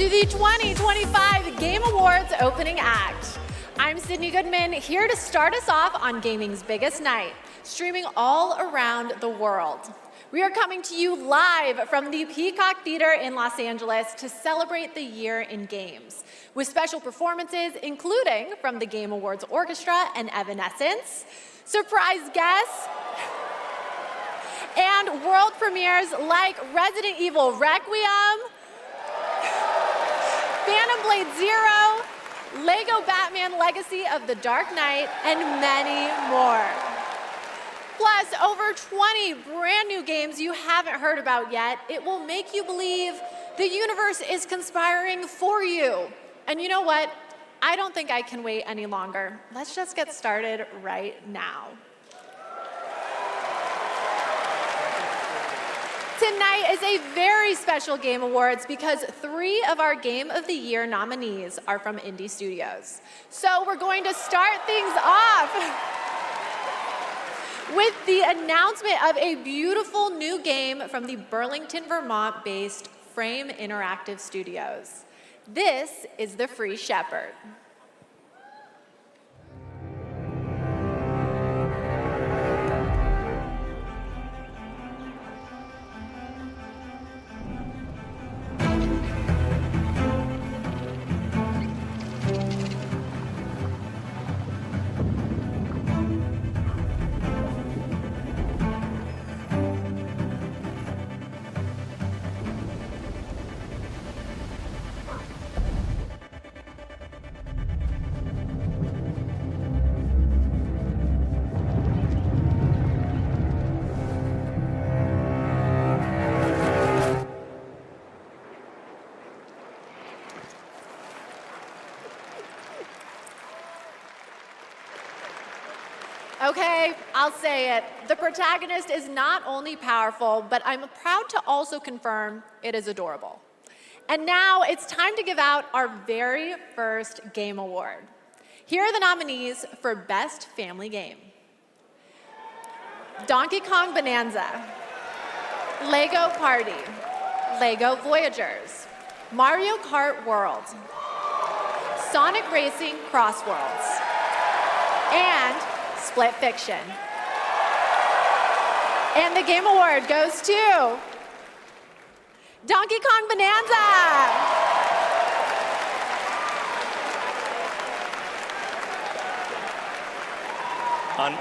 to the 2025 Game Awards opening act. I'm Sydney Goodman, here to start us off on gaming's biggest night, streaming all around the world. We are coming to you live from the Peacock Theater in Los Angeles to celebrate the year in games, with special performances including from the Game Awards Orchestra and Evanescence, surprise guests, and world premieres like Resident Evil Requiem, Phantom Blade Zero, Lego Batman Legacy of the Dark Knight, and many more. Plus, over 20 brand new games you haven't heard about yet. It will make you believe the universe is conspiring for you. And you know what? I don't think I can wait any longer. Let's just get started right now. Tonight is a very special Game Awards because 3 of our Game of the Year nominees are from indie studios. So we're going to start things off with the announcement of a beautiful new game from the Burlington, Vermont-based Frame Interactive Studios. This is The Free Shepherd. Okay, I'll say it. The protagonist is not only powerful, but I'm proud to also confirm it is adorable. And now it's time to give out our very first Game Award. Here are the nominees for Best Family Game: Donkey Kong Bonanza, Lego Party, Lego Voyagers, Mario Kart World, Sonic Racing Cross Worlds, and Split Fiction. And the Game Award goes to Donkey Kong Bonanza.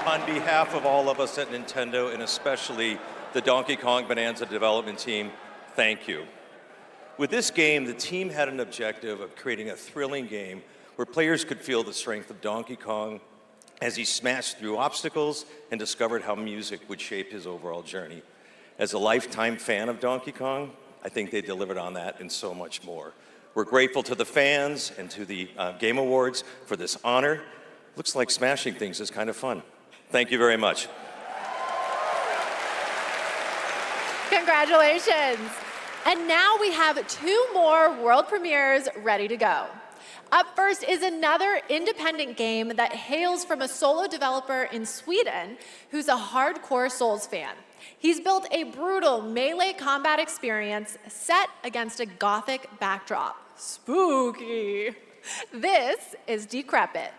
On behalf of all of us at Nintendo, and especially the Donkey Kong Bonanza development team, thank you. With this game, the team had an objective of creating a thrilling game where players could feel the strength of Donkey Kong as he smashed through obstacles and discovered how music would shape his overall journey. As a lifetime fan of Donkey Kong, I think they delivered on that and so much more. We're grateful to the fans and to the Game Awards for this honor. Looks like smashing things is kind of fun. Thank you very much. Congratulations. And now we have 2 more world premieres ready to go. Up first is another independent game that hails from a solo developer in Sweden who's a hardcore Souls fan. He's built a brutal melee combat experience set against a gothic backdrop. Spooky. This is Decrepit.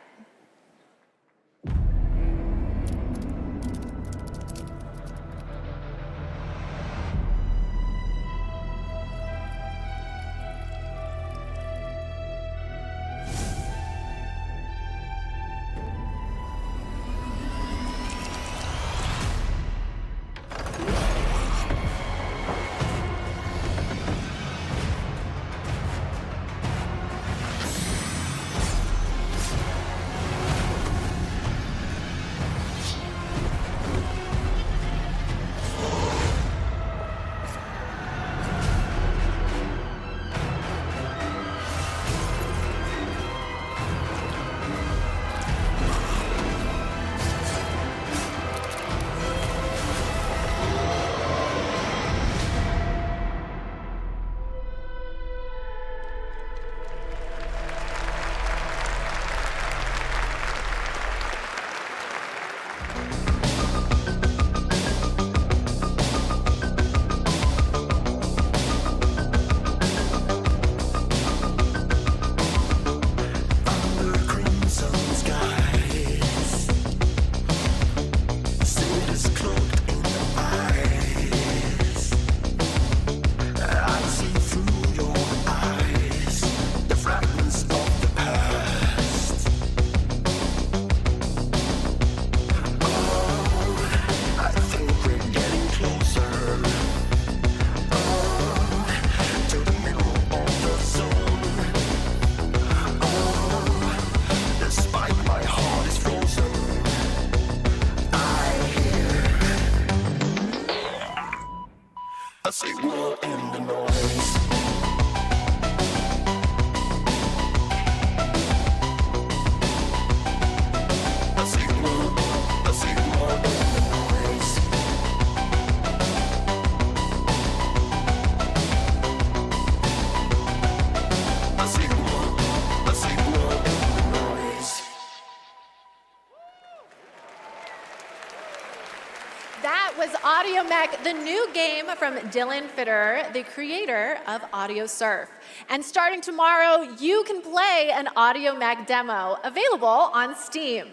was Audio Mech, the new game from Dylan Fitterer, the creator of Audio Surf. And starting tomorrow, you can play an Audio Mech demo available on Steam.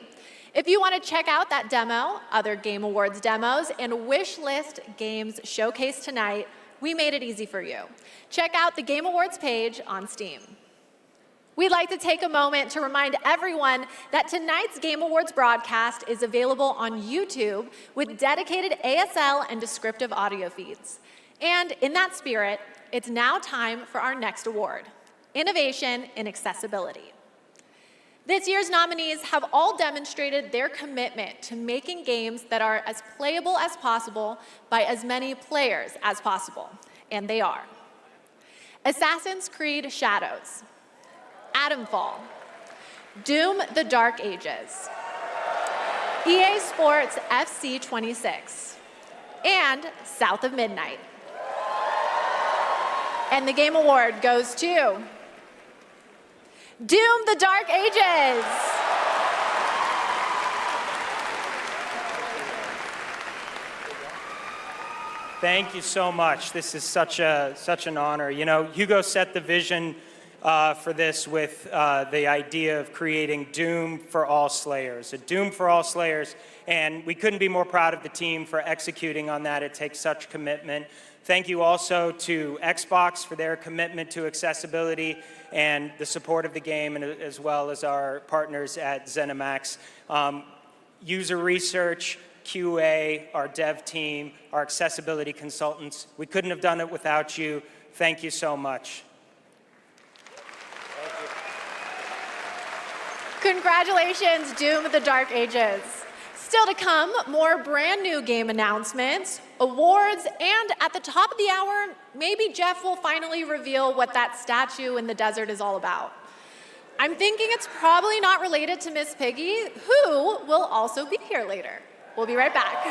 If you want to check out that demo, other Game Awards demos, and wish list games showcased tonight, we made it easy for you. Check out the Game Awards page on Steam. We'd like to take a moment to remind everyone that tonight's Game Awards broadcast is available on YouTube with dedicated ASL and descriptive audio feeds. And in that spirit, it's now time for our next award, Innovation in Accessibility. This year's nominees have all demonstrated their commitment to making games that are as playable as possible by as many players as possible, and they are Assassin's Creed Shadows, Atomfall, Doom: The Dark Ages, EA Sports FC 26, and South of Midnight. And the Game Award goes to Doom: The Dark Ages. Thank you so much. This is such an honor. You know, Hugo set the vision for this with the idea of creating Doom for all Slayers, a Doom for all Slayers, and we couldn't be more proud of the team for executing on that. It takes such commitment. Thank you also to Xbox for their commitment to accessibility and the support of the game, and as well as our partners at ZeniMax. User research, QA, our dev team, our accessibility consultants. We couldn't have done it without you. Thank you so much. Congratulations, Doom: The Dark Ages. Still to come, more brand new game announcements, awards, and at the top of the hour, maybe Geoff will finally reveal what that statue in the desert is all about. I'm thinking it's probably not related to Miss Piggy, who will also be here later. We'll be right back.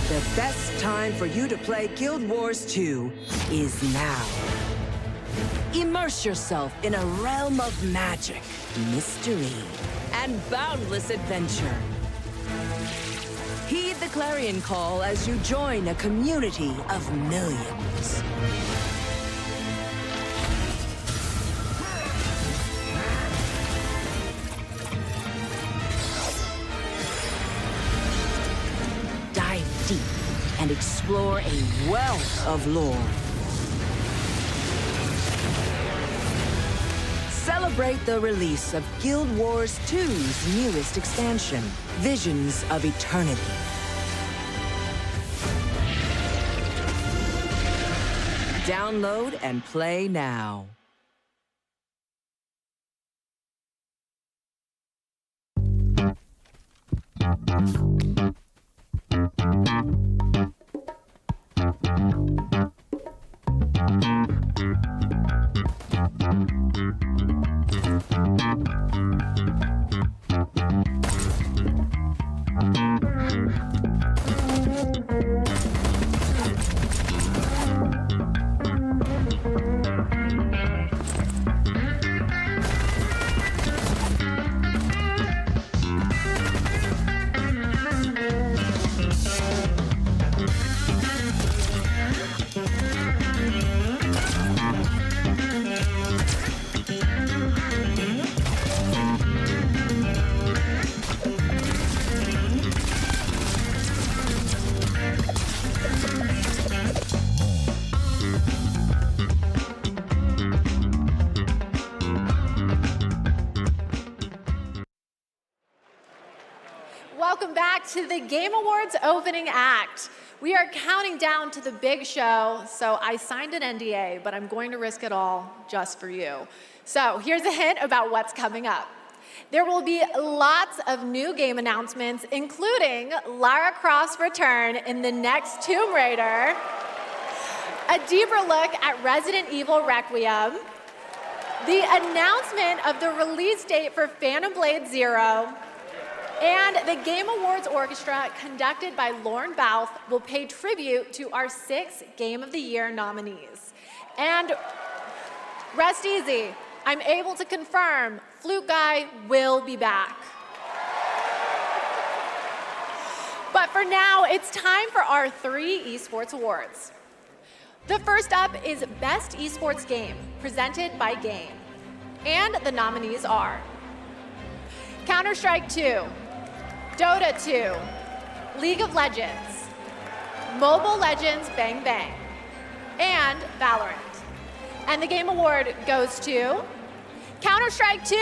The best time for you to play Guild Wars 2 is now. Immerse yourself in a realm of magic, mystery, and boundless adventure. Heed the clarion call as you join a community of millions. Dive deep and explore a wealth of lore. Celebrate the release of Guild Wars 2's newest expansion, Visions of Eternity. Download and play now. Welcome back to the Game Awards opening act. We are counting down to the big show, so I signed an NDA, but I'm going to risk it all just for you. So here's a hint about what's coming up. There will be lots of new game announcements, including Lara Croft's return in the next Tomb Raider, a deeper look at Resident Evil Requiem, the announcement of the release date for Phantom Blade Zero, and the Game Awards Orchestra, conducted by Lorne Bouth, will pay tribute to our 6 Game of the Year nominees. And rest easy, I'm able to confirm Flute Guy will be back. But for now, it's time for our 3 esports awards. The first up is Best Esports Game, presented by Game. And the nominees are Counter-Strike 2, Dota 2, League of Legends, Mobile Legends Bang Bang, and Valorant. And the Game Award goes to Counter-Strike 2.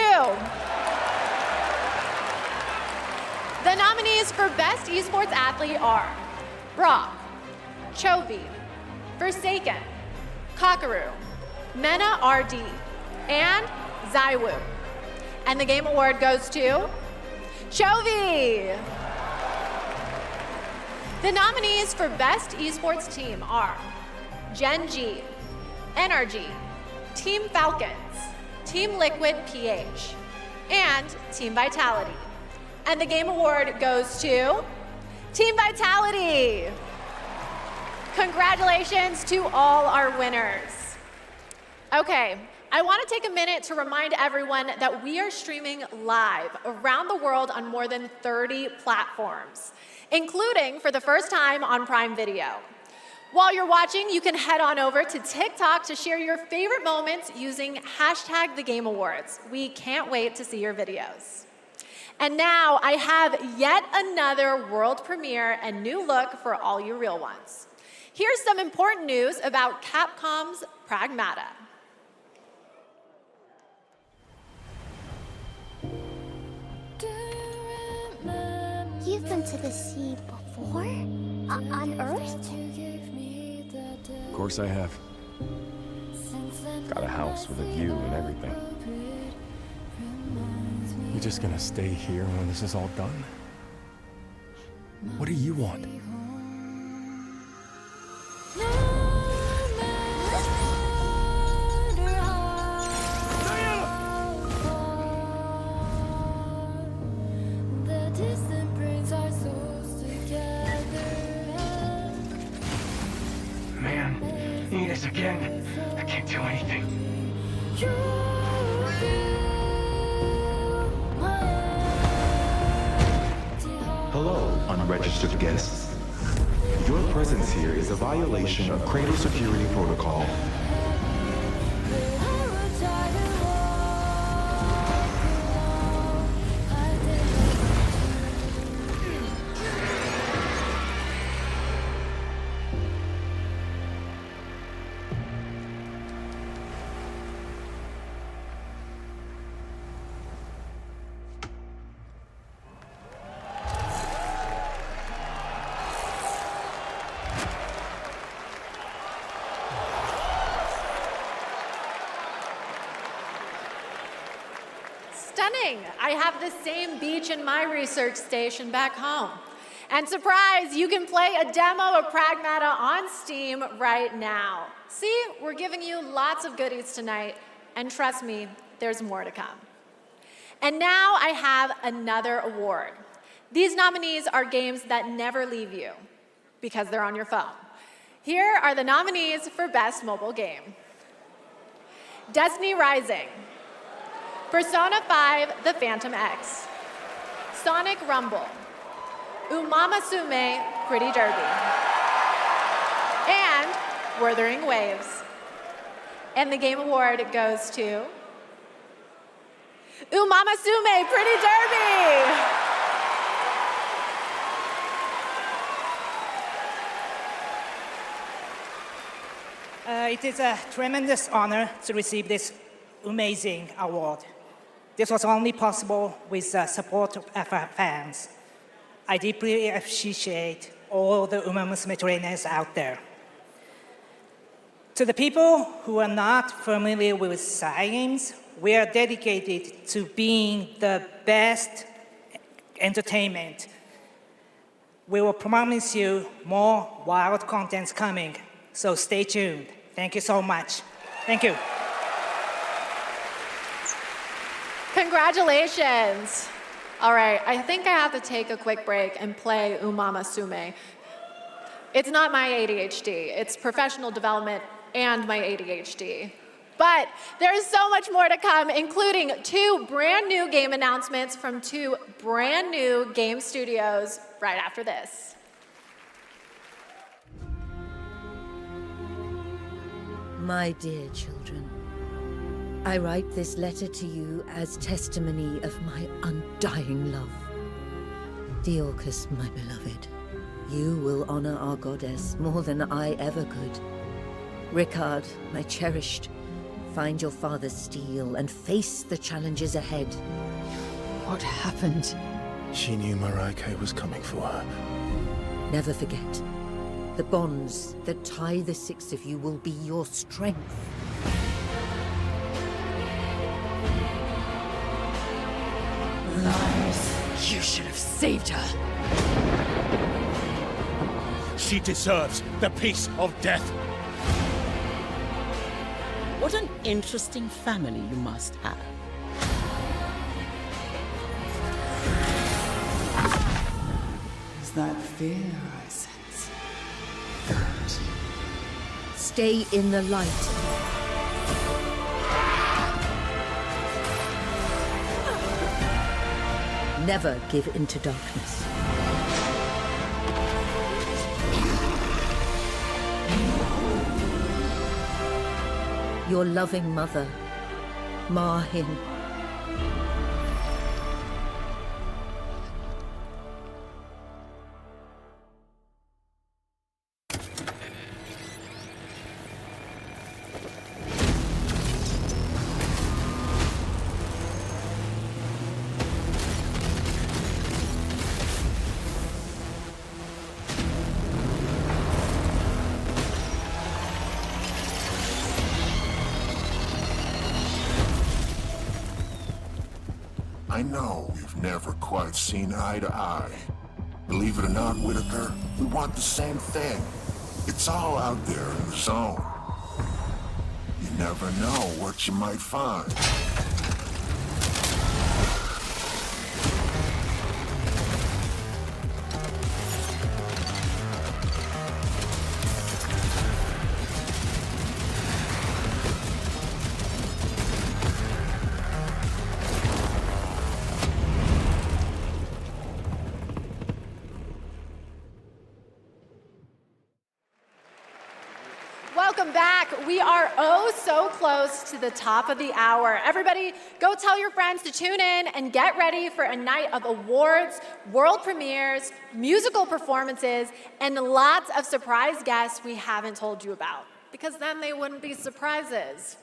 The nominees for Best Esports Athlete are Brock, Chovy, Forsaken, Kakaru, Mena RD, and Zaiwu. And the Game Award goes to Chovy. The nominees for Best Esports Team are Gen G, NRG, Team Falcons, Team Liquid PH, and Team Vitality. And the Game Award goes to Team Vitality. Congratulations to all our winners. Okay, I want to take a minute to remind everyone that we are streaming live around the world on more than 30 platforms, including for the first time on Prime Video. While you're watching, you can head on over to TikTok to share your favorite moments using #thegameawards. We can't wait to see your videos. And now I have yet another world premiere and new look for all you real ones. Here's some important news about Capcom's Pragmata. You've been to the sea before? On Earth? Of course I have. Got a house with a view and everything. You just gonna stay here when this is all done? What do you want? Man, you need us again. I can't do anything. Hello, unregistered guests. Your presence here is a violation of Cradle Security Protocol. Stunning. I have the same beach in my research station back home. And surprise, you can play a demo of Pragmata on Steam right now. See, we're giving you lots of goodies tonight, and trust me, there's more to come. And now I have another award. These nominees are games that never leave you because they're on your phone. Here are the nominees for Best Mobile Game. Destiny Rising, Persona 5 The Phantom X, Sonic Rumble, Umamasume Pretty Derby, and Wuthering Waves. And the Game Award goes to Umamasume Pretty Derby! It is a tremendous honor to receive this amazing award. This was only possible with the support of our fans. I deeply appreciate all the Uma Musume trainers out there. To the people who are not familiar with games, we are dedicated to being the best entertainment. We will promise you more wild contents coming, so stay tuned. Thank you so much. Thank you. Congratulations. All right, I think I have to take a quick break and play Umamasume. It's not my ADHD, it's professional development and my ADHD. But there's so much more to come, including 2 brand new game announcements from 2 brand new game studios right after this. My dear children, I write this letter to you as testimony of my undying love. Deorcus, my beloved, you will honor our goddess more than I ever could. Rickard, my cherished, find your father's steel and face the challenges ahead. What happened? She knew Marike was coming for her. Never forget, the bonds that tie the 6 of you will be your strength. Lars, you should have saved her. She deserves the peace of death. What an interesting family you must have. Is that fear I sense? Hurt. Stay in the light. Never give in to darkness. Your loving mother, Marhin. I know we've never quite seen eye to eye. Believe it or not, Whitaker, we want the same thing. It's all out there in the zone. You never know what you might find. Welcome back. We are oh so close to the top of the hour. Everybody, go tell your friends to tune in and get ready for a night of awards, world premieres, musical performances, and lots of surprise guests we haven't told you about, because then they wouldn't be surprises.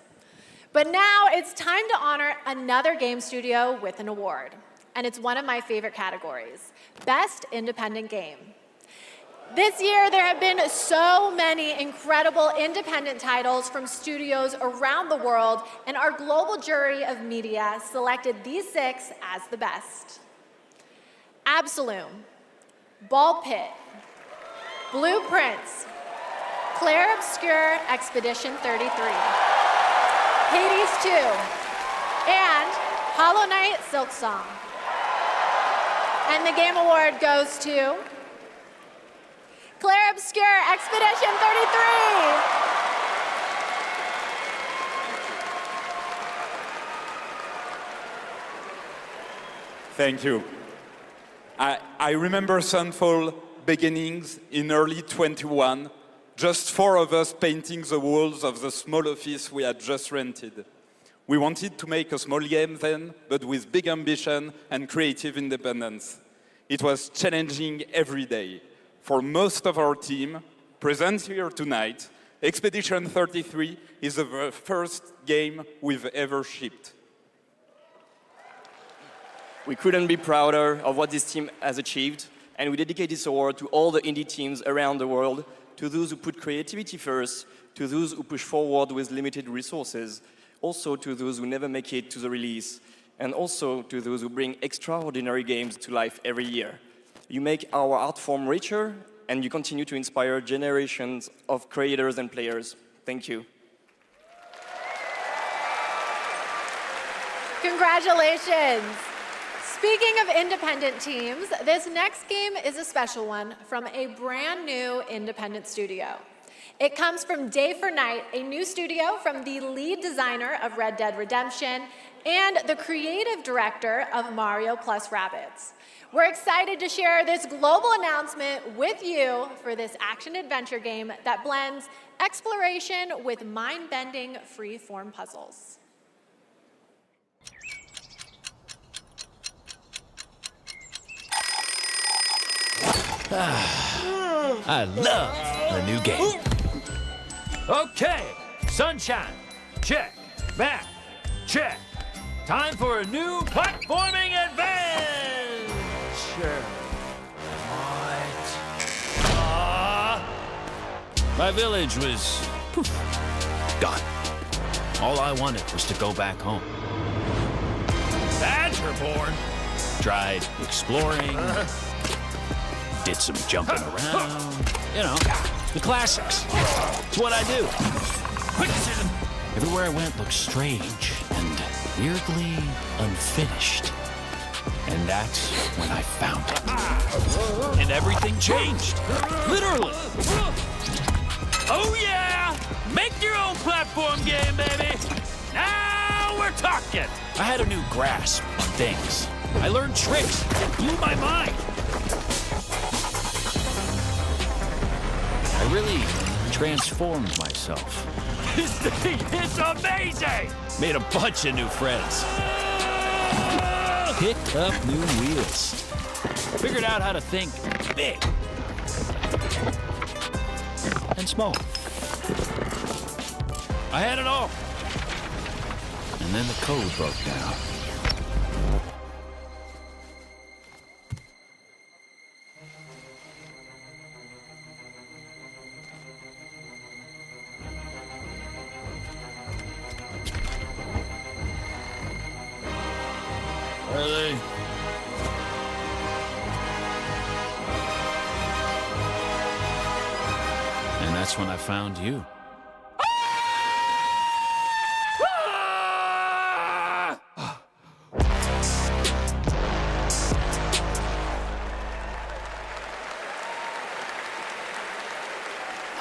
But now it's time to honor another game studio with an award, and it's one of my favorite categories, Best Independent Game. This year, there have been so many incredible independent titles from studios around the world, and our global jury of media selected these 6 as the best. Absolum, Ball Pit, Blueprints, Clair Obscur Expedition 33, Hades 2, and Hollow Knight Silksong. And the Game Award goes to Clair Obscur Expedition 33. Thank you. I remember Sunfall beginnings in early 21, just 4 of us painting the walls of the small office we had just rented. We wanted to make a small game then, but with big ambition and creative independence. It was challenging every day. For most of our team, present here tonight, Expedition 33 is the first game we've ever shipped. We couldn't be prouder of what this team has achieved, and we dedicate this award to all the indie teams around the world, to those who put creativity first, to those who push forward with limited resources, also to those who never make it to the release, and also to those who bring extraordinary games to life every year. You make our art form richer, and you continue to inspire generations of creators and players. Thank you. Congratulations. Speaking of independent teams, this next game is a special one from a brand new independent studio. It comes from Day for Night, a new studio from the lead designer of Red Dead Redemption and the creative director of Mario plus Rabbids. We're excited to share this global announcement with you for this action-adventure game that blends exploration with mind-bending free-form puzzles. I love a new game. Okay, sunshine, check. Back, check. Time for a new platforming adventure. What? My village was poof, gone. All I wanted was to go back home. Badgerborn. Tried exploring. Did some jumping around. You know, the classics. It's what I do. Quick decision. Everywhere I went looked strange and weirdly unfinished. And that's when I found it. And everything changed. Literally. Oh yeah! Make your own platform game, baby! Now we're talking! I had a new grasp on things. I learned tricks that blew my mind. I really transformed myself. This thing is amazing! Made a bunch of new friends. Picked up new wheels. Figured out how to think big and small. I had it all. And then the code broke down. Are they? And that's when I found you.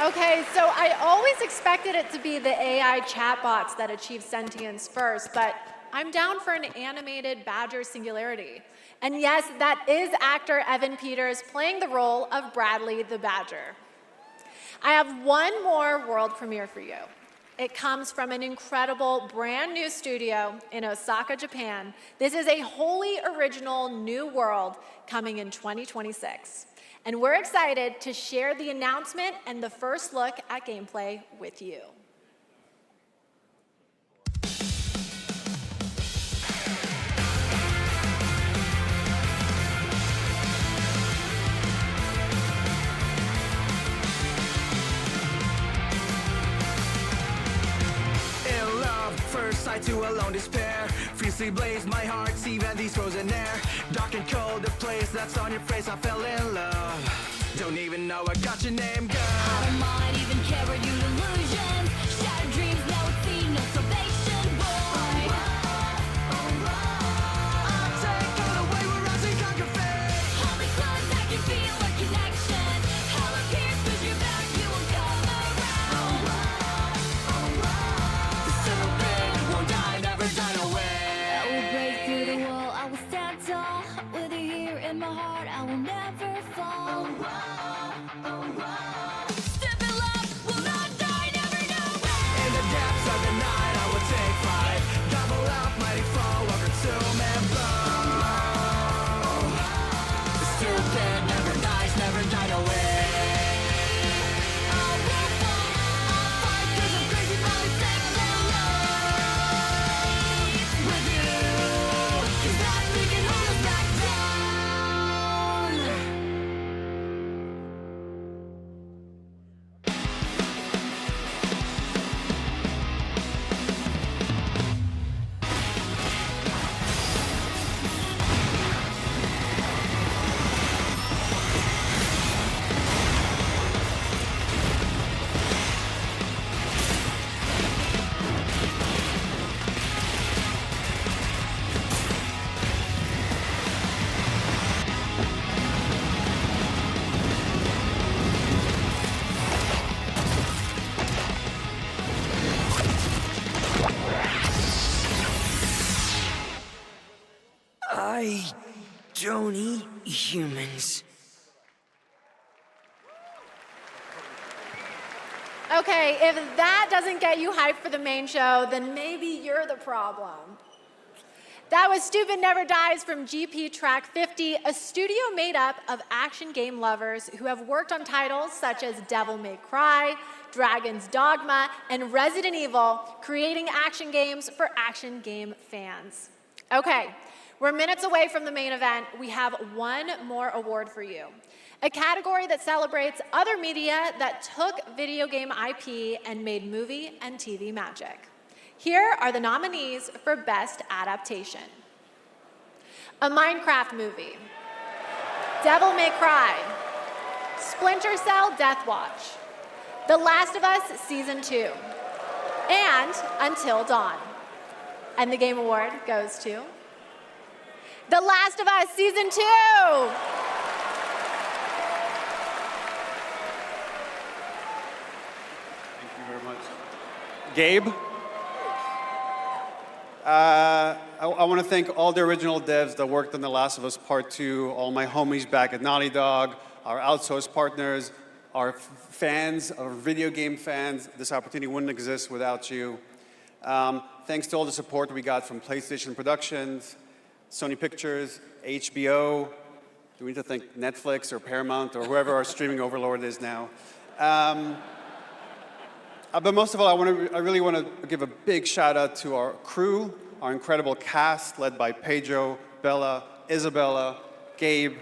Okay, so I always expected it to be the AI chatbots that achieve sentience first, but I'm down for an animated Badger Singularity. And yes, that is actor Evan Peters playing the role of Bradley the Badger. I have one more world premiere for you. It comes from an incredible brand new studio in Osaka, Japan. This is a wholly original new world coming in 2026. And we're excited to share the announcement and the first look at gameplay with you. Sight to alone despair, fiercely blaze my heart, even these frozen air. Dark and cold, the place that's on your face, I fell in love. Don't even know I got your name, girl. I don't mind, even care what you illusions. Shattered dreams, now it's seen, no salvation, boy. I'll take all the way, we're rising, conquer fate. Hold me close, I can feel a connection. Hell appears, push your back, you will come around. With you here in my heart, I will never fall. Step in love, will not die now. I don't eat humans. Okay, if that doesn't get you hyped for the main show, then maybe you're the problem. That was Stupid Never Dies from GP Track 50, a studio made up of action game lovers who have worked on titles such as Devil May Cry, Dragon's Dogma, and Resident Evil, creating action games for action game fans. Okay, we're minutes away from the main event. We have one more award for you. A category that celebrates other media that took video game IP and made movie and TV magic. Here are the nominees for Best Adaptation. A Minecraft movie, Devil May Cry, Splinter Cell Death Watch, The Last of Us Season 2, and Until Dawn. And the Game Award goes to The Last of Us Season 2! Very much. Gabe? I want to thank all the original devs that worked on The Last of Us Part 2, all my homies back at Naughty Dog, our outsourced partners, our fans, our video game fans. This opportunity wouldn't exist without you. Thanks to all the support we got from PlayStation Productions, Sony Pictures, HBO. Do we need to thank Netflix or Paramount or whoever our streaming overlord is now? But most of all, I really want to give a big shout out to our crew, our incredible cast led by Pedro, Bella, Isabella, Gabe.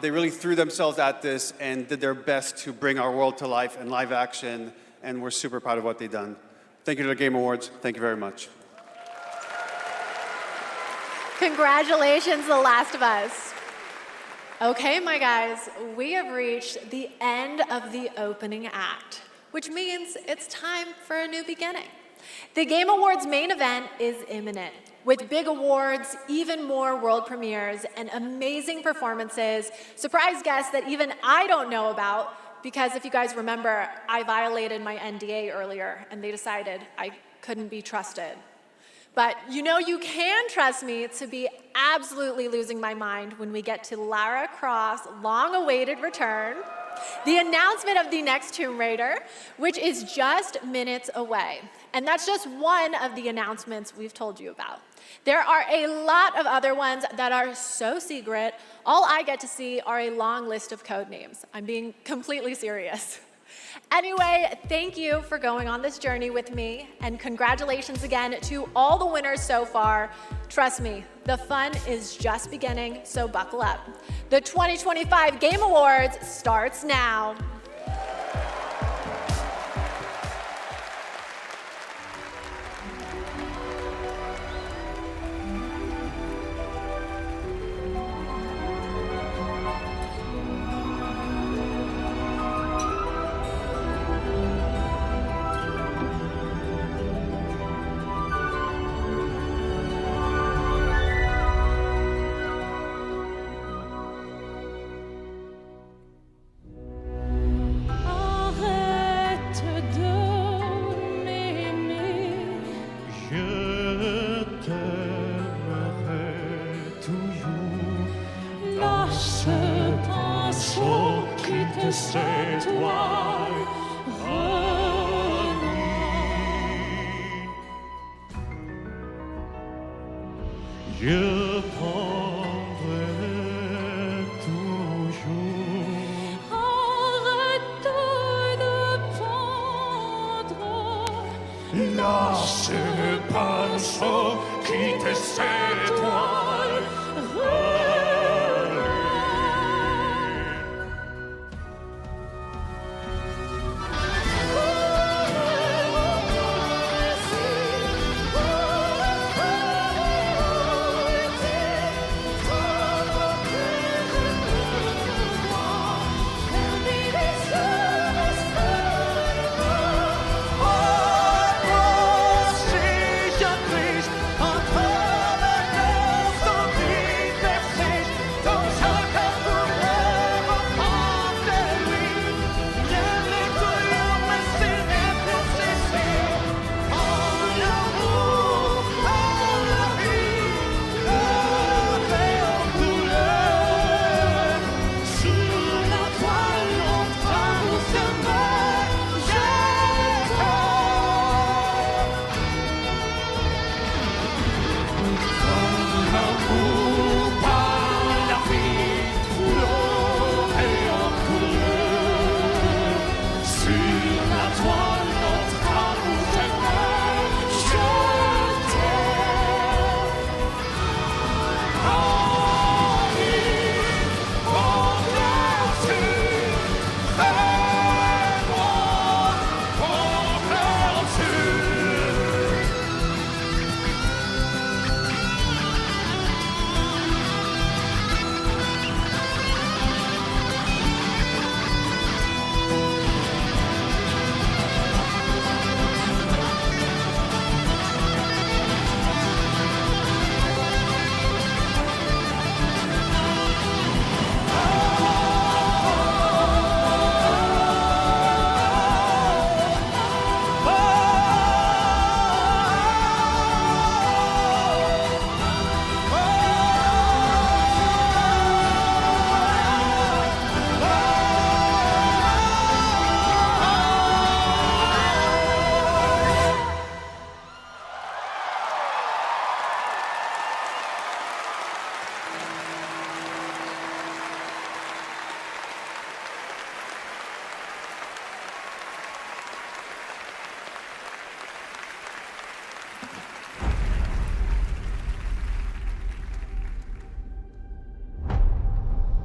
They really threw themselves at this and did their best to bring our world to life in live action, and we're super proud of what they've done. Thank you to the Game Awards. Thank you very much. Congratulations, The Last of Us. Okay, my guys, we have reached the end of the opening act, which means it's time for a new beginning. The Game Awards main event is imminent, with big awards, even more world premieres, and amazing performances, surprise guests that even I don't know about, because if you guys remember, I violated my NDA earlier, and they decided I couldn't be trusted. But you know you can trust me to be absolutely losing my mind when we get to Lara Croft's long-awaited return, the announcement of the next Tomb Raider, which is just minutes away. And that's just one of the announcements we've told you about. There are a lot of other ones that are so secret, all I get to see are a long list of code names. I'm being completely serious. Anyway, thank you for going on this journey with me, and congratulations again to all the winners so far. Trust me, the fun is just beginning, so buckle up. The 2025 Game Awards starts now.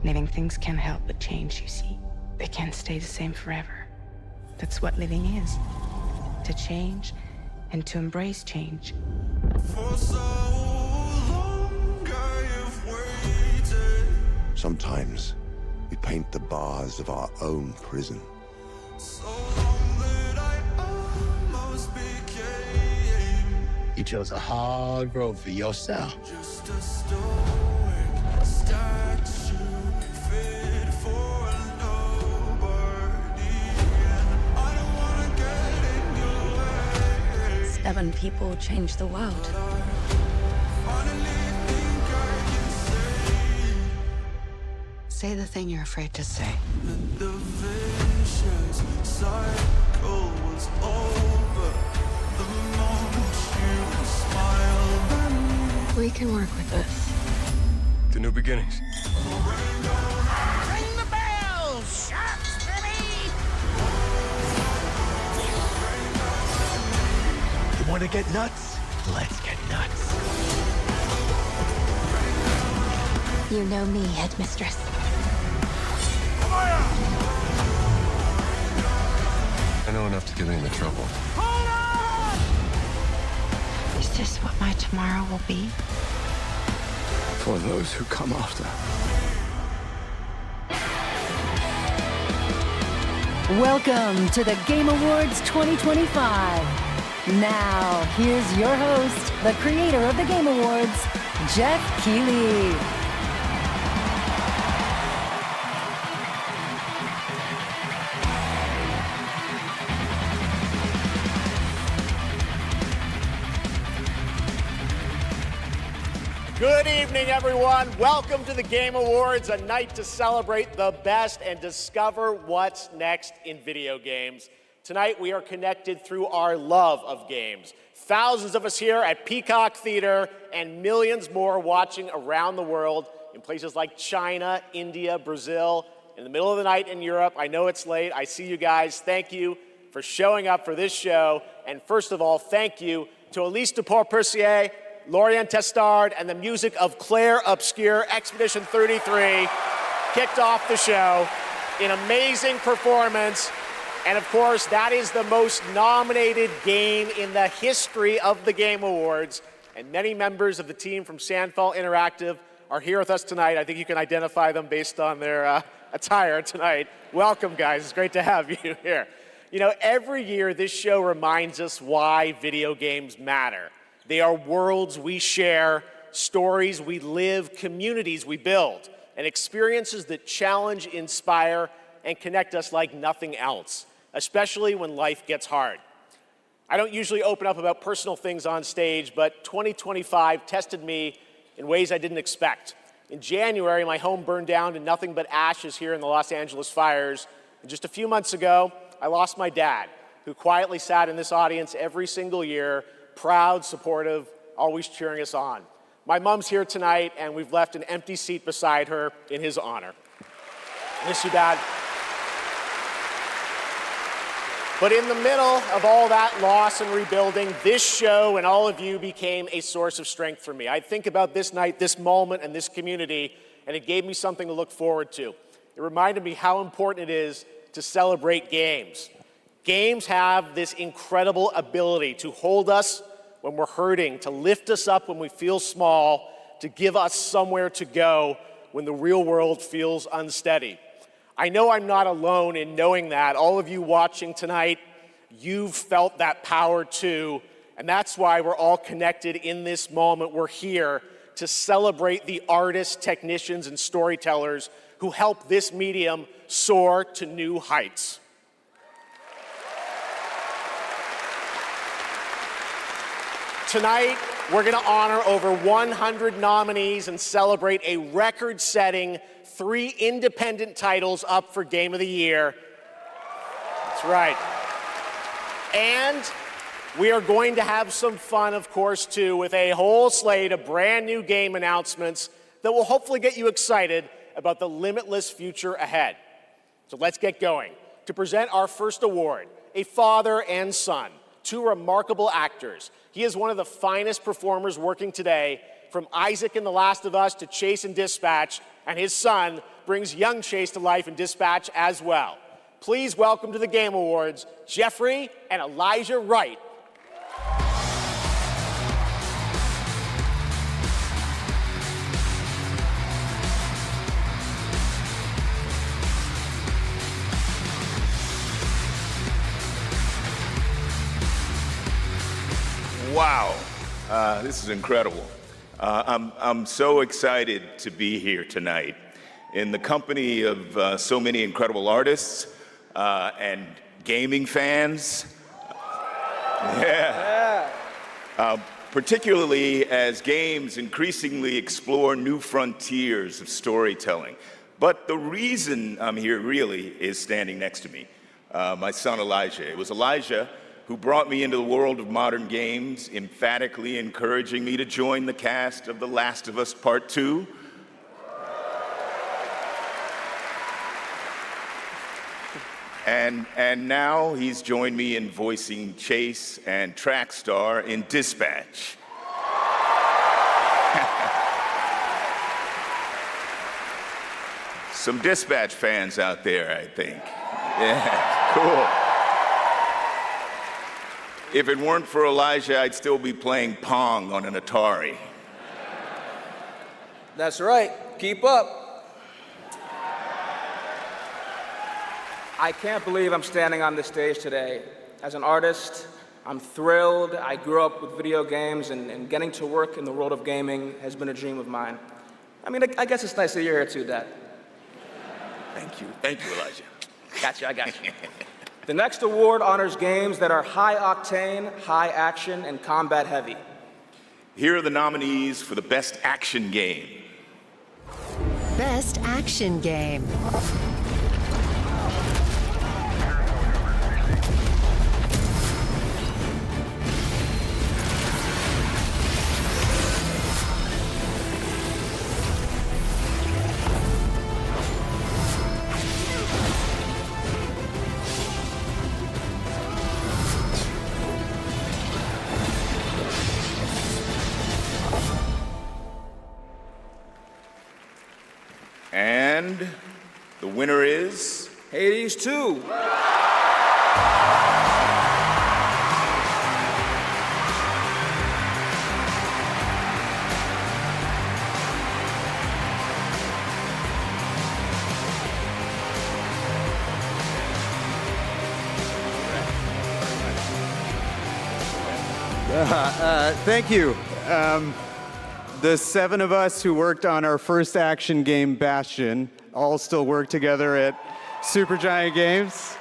Living things can't help but change, you see. They can't stay the same forever. That's what living is. To change and to embrace change. Sometimes we paint the bars of our own prison. You chose a hard road for yourself. Seven people changed the world. Say the thing you're afraid to say. We can work with this. The new beginnings. Ring the bell! Sharks, baby! You want to get nuts? Let's get nuts. You know me, Headmistress. I know enough to get me into trouble. Is this what my tomorrow will be? For those who come after. Welcome to the Game Awards 2025. Now, here's your host, the creator of the Game Awards, Geoff Keighley. Good evening, everyone. Welcome to the Game Awards, a night to celebrate the best and discover what's next in video games. Tonight, we are connected through our love of games. Thousands of us here at Peacock Theater and millions more watching around the world in places like China, India, Brazil, in the middle of the night in Europe. I know it's late. I see you guys. Thank you for showing up for this show. And first of all, thank you to Elise Duport-Percier, Lorian Testard, and the music of Claire Obscure. Expedition 33 kicked off the show. An amazing performance. And of course, that is the most nominated game in the history of the Game Awards. And many members of the team from Sandfall Interactive are here with us tonight. I think you can identify them based on their attire tonight. Welcome, guys. It's great to have you here. You know, every year this show reminds us why video games matter. They are worlds we share, stories we live, communities we build, and experiences that challenge, inspire, and connect us like nothing else, especially when life gets hard. I don't usually open up about personal things on stage, but 2025 tested me in ways I didn't expect. In January, my home burned down to nothing but ashes here in the Los Angeles fires. And just a few months ago, I lost my dad, who quietly sat in this audience every single year, proud, supportive, always cheering us on. My mom's here tonight, and we've left an empty seat beside her in his honor. Miss you, Dad. But in the middle of all that loss and rebuilding, this show and all of you became a source of strength for me. I think about this night, this moment, and this community, and it gave me something to look forward to. It reminded me how important it is to celebrate games. Games have this incredible ability to hold us when we're hurting, to lift us up when we feel small, to give us somewhere to go when the real world feels unsteady. I know I'm not alone in knowing that. All of you watching tonight, you've felt that power too, and that's why we're all connected in this moment. We're here to celebrate the artists, technicians, and storytellers who help this medium soar to new heights. Tonight, we're going to honor over 100 nominees and celebrate a record-setting 3 independent titles up for Game of the Year. That's right. And we are going to have some fun, of course, too, with a whole slate of brand new game announcements that will hopefully get you excited about the limitless future ahead. So let's get going. To present our first award, a father and son, 2 remarkable actors. He is one of the finest performers working today, from Isaac in The Last of Us to Chase in Dispatch, and his son, brings young Chase to life in Dispatch as well. Please welcome to the Game Awards, Jeffrey and Elijah Wright. Wow, this is incredible. I'm so excited to be here tonight in the company of so many incredible artists and gaming fans. Particularly as games increasingly explore new frontiers of storytelling. But the reason I'm here really is standing next to me, my son Elijah. It was Elijah who brought me into the world of modern games, emphatically encouraging me to join the cast of The Last of Us Part 2. And now he's joined me in voicing Chase and Trackstar in Dispatch. Some Dispatch fans out there, I think. Yeah, cool. If it weren't for Elijah, I'd still be playing Pong on an Atari. That's right. Keep up. I can't believe I'm standing on this stage today. As an artist, I'm thrilled. I grew up with video games, and getting to work in the world of gaming has been a dream of mine. I mean, I guess it's nice that you're here too, Dad. Thank you. Thank you, Elijah. Gotcha, I got you. The next award honors games that are high octane, high action, and combat heavy. Here are the nominees for the Best Action Game. Best Action Game. And the winner is... Hades 2. Thank you. The 7 of us who worked on our first action game, Bastion, all still work together at Supergiant Games.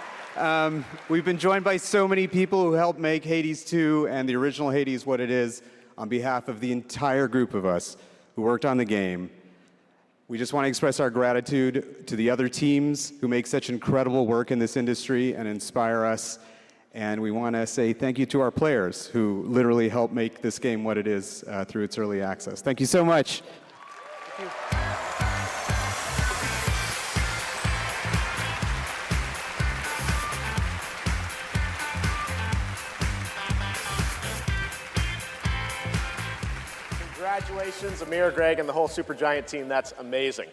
We've been joined by so many people who helped make Hades 2 and the original Hades what it is. On behalf of the entire group of us who worked on the game, we just want to express our gratitude to the other teams who make such incredible work in this industry and inspire us. And we want to say thank you to our players who literally helped make this game what it is through its early access. Thank you so much. Thank you. Congratulations, Amir, Greg, and the whole Supergiant team. That's amazing.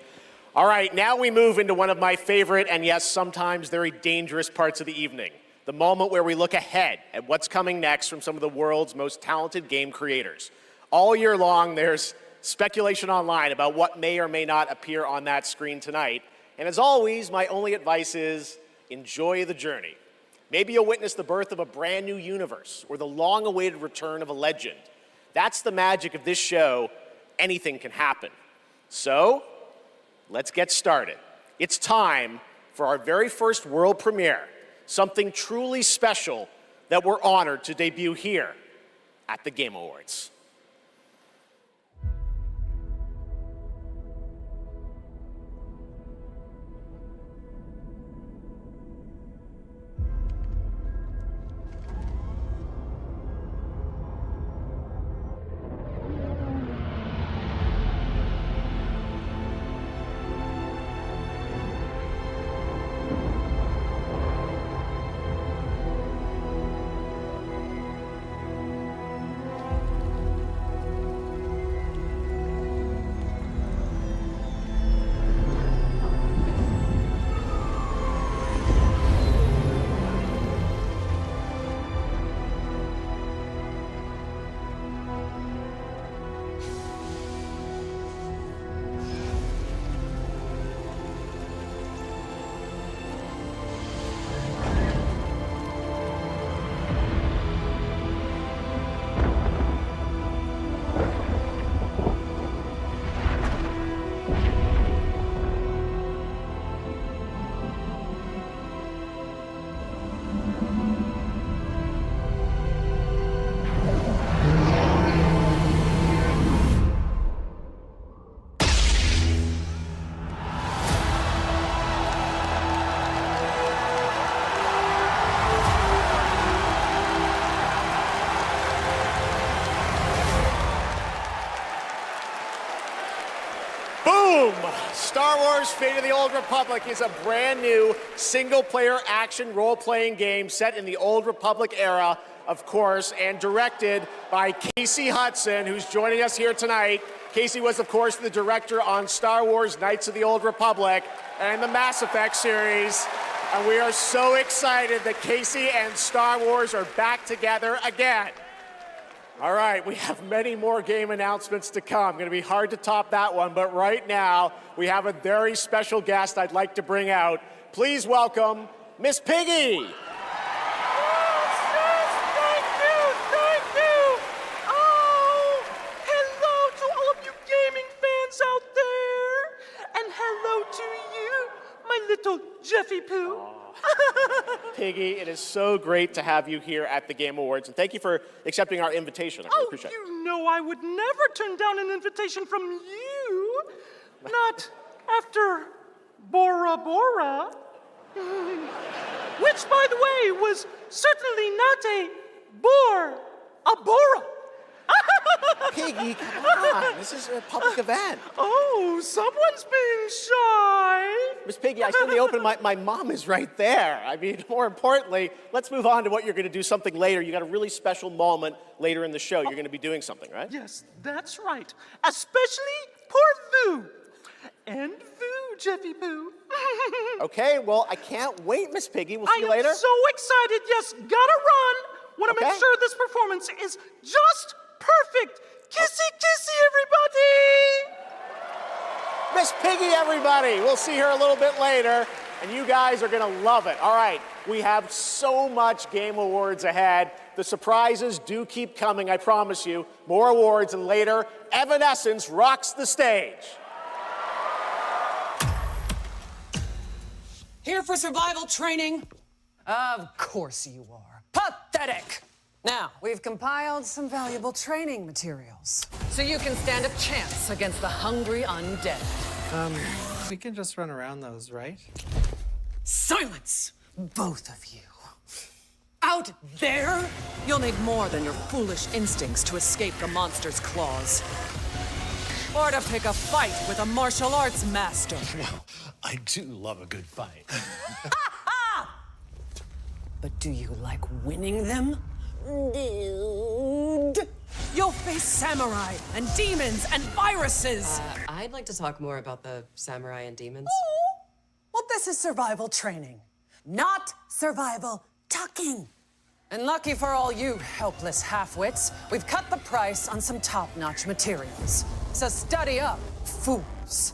All right, now we move into one of my favorite and, yes, sometimes very dangerous parts of the evening. The moment where we look ahead at what's coming next from some of the world's most talented game creators. All year long, there's speculation online about what may or may not appear on that screen tonight. And as always, my only advice is enjoy the journey. Maybe you'll witness the birth of a brand new universe or the long-awaited return of a legend. That's the magic of this show. Anything can happen. So, let's get started. It's time for our very first world premiere. Something truly special that we're honored to debut here at the Game Awards. Boom! Star Wars Fate of the Old Republic is a brand new single-player action role-playing game set in the Old Republic era, of course, and directed by Casey Hudson, who's joining us here tonight. Casey was, of course, the director on Star Wars Knights of the Old Republic and the Mass Effect series. And we are so excited that Casey and Star Wars are back together again. All right, we have many more game announcements to come. Going to be hard to top that one, but right now we have a very special guest I'd like to bring out. Please welcome Miss Piggy. Thank you. Oh, hello to all of you gaming fans out there, and hello to you, my little Jeffy Poo. Piggy, it is so great to have you here at the Game Awards, and thank you for accepting our invitation. I really appreciate it. You know I would never turn down an invitation from you. Not after Bora Bora. Which, by the way, was certainly not a bore, a Bora. Piggy, come on. This is a public event. Oh, someone's being shy. Miss Piggy, I said in the open, my mom is right there. I mean, more importantly, let's move on to what you're going to do something later. You got a really special moment later in the show. You're going to be doing something, right? Yes, that's right. Especially poor Vu. And Vu, Jeffy Poo. Okay, well, I can't wait, Miss Piggy. We'll see you later. I am so excited. Yes, gotta run. Want to make sure this performance is just perfect. Kissy, kissy, everybody. Miss Piggy, everybody. We'll see her a little bit later, and you guys are going to love it. All right, we have so much Game Awards ahead. The surprises do keep coming, I promise you. More awards, and later, Evanescence rocks the stage. Here for survival training? Of course you are. Pathetic! Now, we've compiled some valuable training materials, so you can stand a chance against the hungry undead. We can just run around those, right? Silence, both of you. Out there, you'll need more than your foolish instincts to escape the monster's claws. Or to pick a fight with a martial arts master. Well, I do love a good fight. But do you like winning them? Dude. You'll face samurai and demons and viruses. I'd like to talk more about the samurai and demons. Oh, well, this is survival training, not survival talking. And lucky for all you helpless half-wits, we've cut the price on some top-notch materials. So study up, fools.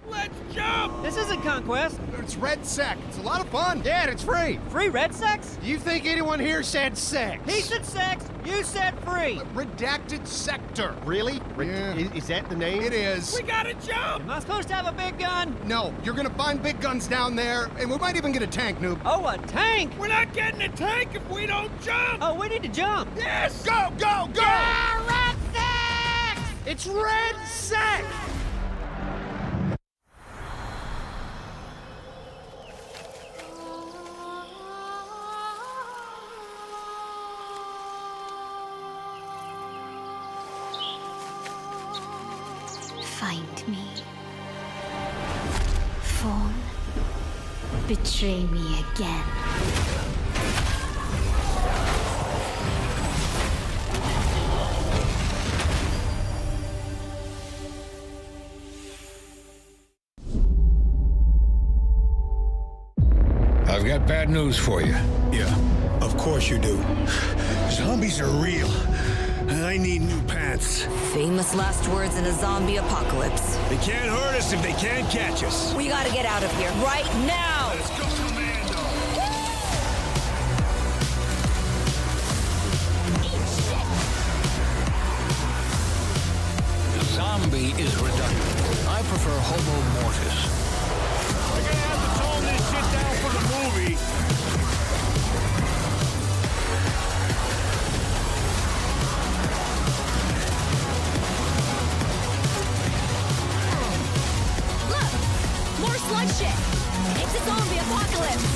Let's jump! This isn't Conquest. It's Red Sec. It's a lot of fun. Yeah, and it's free. Free Red Sex? Do you think anyone here said sex? He said sex. You said free. Redacted Sector. Really? Yeah. Is that the name? It is. We gotta jump! Am I supposed to have a big gun? No, you're gonna find big guns down there, and we might even get a tank, noob. Oh, a tank? We're not getting a tank if we don't jump! Oh, we need to jump. Yes! Go, go, go! Yeah, Red Sex! It's Red Sex! Find me. Phone. Betray me again. I've got bad news for you. Yeah, of course you do. Zombies are real. I need new pants. Famous last words in a zombie apocalypse. They can't hurt us if they can't catch us. We gotta get out of here right now! Let's go, Commando! Zombie is redundant. I prefer Homo Mortis. We're gonna have to tone this shit down for the movie. More slug shit! It's a zombie apocalypse!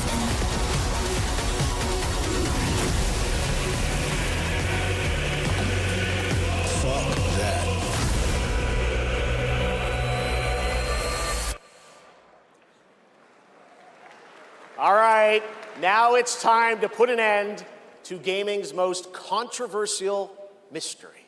Fuck that. right, now it's time to put an end to gaming's most controversial mystery.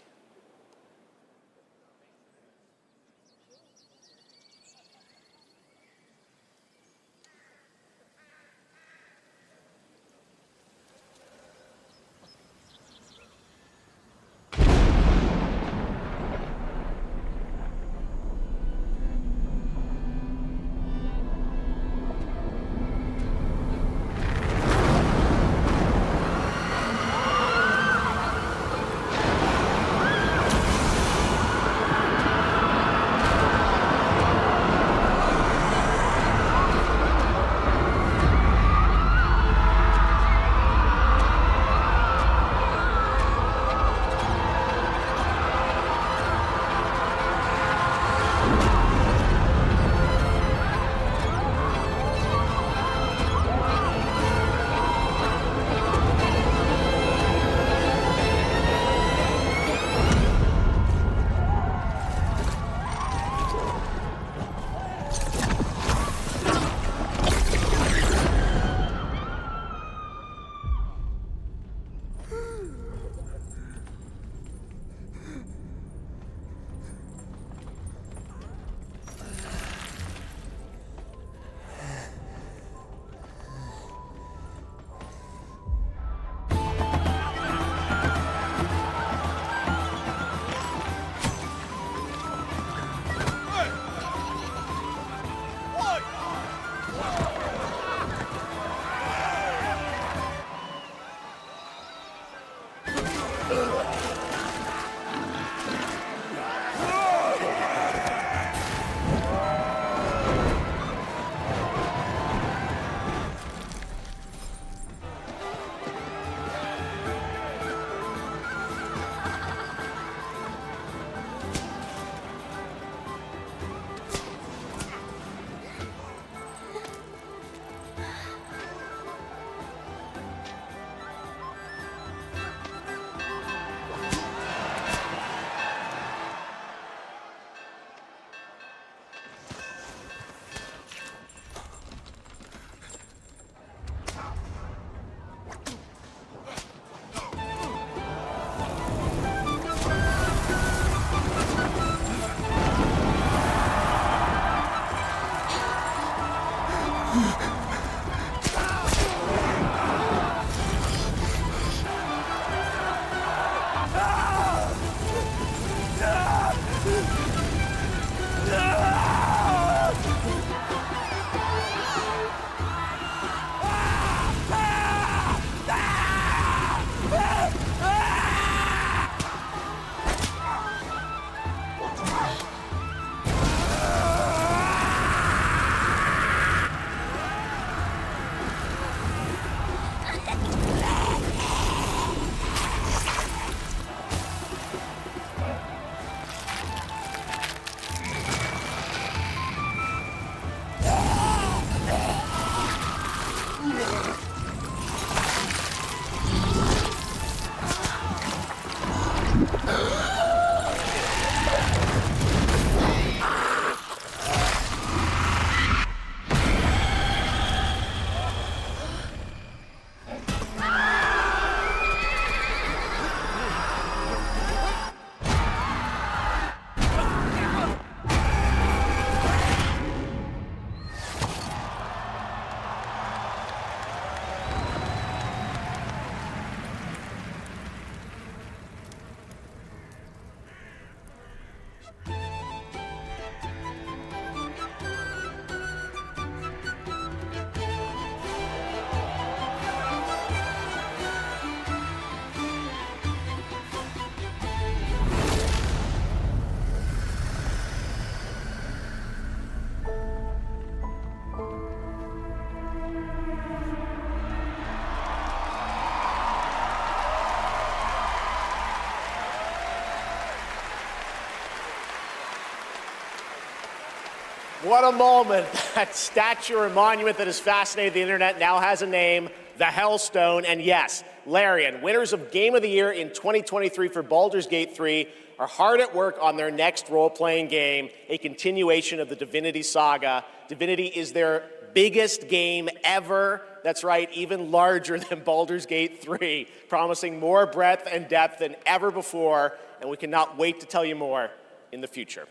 What a moment. That statue or monument that has fascinated the internet now has a name, the Hellstone. And yes, Larian, winners of Game of the Year in 2023 for Baldur's Gate 3, are hard at work on their next role-playing game, a continuation of the Divinity saga. Divinity is their biggest game ever, That's right, even larger than Baldur's Gate 3, promising more breadth and depth than ever before, and we cannot wait to tell you more in the future.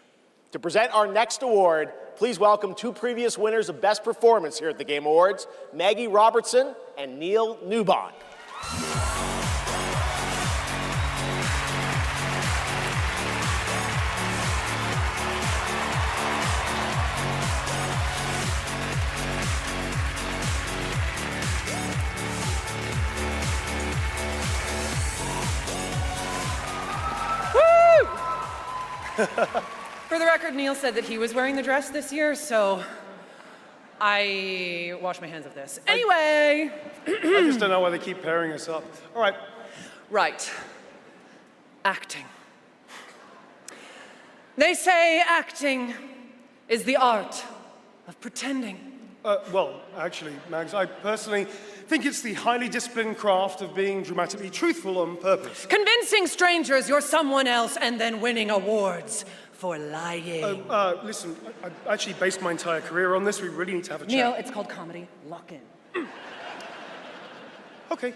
To present our next award, please welcome two previous winners of Best Performance here at the Game Awards, Maggie Robertson and Neil Newbon. For the record, Neil said that he was wearing the dress this year, so I wash my hands of this. Anyway! I just don't know why they keep pairing us up. All right. Right. Acting. They say acting is the art of pretending. Well, actually, Mags, I personally think it's the highly disciplined craft of being dramatically truthful on purpose. Convincing strangers you're someone else and then winning awards for lying. Listen, I actually based my entire career on this. We really need to have a chat. Neil, it's called comedy. Lock in. Okay,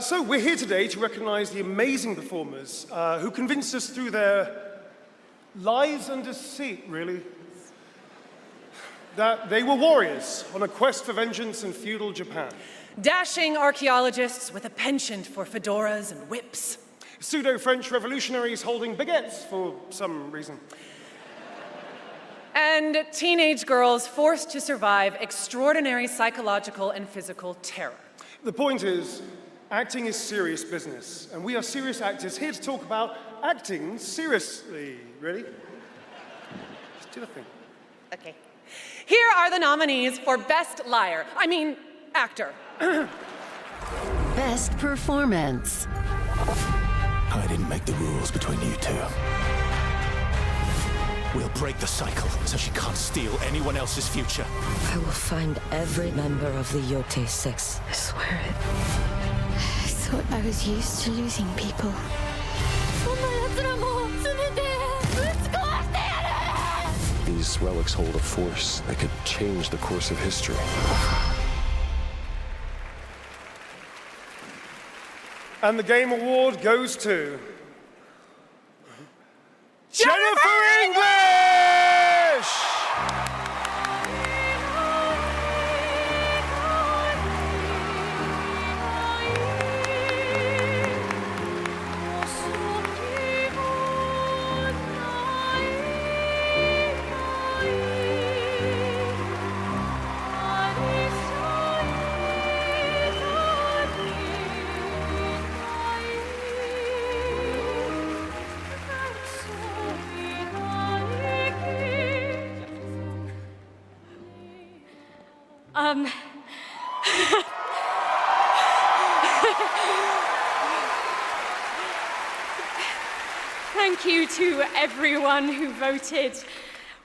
so we're here today to recognize the amazing performers who convinced us through their lies and deceit, really, that they were warriors on a quest for vengeance in feudal Japan. Dashing archaeologists with a penchant for fedoras and whips. Pseudo-French revolutionaries holding baguettes for some reason. And teenage girls forced to survive extraordinary psychological and physical terror. The point is, acting is serious business, and we are serious actors here to talk about acting seriously. Ready? Just do the thing. Okay. Here are the nominees for Best Actor. Best Performance. I didn't make the rules between you two. We'll break the cycle so she can't steal anyone else's future. I will find every member of the Yote sex. I swear it. I thought I was used to losing people. These relics hold a force that could change the course of history. And the Game Award goes to Jennifer English! Thank you to everyone who voted.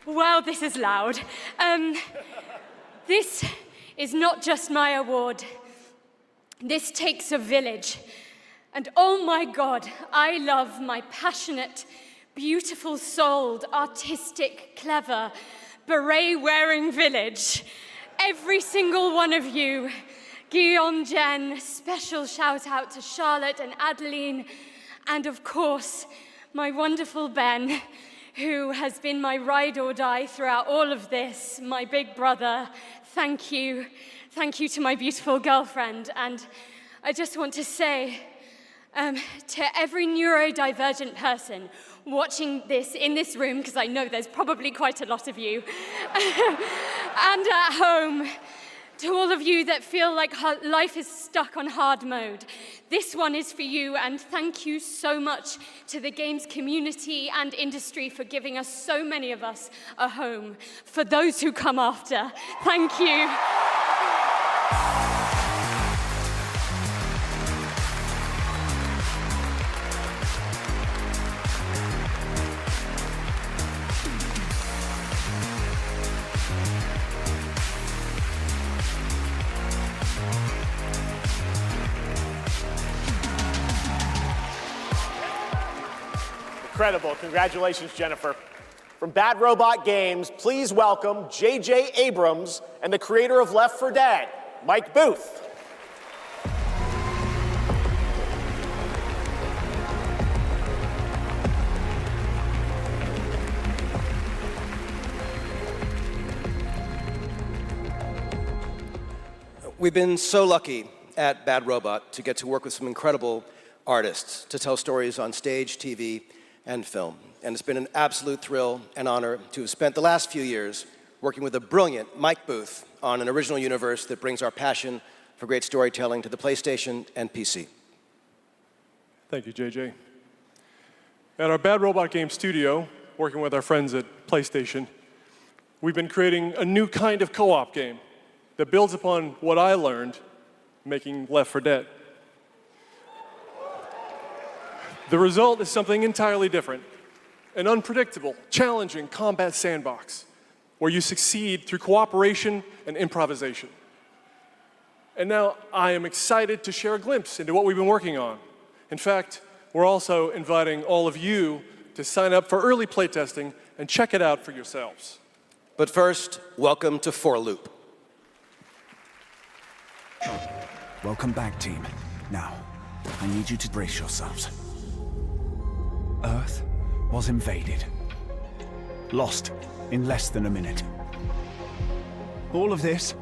Wow, this is loud. This is not just my award. This takes a village. And oh my God, I love my passionate, beautiful-souled, artistic, clever, beret-wearing village. Every single one of you. Guillaume, Jen, special shout out to Charlotte and Adeline, and of course, my wonderful Ben, who has been my ride or die throughout all of this, my big brother. Thank you. Thank you to my beautiful girlfriend. And I just want to say to every neurodivergent person watching this in this room, because I know there's probably quite a lot of you, and at home, to all of you that feel like life is stuck on hard mode, this one is for you, and thank you so much to the games community and industry for giving us, so many of us, a home. For those who come after, thank you. Incredible. Congratulations, Jennifer. From Bad Robot Games, please welcome J.J. Abrams and the creator of Left 4 Dead, Mike Booth. We've been so lucky at Bad Robot to get to work with some incredible artists to tell stories on stage, TV, and film. And it's been an absolute thrill and honor to have spent the last few years working with the brilliant Mike Booth on an original universe that brings our passion for great storytelling to the PlayStation and PC. Thank you, JJ. At our Bad Robot Game studio, working with our friends at PlayStation, we've been creating a new kind of co-op game that builds upon what I learned making Left 4 Dead. The result is something entirely different, an unpredictable, challenging combat sandbox where you succeed through cooperation and improvisation. And now I am excited to share a glimpse into what we've been working on. In fact, we're also inviting all of you to sign up for early playtesting and check it out for yourselves. But first, welcome to 4 Loop. Welcome back, team. Now, I need you to brace yourselves. Earth was invaded. Lost in less than a minute. All of this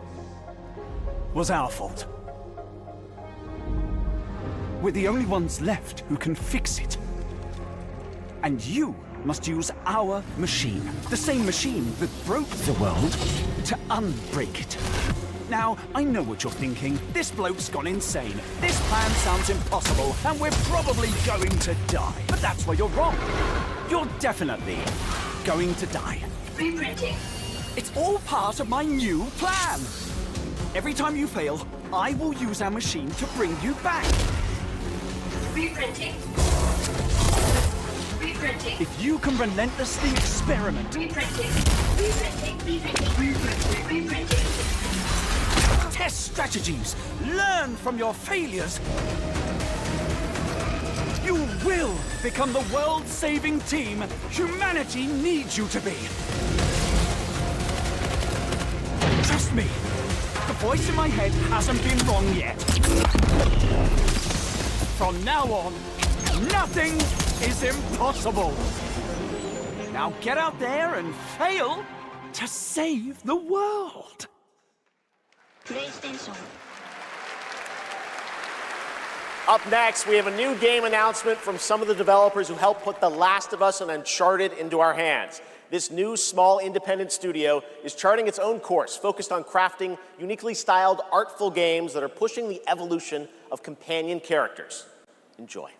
was our fault. We're the only ones left who can fix it. And you must use our machine, the same machine that broke the world, to unbreak it. Now, I know what you're thinking. This bloke's gone insane. This plan sounds impossible, and we're probably going to die. But that's where you're wrong. You're definitely going to die. Reprinting. It's all part of my new plan. Every time you fail, I will use our machine to bring you back. Reprinting. Reprinting. If you can relentlessly experiment. Reprinting. Reprinting. Reprinting. Reprinting. Test strategies. Learn from your failures. You will become the world-saving team humanity needs you to be. Trust me, the voice in my head hasn't been wrong yet. From now on, nothing is impossible. Now get out there and fail to save the world. PlayStation. Up next, we have a new game announcement from some of the developers who helped put The Last of Us and Uncharted into our hands. This new, small, independent studio is charting its own course, focused on crafting uniquely styled, artful games that are pushing the evolution of companion characters. Enjoy.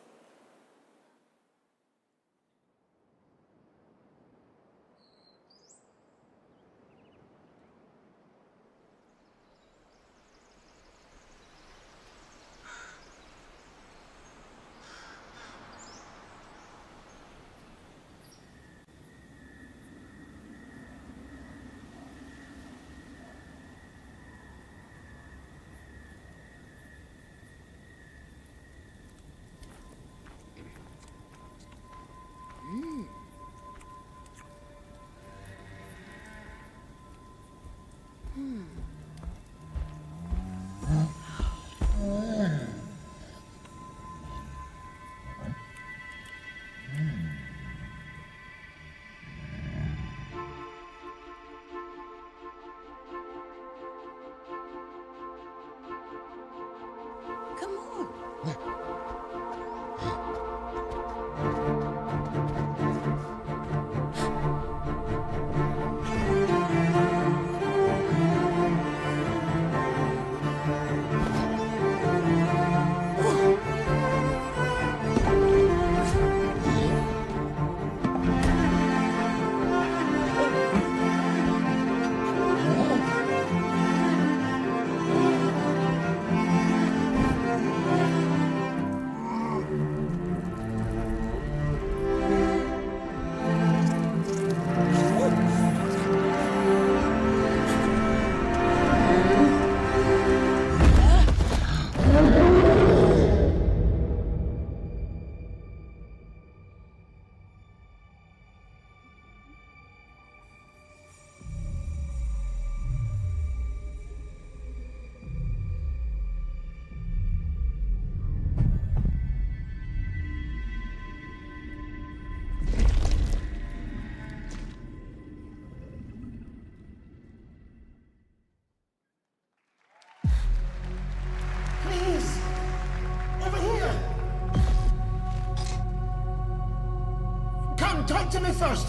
talk to me first.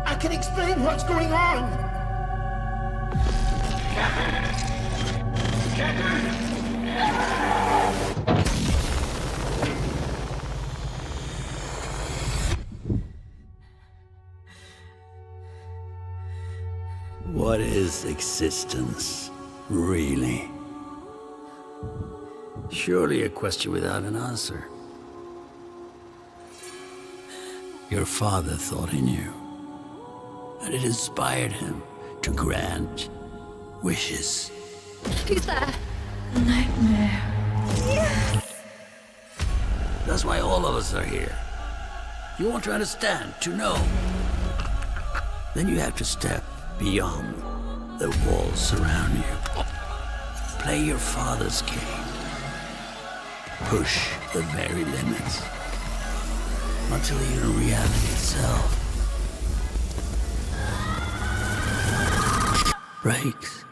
I can explain what's going on. What is existence, really? Surely a question without an answer. Your father thought he knew, and it inspired him to grant wishes. Who's there? Nightmare. Yes! That's why all of us are here. You want to understand, to know. Then you have to step beyond the walls surround you. Play your father's game. Push the very limits. Until even reality itself breaks.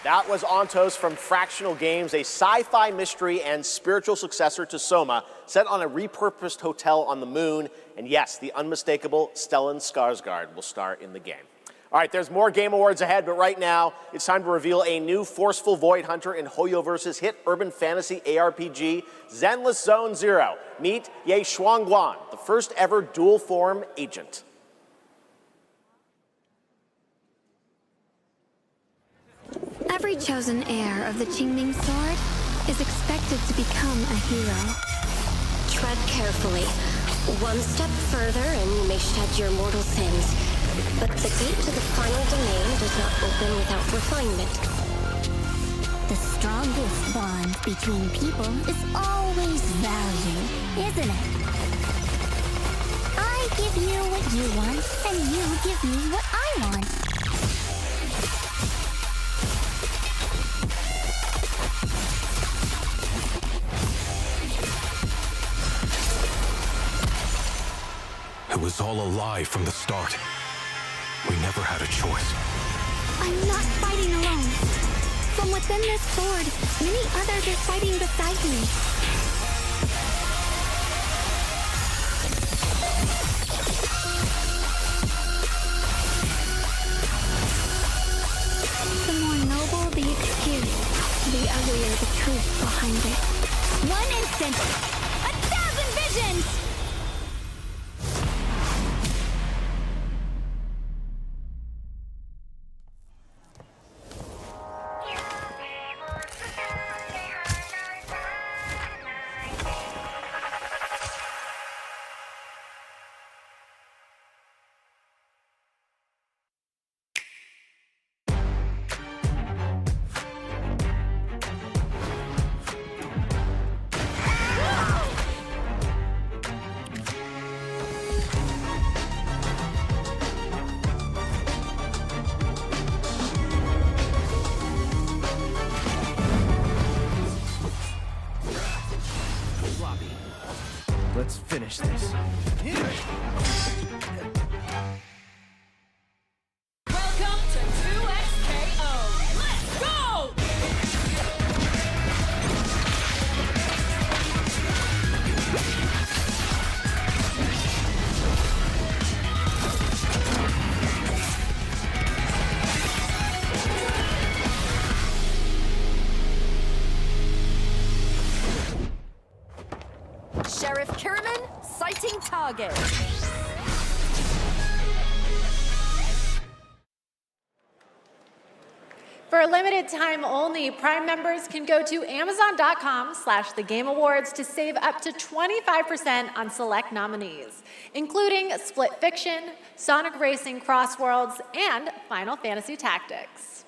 That was Ontos from Fractional Games, a sci-fi mystery and spiritual successor to Soma, set on a repurposed hotel on the moon. And yes, the unmistakable Stellan Skarsgård will star in the game. All right, there's more Game Awards ahead, but right now, it's time to reveal a new forceful Void Hunter in HoYoverse's hit urban fantasy ARPG, Zenless Zone Zero. Meet Ye Shuangguan, the first ever dual-form agent. Every chosen heir of the Qingming sword is expected to become a hero. Tread carefully. One step further and you may shed your mortal sins. But the gate to the final domain does not open without refinement. The strongest bond between people is always value, isn't it? I give you what you want, and you give me what I want. It was all a lie from the start. We never had a choice. I'm not fighting alone. From within this sword, many others are fighting beside me. The more noble the excuse, the uglier the truth behind it. One instant, 1,000 visions! Let's finish this. Welcome to 2XKO. Let's go! Sheriff Kiriman, sighting target. For a limited time only, Prime members can go to Amazon.com/thegameawards to save up to 25% on select nominees, including Split Fiction, Sonic Racing Crossworlds, and Final Fantasy Tactics.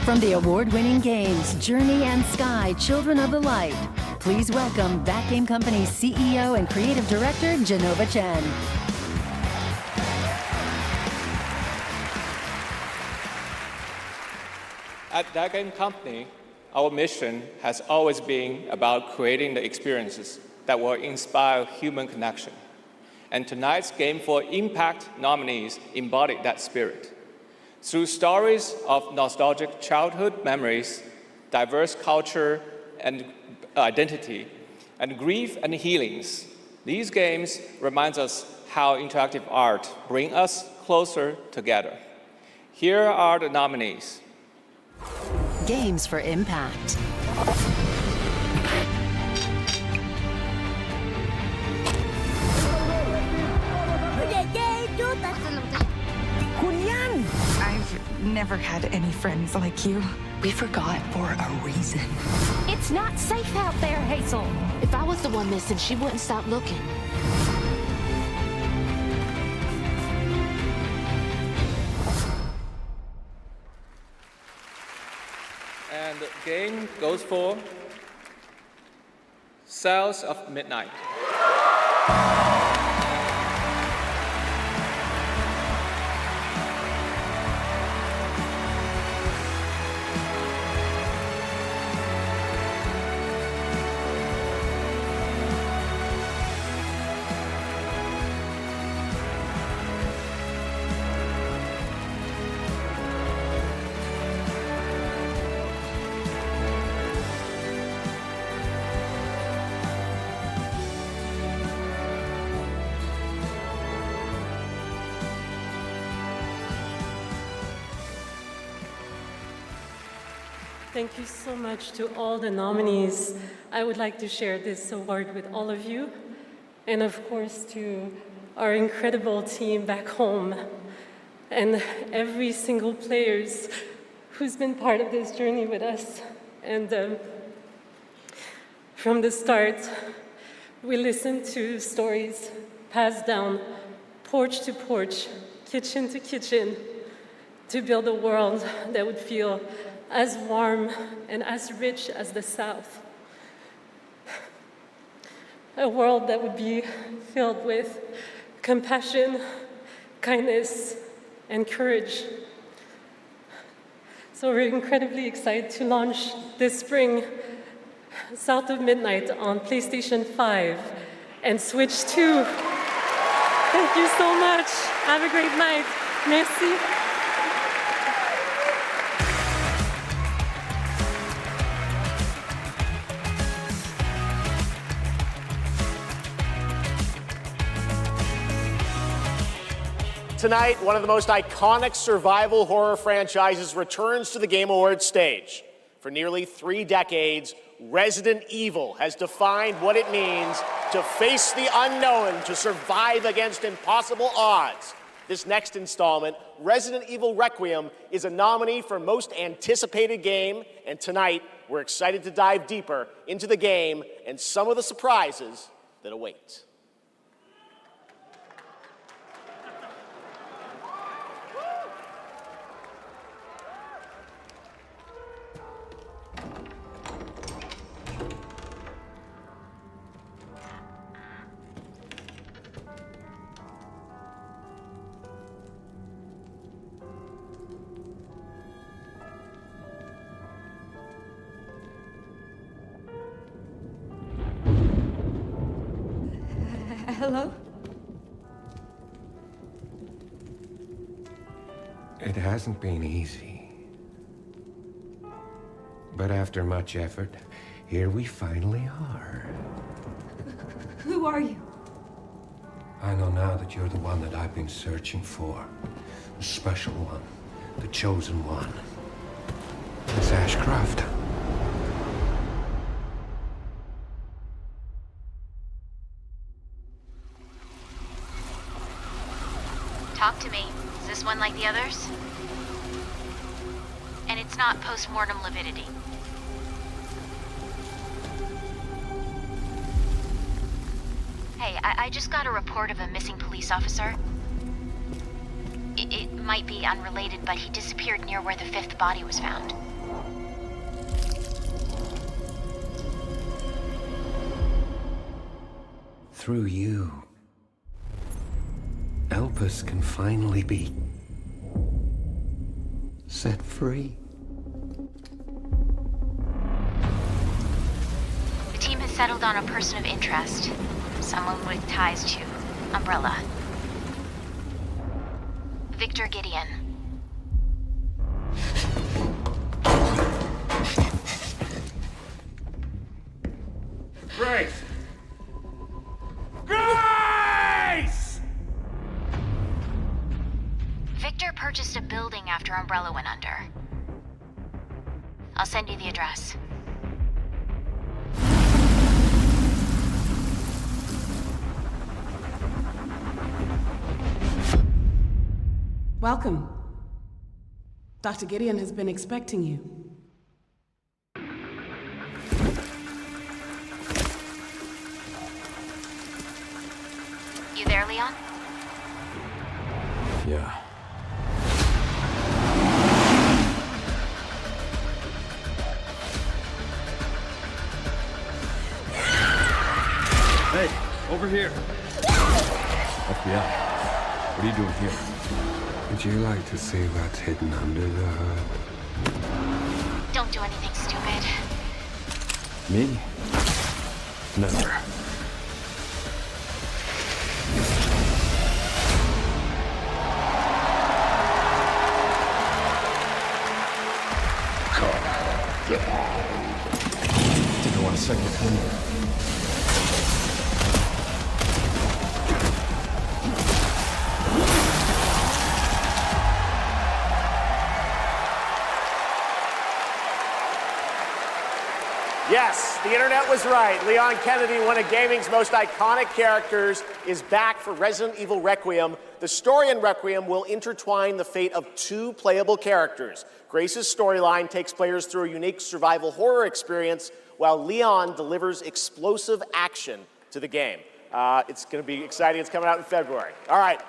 From the award-winning games Journey and Sky, Children of the Light, please welcome That Game Company's CEO and Creative Director, Genova Chen. At That Game Company, our mission has always been about creating the experiences that will inspire human connection. And tonight's Game for Impact nominees embody that spirit. Through stories of nostalgic childhood memories, diverse culture and identity, and grief and healings, these games remind us how interactive art brings us closer together. Here are the nominees. Games for Impact. I've never had any friends like you. We forgot for a reason. It's not safe out there, Hazel. If I was the one missing, she wouldn't stop looking. And the game goes for Cells of Midnight. Thank you so much to all the nominees. I would like to share this award with all of you, and of course to our incredible team back home, and every single player who's been part of this journey with us. And from the start, we listened to stories passed down porch to porch, kitchen to kitchen, to build a world that would feel as warm and as rich as the South. A world that would be filled with compassion, kindness, and courage. So we're incredibly excited to launch this spring South of Midnight on PlayStation 5 and Switch 2. Thank you so much. Have a great night. Merci. Tonight, one of the most iconic survival horror franchises returns to the Game Awards stage. For nearly 3 decades, Resident Evil has defined what it means to face the unknown, to survive against impossible odds. This next installment, Resident Evil Requiem, is a nominee for Most Anticipated Game, and tonight, we're excited to dive deeper into the game and some of the surprises that await. Hello? It hasn't been easy. But after much effort, here we finally are. Who are you? I know now that you're the one that I've been searching for. The special one. The chosen one. Miss Ashcroft. Talk to me. Is this one like the others? And it's not post-mortem lividity. Hey, I just got a report of a missing police officer. It might be unrelated, but he disappeared near where the 5th body was found. Through you, Elpis can finally be set free. team has settled on a person of interest. Someone with ties to Umbrella. Victor Gideon. Grace! Grace! Victor purchased a building after Umbrella went under. I'll send you the address. Welcome. Dr. Gideon has been expecting you. You there, Leon? Yeah. Hey, over here. FBI. What are you doing here? Would you like to see what's hidden under the hood? Don't do anything stupid. Me? Never. Didn't want to second opinion. Yes, the internet was right. Leon Kennedy, one of gaming's most iconic characters, is back for Resident Evil Requiem. The story in Requiem will intertwine the fate of two playable characters. Grace's storyline takes players through a unique survival horror experience, while Leon delivers explosive action to the game. It's going to be exciting. It's coming out in February. All right.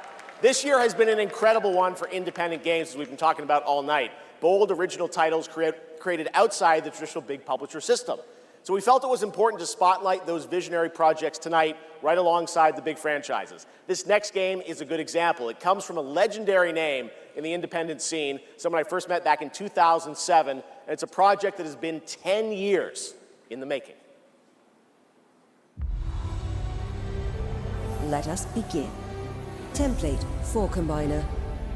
This year has been an incredible one for independent games, as we've been talking about all night. Bold, original titles created outside the traditional big publisher system. So we felt it was important to spotlight those visionary projects tonight, right alongside the big franchises. This next game is a good example. It comes from a legendary name in the independent scene, someone I first met back in 2007, and it's a project that has been 10 years in the making. Let us begin. Template 4 Combiner.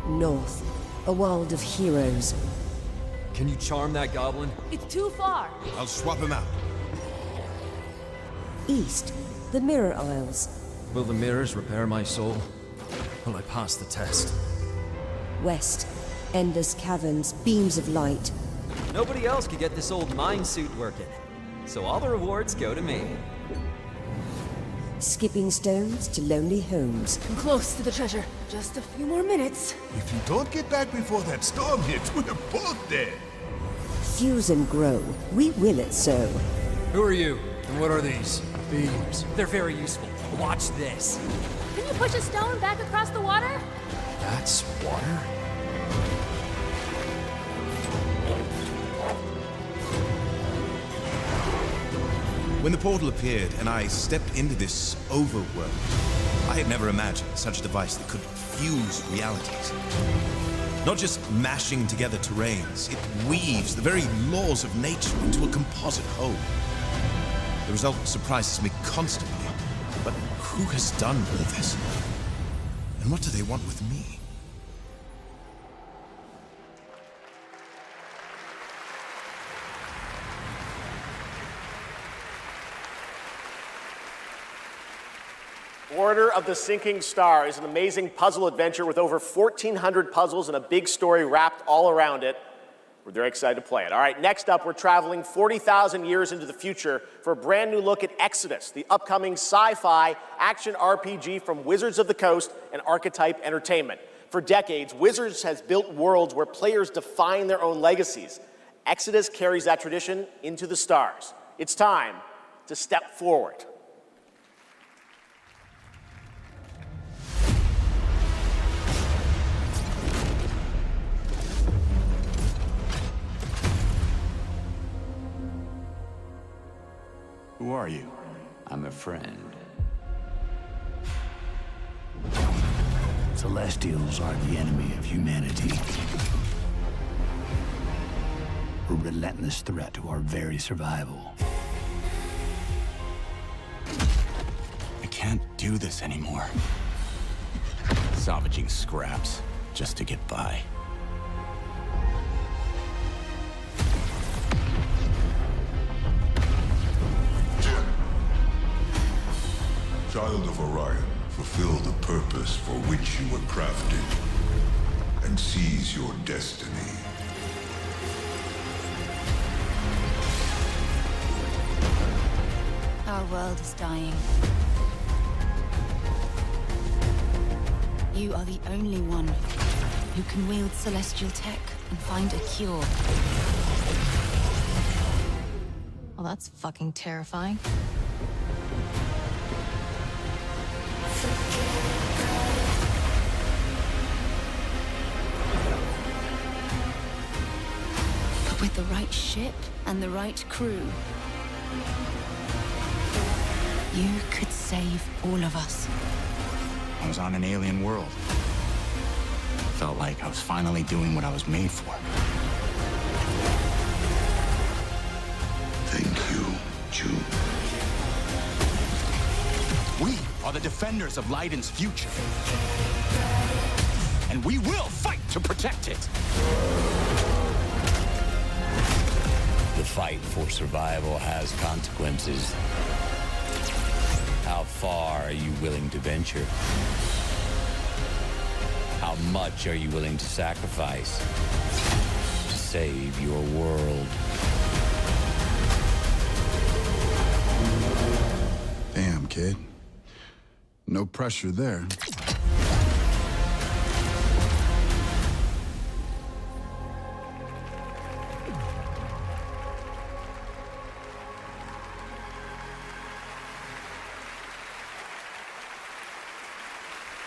North. A world of heroes. Can you charm that goblin? It's too far. I'll swap him out. East. The Mirror Isles. Will the mirrors repair my soul? Will I pass the test? West. Endless caverns, beams of light. Nobody else could get this old mine suit working, so all the rewards go to me. Skipping stones to lonely homes. I'm close to the treasure. Just a few more minutes. If you don't get back before that storm hits, we're both dead. Fuse and grow. We will it so. Who are you? And what are these? Beams. They're very useful. Watch this. Can you push a stone back across the water? That's water? When the portal appeared and I stepped into this overworld, I had never imagined such a device that could fuse realities. Not just mashing together terrains, it weaves the very laws of nature into a composite whole. The result surprises me constantly, but who has done all this? And what do they want with me? Order of the Sinking Star is an amazing puzzle adventure with over 1,400 puzzles and a big story wrapped all around it. We're very excited to play it. All right, next up, we're traveling 40,000 years into the future for a brand new look at Exodus, the upcoming sci-fi action RPG from Wizards of the Coast and Archetype Entertainment. For decades, Wizards has built worlds where players define their own legacies. Exodus carries that tradition into the stars. It's time to step forward. Who are you? I'm a friend. Celestials are the enemy of humanity. A relentless threat to our very survival. do this anymore. Salvaging scraps just to get by. Child of Orion, fulfill the purpose for which you were crafted, and seize your destiny. Our world is dying. You are the only one who can wield celestial tech and find a cure. Well, that's fucking terrifying. But with the right ship and the right crew, you could save all of us. I was on an alien world. Felt like I was finally doing what I was made for. Thank you, June. We are the defenders of Leiden's future. And we will fight to protect it. The fight for survival has consequences. How far are you willing to venture? How much are you willing to sacrifice to save your world? Damn, kid. No pressure there.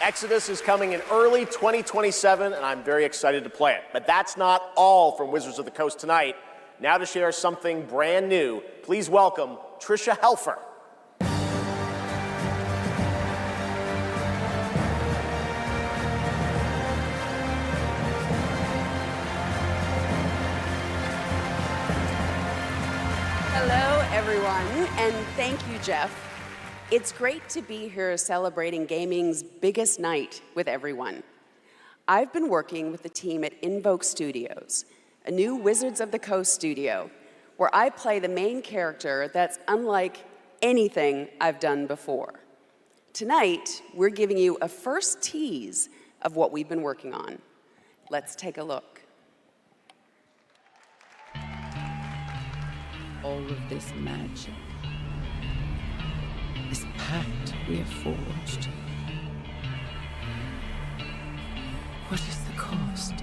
Exodus is coming in early 2027, and I'm very excited to play it. But that's not all from Wizards of the Coast tonight. Now to share something brand new, please welcome Trisha Helfer. Hello, everyone, and thank you, Geoff. It's great to be here celebrating gaming's biggest night with everyone. I've been working with the team at Invoke Studios, a new Wizards of the Coast studio, where I play the main character that's unlike anything I've done before. Tonight, we're giving you a first tease of what we've been working on. Let's take a look. All of this magic, this pact we have forged. What is the cost?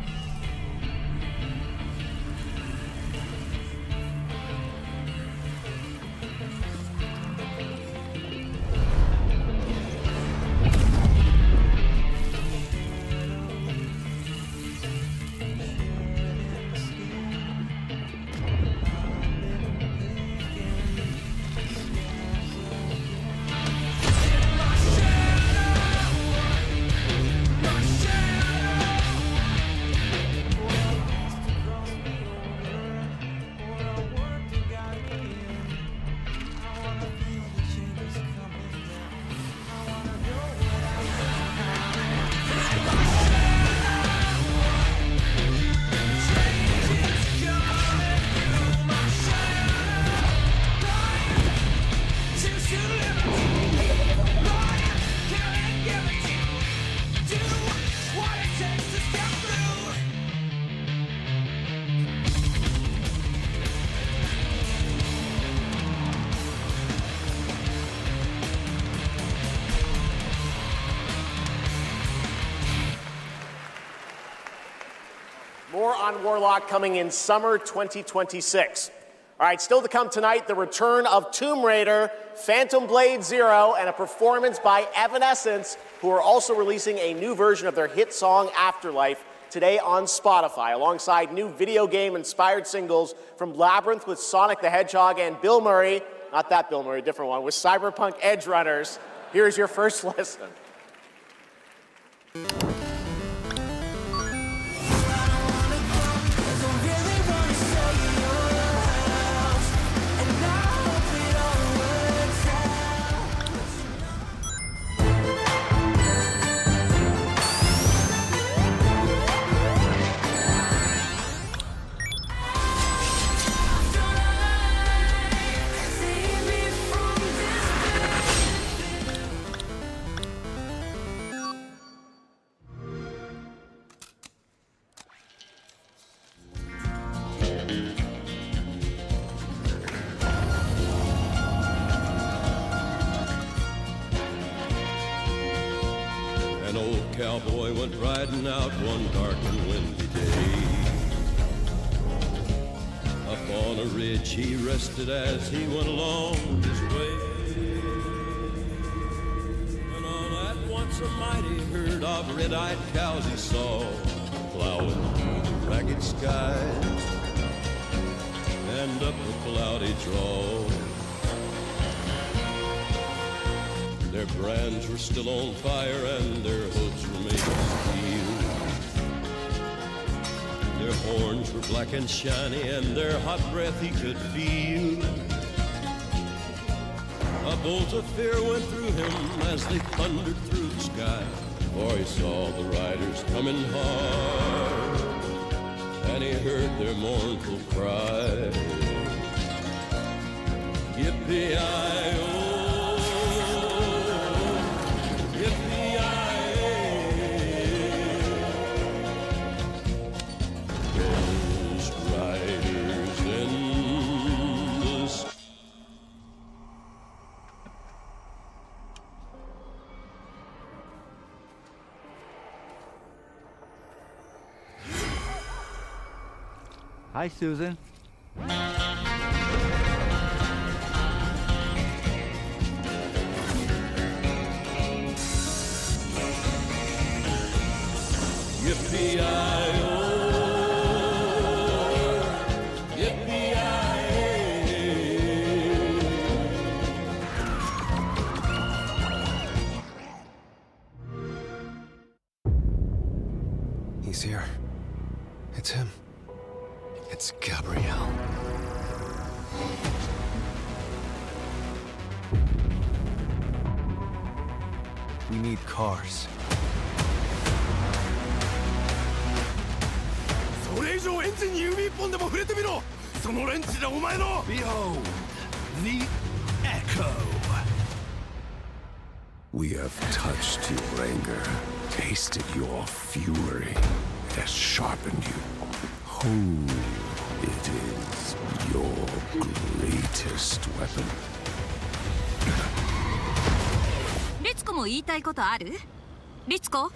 More on Warlock coming in summer 2026. All right, still to come tonight, the return of Tomb Raider, Phantom Blade Zero, and a performance by Evanescence, who are also releasing a new version of their hit song Afterlife today on Spotify, alongside new video game-inspired singles from Labyrinth with Sonic the Hedgehog and Bill Murray, not that Bill Murray, different one, with Cyberpunk Edge Runners. Here's your first listen. cowboy went riding out one dark and windy day. Up on a ridge he rested as he went along his way. When all at once a mighty herd of red-eyed cows he saw plowing through the ragged skies and up a cloudy draw. Their brands were still on fire and their hooves were made of steel. Their horns were black and shiny and their hot breath he could feel. A bolt of fear went through him as they thundered through the sky, for he saw the riders coming hard and he heard their mournful cry. Yippee-i-oh, Hi, Susan. Yippee-i-oh, yippee-i-oh. He's here. It's him. It's Gabrielle. We need cars. Behold, the Echo. We have touched your anger, tasted your fury. It has sharpened you. Oh, it is your greatest weapon. リツコも言いたいことある？リツコ？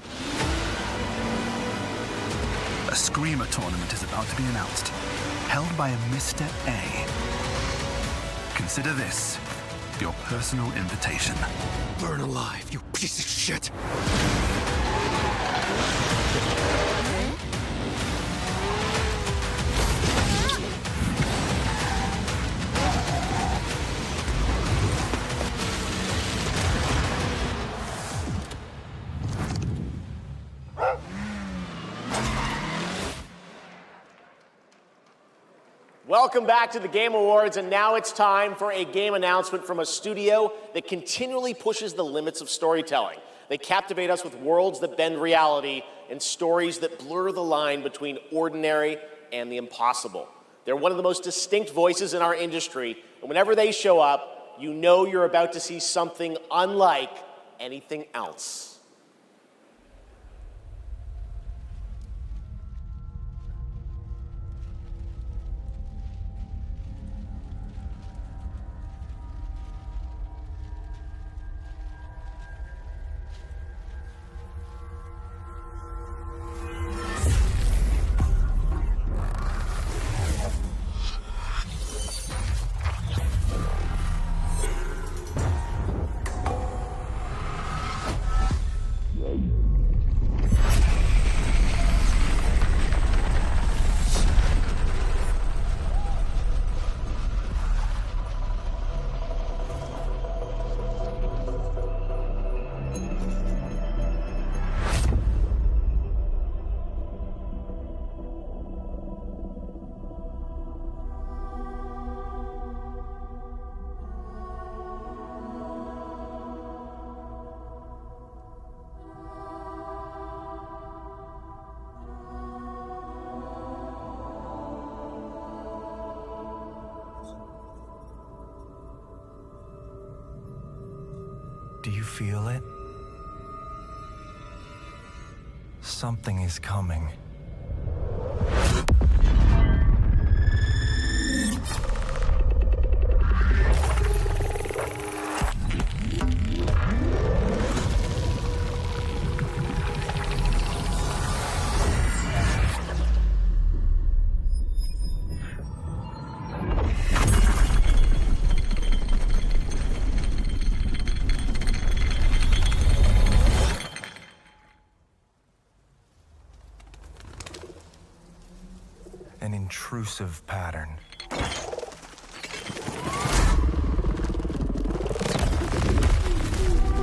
A Screamer tournament is about to be announced, held by a Mr. A. Consider this your personal invitation. Burn alive, you piece of shit! Welcome back to the Game Awards, and now it's time for a game announcement from a studio that continually pushes the limits of storytelling. They captivate us with worlds that bend reality and stories that blur the line between ordinary and the impossible. They're one of the most distinct voices in our industry, and whenever they show up, you know you're about to see something unlike anything else. Do you feel it? Something is coming. intrusive pattern.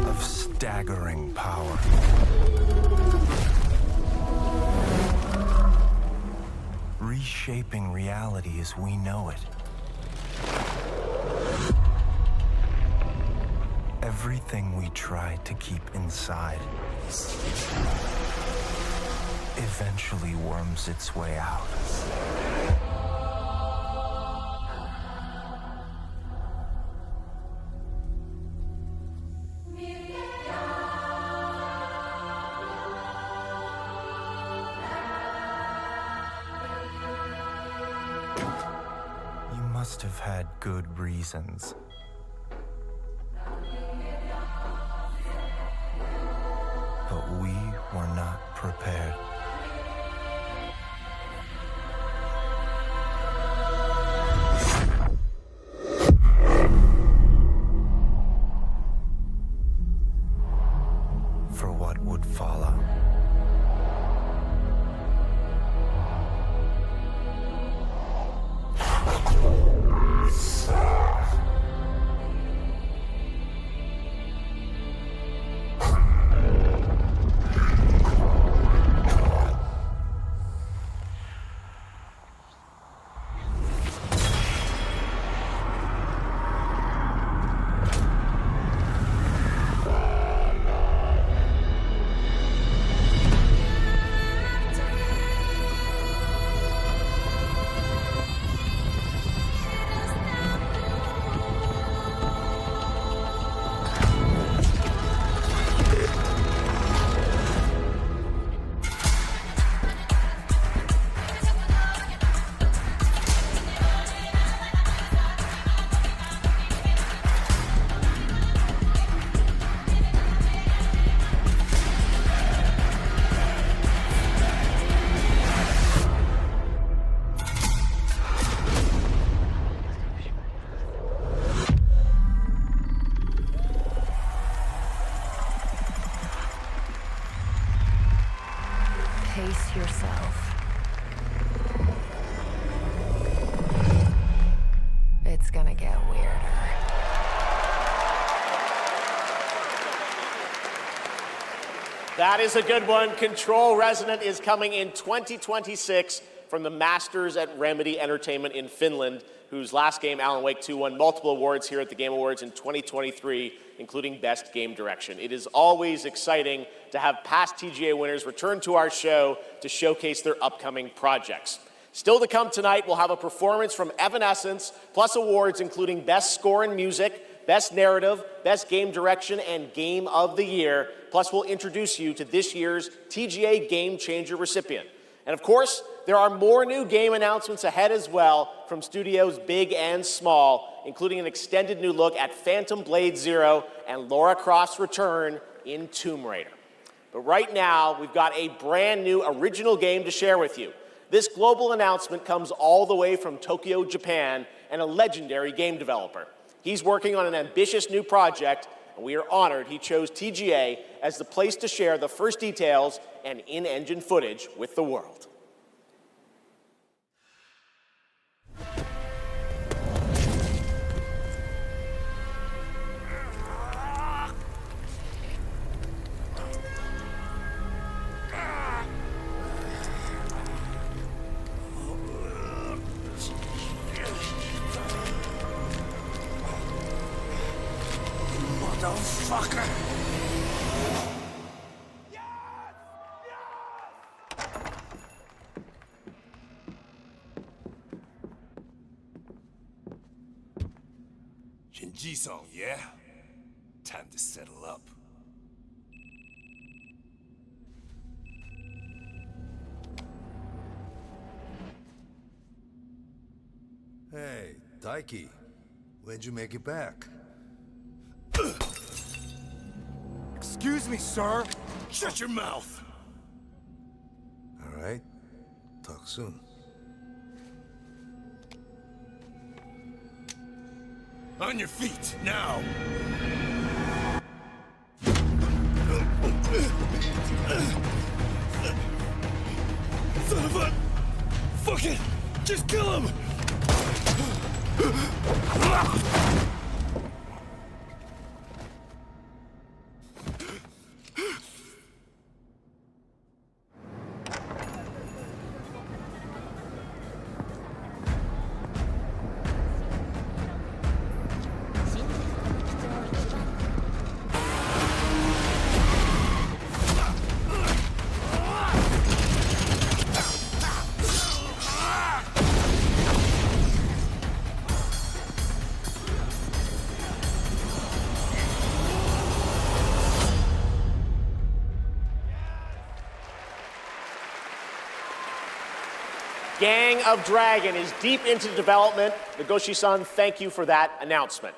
Of staggering power. Reshaping reality as we know it. Everything we tried to keep inside eventually worms its way out. You must have had good reasons. But we were not prepared. For what would follow. Pace yourself. It's gonna get weirder. That is a good one. Control Resonant is coming in 2026 from the masters at Remedy Entertainment in Finland, whose last game, Alan Wake 2, won multiple awards here at the Game Awards in 2023, including Best Game Direction. It is always exciting to have past TGA winners return to our show to showcase their upcoming projects. Still to come tonight, we'll have a performance from Evanescence, plus awards including Best Score in Music, Best Narrative, Best Game Direction, and Game of the Year. Plus, we'll introduce you to this year's TGA Game Changer recipient. And of course, there are more new game announcements ahead as well from studios big and small, including an extended new look at Phantom Blade Zero and Lara Croft's return in Tomb Raider. But right now, we've got a brand new original game to share with you. This global announcement comes all the way from Tokyo, Japan, and a legendary game developer. He's working on an ambitious new project, and we are honored he chose TGA as the place to share the first details and in-engine footage with the world. Motherfucker! Shinji-san, yeah? Time to settle up. Hey, Daiki. When'd you make it back? Excuse me, sir. Shut your mouth. All right. Talk soon. On your feet, now. Son of a... fucking Just kill him! Gang of Dragon is deep into development. Nagoshi-san, thank you for that announcement.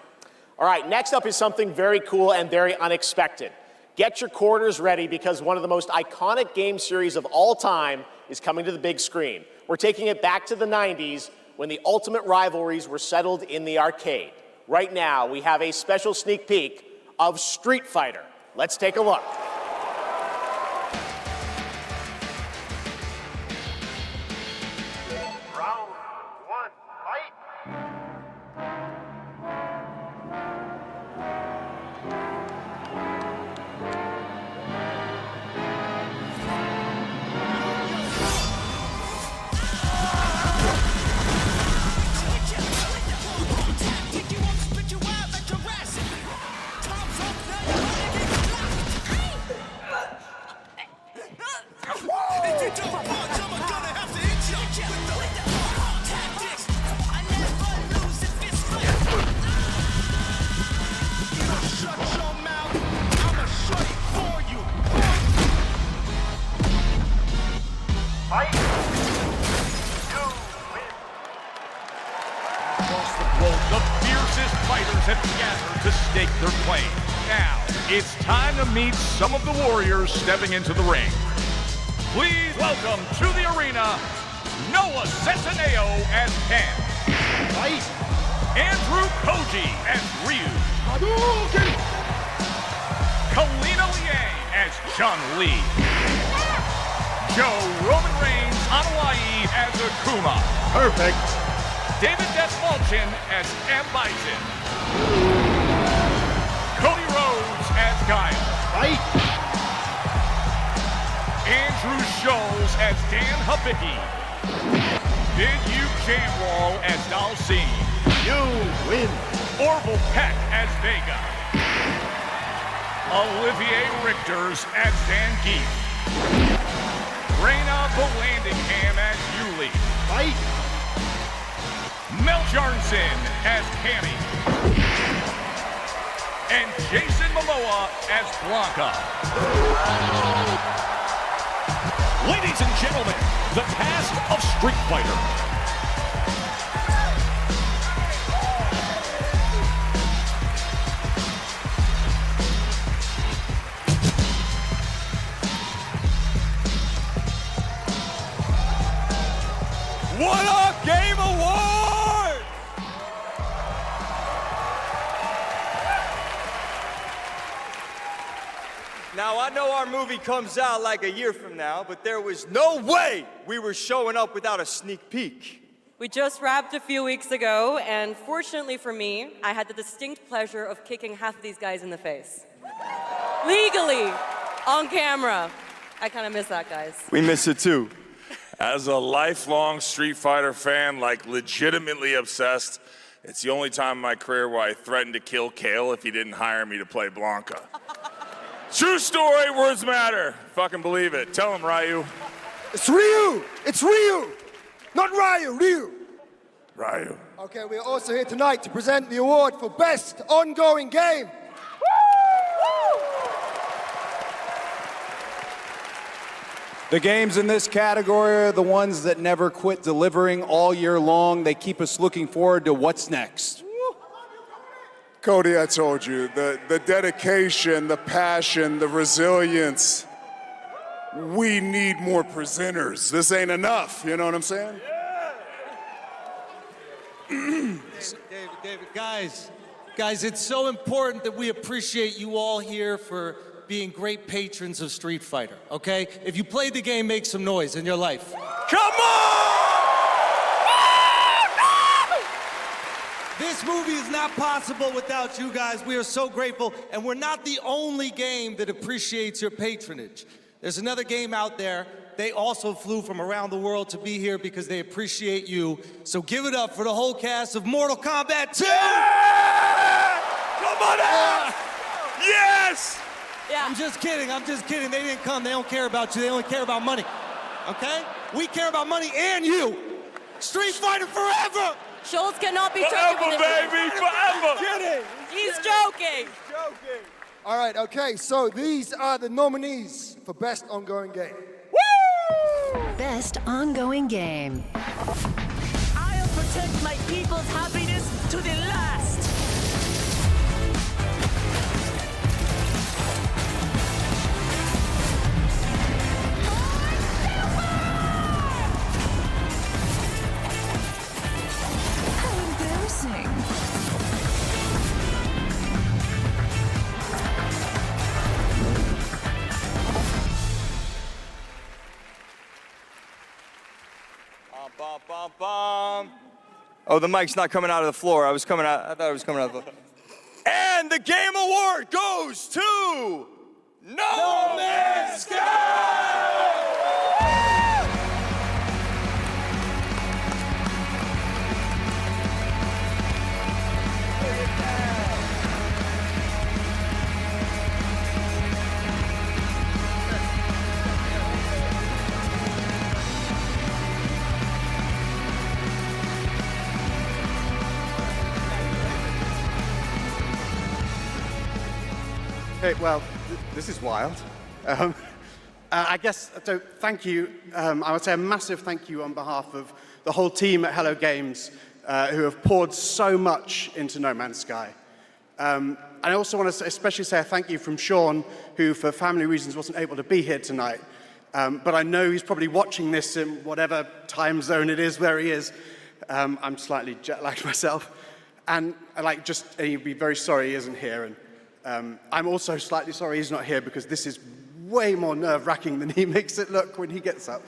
All right, next up is something very cool and very unexpected. Get your quarters ready because one of the most iconic game series of all time is coming to the big screen. We're taking it back to the 90s when the ultimate rivalries were settled in the arcade. Right now, we have a special sneak peek of Street Fighter. Let's take a look. It's time to meet some of the warriors stepping into the ring. Please welcome to the arena, Noah Centineo as Ken. Andrew Koji as Ryu. Kalina Liang as Chun-Li. Joe Roman Reigns on Hawaii as Akuma. Perfect. David Desmalchin as M. Bison. Cody Rhodes as Guile. Andrew Scholes as Dan Habicki. Big U Jamwal as Dalcine. You win. Orville Peck as Vega. Olivier Richters as Zangief. Reyna Vallandigham as Yuli. Mel Jarnson as Cammy. And Jason Momoa as Blanca. Ladies and gentlemen, the cast of Street Fighter. What a Game Award! Now, I know our movie comes out like a year from now, but there was no way we were showing up without a sneak peek. We just wrapped a few weeks ago, and fortunately for me, I had the distinct pleasure of kicking half of these guys in the face. Legally, on camera. I kind of miss that, guys. We miss it too. As a lifelong Street Fighter fan, like legitimately obsessed, it's the only time in my career where I threatened to kill Kale if he didn't hire me to play Blanca. True story, words matter. Fucking believe it. Tell him, Ryu. It's Ryu! It's Ryu! Not Ryu, Ryu! Ryu. Okay, we're also here tonight to present the award for Best Ongoing Game. The games in this category are the ones that never quit delivering all year long. They keep us looking forward to what's next. Cody, I told you, the dedication, the passion, the resilience. We need more presenters. This ain't enough, you know what I'm saying? David, guys, it's so important that we appreciate you all here for being great patrons of Street Fighter, okay? If you played the game, make some noise in your life. Come on! This movie is not possible without you guys. We are so grateful, and we're not the only game that appreciates your patronage. There's another game out there. They also flew from around the world to be here because they appreciate you. So give it up for the whole cast of Mortal Kombat 2! Yeah! Come on out! Yes! Yeah. I'm just kidding. They didn't come. They don't care about you. They only care about money. Okay? We care about money and you. Street Fighter forever! Schultz cannot be Forever, taken. baby, forever! Kidding. He's joking. All right, okay, so these are the nominees for Best Ongoing Game. Best ongoing game. I'll protect my people's happiness to the last. How embarrassing. Bum, bum, bum. Oh, the mic's not coming out of the floor. I thought it was coming out of the floor. And the Game Award goes to No Man's Sky! Hey, well, this is wild. I guess, so thank you. I would say a massive thank you on behalf of the whole team at Hello Games who have poured so much into No Man's Sky. And I also want to especially say a thank you from Sean, who for family reasons wasn't able to be here tonight. But I know he's probably watching this in whatever time zone it is where he is. I'm slightly jet-lagged myself. And he'd be very sorry he isn't here. And I'm also slightly sorry he's not here because this is way more nerve-wracking than he makes it look when he gets up.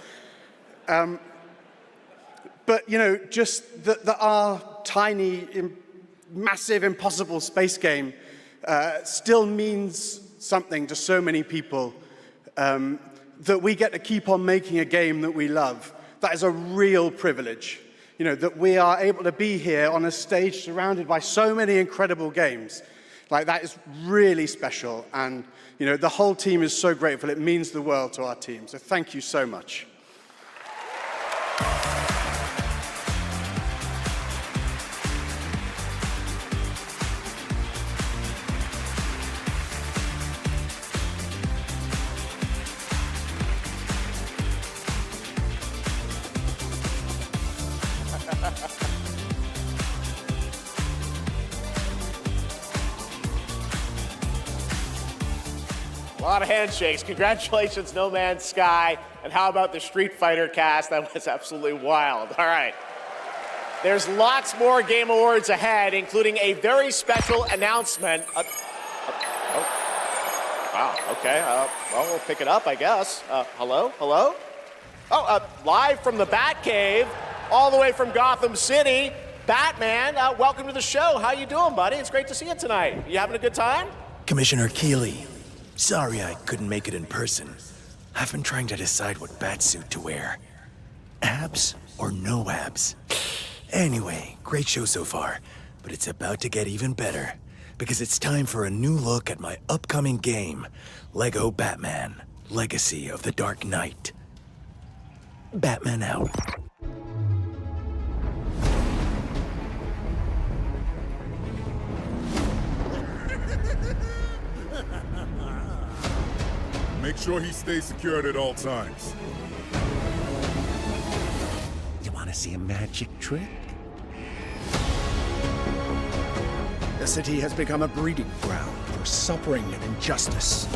But, you know, just that our tiny, massive, impossible space game still means something to so many people, that we get to keep on making a game that we love. That is a real privilege. You know, that we are able to be here on a stage surrounded by so many incredible games. Like, that is really special, and, you know, the whole team is so grateful. It means the world to our team, so thank you so much. A lot of handshakes. Congratulations, No Man's Sky. And how about the Street Fighter cast? That was absolutely wild. All right. There's lots more Game Awards ahead, including a very special announcement. Wow, okay. Well, we'll pick it up, I guess. Hello? Hello? Oh, live from the Batcave, all the way from Gotham City, Batman, welcome to the show. How you doing, buddy? It's great to see you tonight. You having a good time? Commissioner Keighley, sorry I couldn't make it in person. I've been trying to decide what batsuit to wear. Abs or no abs? Anyway, great show so far, but it's about to get even better, because it's time for a new look at my upcoming game, Lego Batman, Legacy of the Dark Knight. Batman out. Make sure he stays secured at all times. You want to see a magic trick? The city has become a breeding ground for suffering and injustice.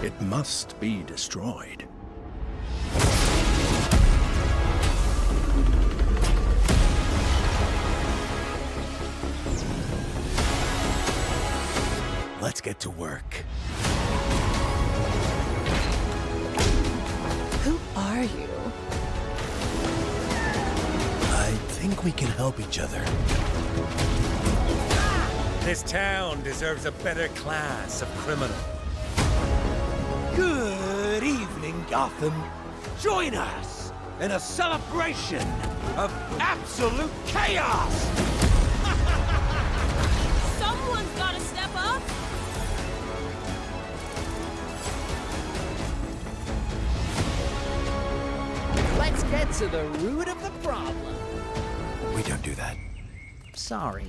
It must be destroyed. Let's get to work. Who are you? think we can help each other. This town deserves a better class of criminal. Good evening, Gotham. Join us in a celebration of absolute chaos! Someone's gotta step up! Let's get to the root of the problem. We don't do that. Sorry.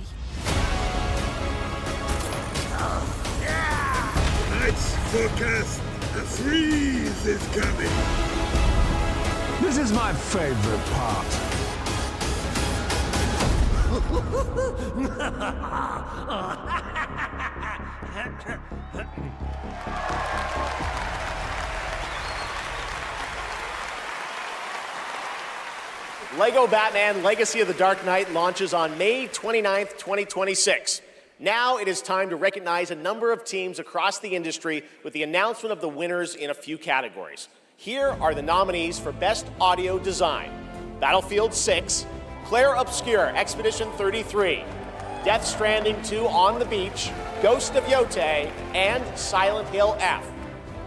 Let's forecast. A freeze is coming. This is my favorite part. Lego Batman Legacy of the Dark Knight launches on May 29th, 2026. Now it is time to recognize a number of teams across the industry with the announcement of the winners in a few categories. Here are the nominees for Best Audio Design: Battlefield 6, Claire Obscure Expedition 33, Death Stranding 2 On the Beach, Ghost of Yotei, and Silent Hill F.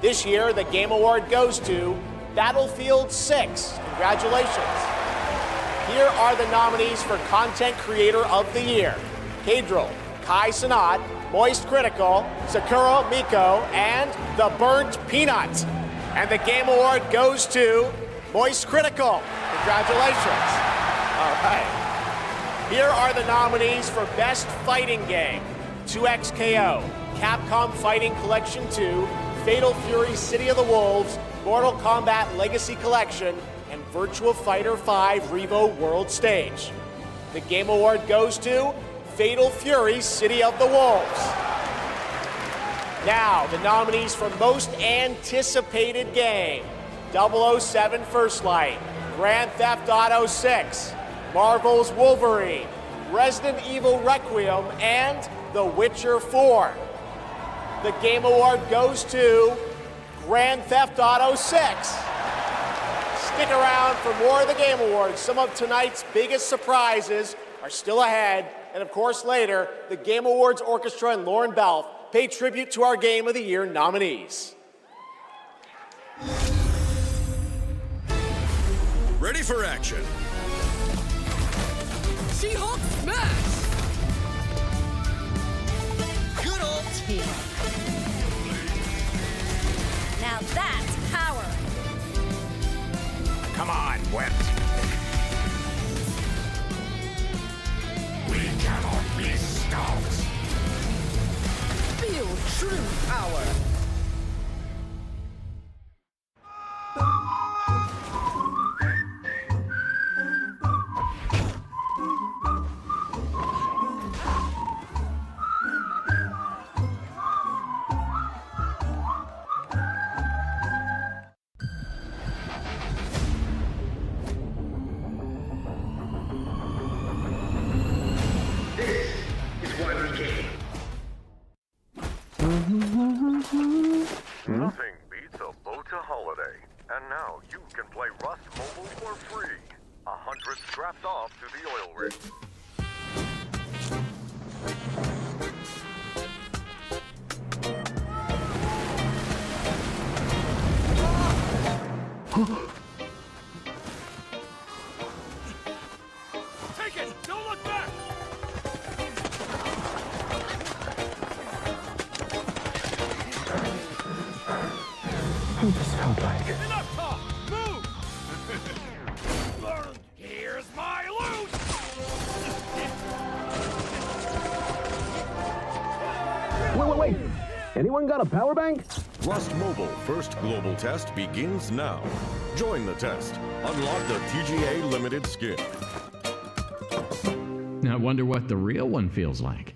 This year, the Game Award goes to Battlefield 6. Congratulations. Here are the nominees for Content Creator of the Year: Cadril, Kai Sanat, Moist Critical, Sakura Miko, and The Burnt Peanut. And the Game Award goes to Moist Critical. Congratulations. All right. Here are the nominees for Best Fighting Game: 2XKO, Capcom Fighting Collection 2, Fatal Fury City of the Wolves, Mortal Kombat Legacy Collection, and Virtua Fighter 5 Revo World Stage. The Game Award goes to Fatal Fury City of the Wolves. Now, the nominees for Most Anticipated Game: 007 First Light, Grand Theft Auto 6, Marvel's Wolverine, Resident Evil Requiem, and The Witcher 4. The Game Award goes to Grand Theft Auto 6. Stick around for more of the Game Awards. Some of tonight's biggest surprises are still ahead. And of course, later, the Game Awards Orchestra and Lauren Balfe pay tribute to our Game of the Year nominees. Ready for action. She-Hulk smash! Good old team. Now that's power! Come on, Wet. We cannot be stopped. Feel true power. Nothing beats a Bota holiday. And now you can play Rust Mobile for free. 100 strapped off to the oil rig. Take it! Don't look back! Who this felt like? Enough talk! Move! Here's my loot! Wait. Anyone got a power bank? Rust Mobile first global test begins now. Join the test. Unlock the TGA limited skin. I wonder what the real one feels like.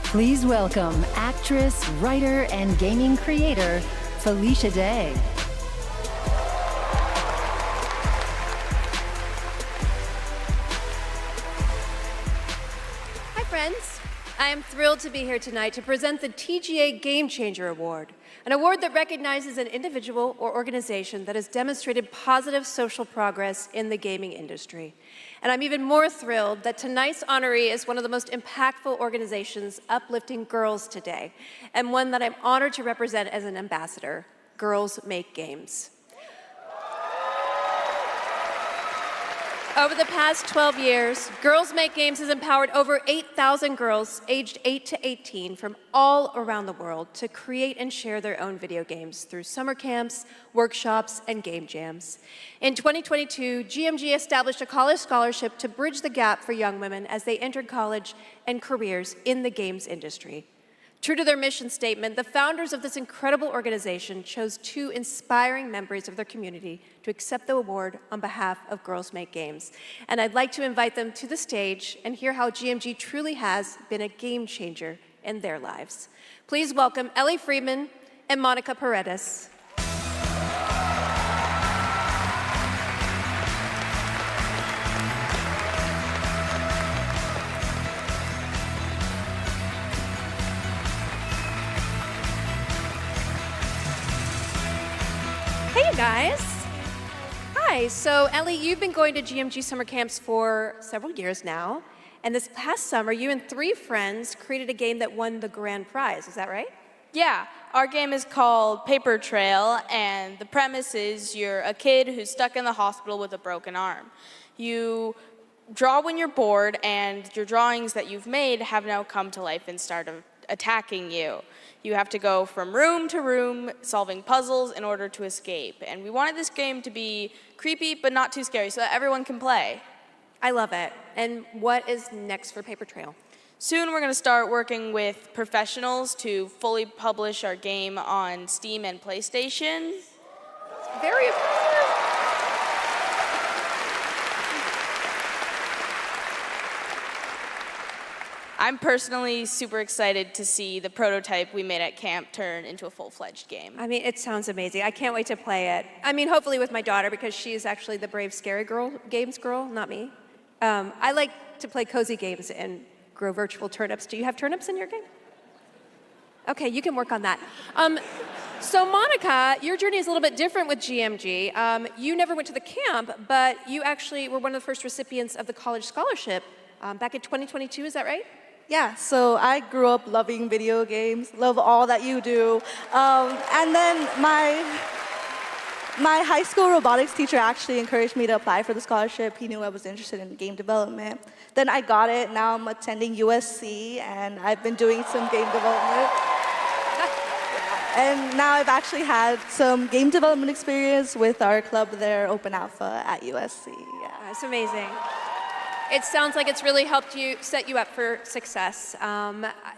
Please welcome actress, writer, and gaming creator, Felicia Day. Hi, friends. I am thrilled to be here tonight to present the TGA Game Changer Award, an award that recognizes an individual or organization that has demonstrated positive social progress in the gaming industry. And I'm even more thrilled that tonight's honoree is one of the most impactful organizations uplifting girls today, and one that I'm honored to represent as an ambassador, Girls Make Games. Over the past 12 years, Girls Make Games has empowered over 8,000 girls aged 8 to 18 from all around the world to create and share their own video games through summer camps, workshops, and game jams. In 2022, GMG established a college scholarship to bridge the gap for young women as they entered college and careers in the games industry. True to their mission statement, the founders of this incredible organization chose 2 inspiring members of their community to accept the award on behalf of Girls Make Games. And I'd like to invite them to the stage and hear how GMG truly has been a game changer in their lives. Please welcome Ellie Friedman and Monica Paredes. Hey, you guys. Hi, so Ellie, you've been going to GMG summer camps for several years now, and this past summer, you and 3 friends created a game that won the grand prize, is that right? Yeah, our game is called Paper Trail, and the premise is you're a kid who's stuck in the hospital with a broken arm. You draw when you're bored, and your drawings that you've made have now come to life and start attacking you. You have to go from room to room solving puzzles in order to escape. And we wanted this game to be creepy but not too scary so that everyone can play. I love it. And what is next for Paper Trail? Soon we're going to start working with professionals to fully publish our game on Steam and PlayStation. Very impressive. I'm personally super excited to see the prototype we made at camp turn into a full-fledged game. I mean, it sounds amazing. I can't wait to play it. I mean, hopefully with my daughter, because she's actually the brave, scary games girl, not me. I like to play cozy games and grow virtual turnips. Do you have turnips in your game? Okay, you can work on that. So Monica, your journey is a little bit different with GMG. You never went to the camp, but you actually were one of the first recipients of the college scholarship back in 2022, is that right? Yeah, so I grew up loving video games, love all that you do. And then my high school robotics teacher actually encouraged me to apply for the scholarship. He knew I was interested in game development. Then I got it. Now I'm attending USC, and I've been doing some game development. And now I've actually had some game development experience with our club there, Open Alpha at USC. Yeah. That's amazing. It sounds like it's really helped you, set you up for success.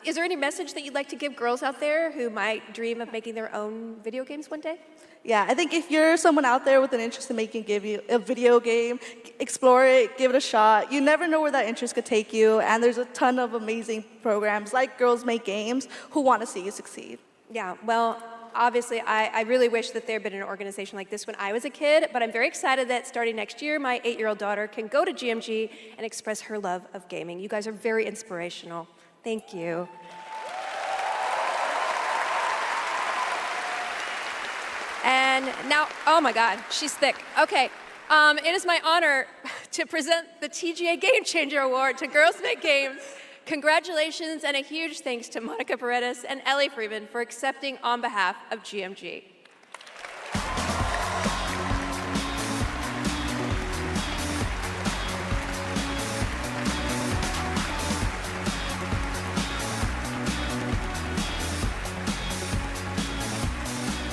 Is there any message that you'd like to give girls out there who might dream of making their own video games one day? Yeah, I think if you're someone out there with an interest in making a video game, explore it, give it a shot. You never know where that interest could take you, and there's a ton of amazing programs like Girls Make Games who want to see you succeed. Yeah, well, obviously, I really wish that there had been an organization like this when I was a kid, but I'm very excited that starting next year, my 8-year-old daughter can go to GMG and express her love of gaming. You guys are very inspirational. Thank you. And now, oh my God, she's thick. Okay, it is my honor to present the TGA Game Changer Award to Girls Make Games. Congratulations and a huge thanks to Monica Paredes and Ellie Freeman for accepting on behalf of GMG.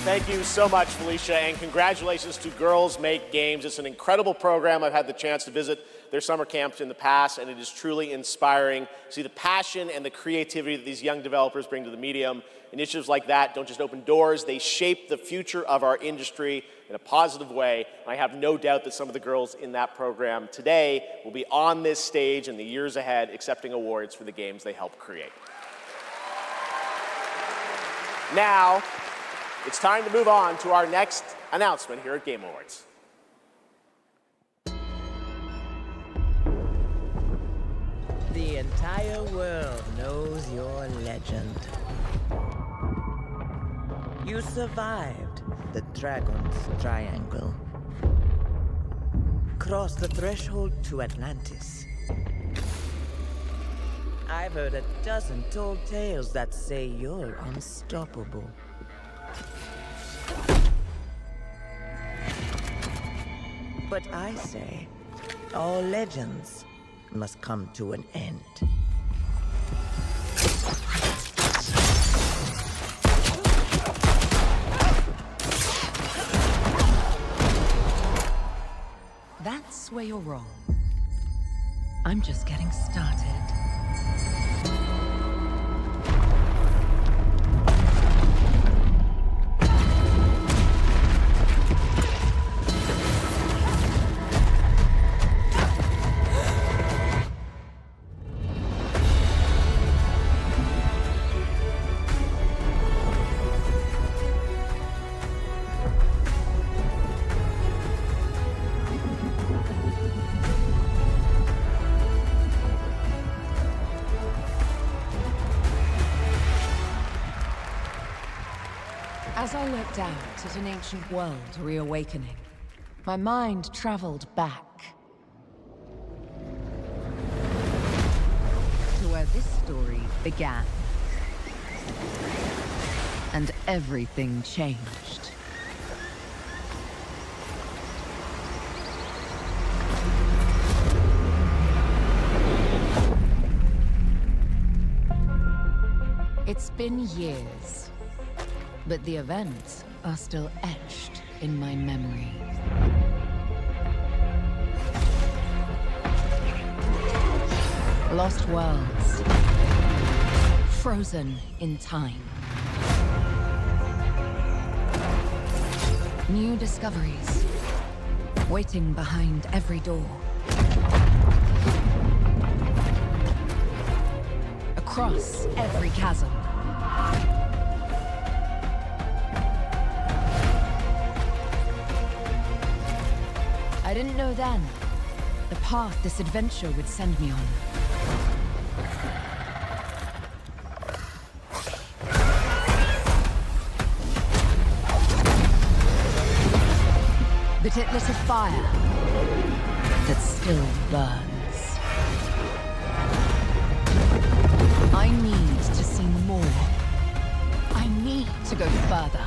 Thank you so much, Felicia, and congratulations to Girls Make Games. It's an incredible program. I've had the chance to visit their summer camps in the past, and it is truly inspiring to see the passion and the creativity that these young developers bring to the medium. Initiatives like that don't just open doors, they shape the future of our industry in a positive way. I have no doubt that some of the girls in that program today will be on this stage in the years ahead accepting awards for the games they helped create. Now, it's time to move on to our next announcement here at Game Awards. The entire world knows your legend. You survived the Dragon's Triangle. Crossed the threshold to Atlantis. I've heard a dozen tall tales that say you're unstoppable. But I say, all legends must come to an end. That's where you're wrong. I'm just getting started. As I looked out at an ancient world reawakening, my mind traveled back to where this story began. And everything changed. It's been years. But the events are still etched in my memory. Lost worlds, frozen in time. New discoveries, waiting behind every door. Across every chasm. I didn't know then the path this adventure would send me on. But it lit a fire that still burns. I need to see more. I need to go further.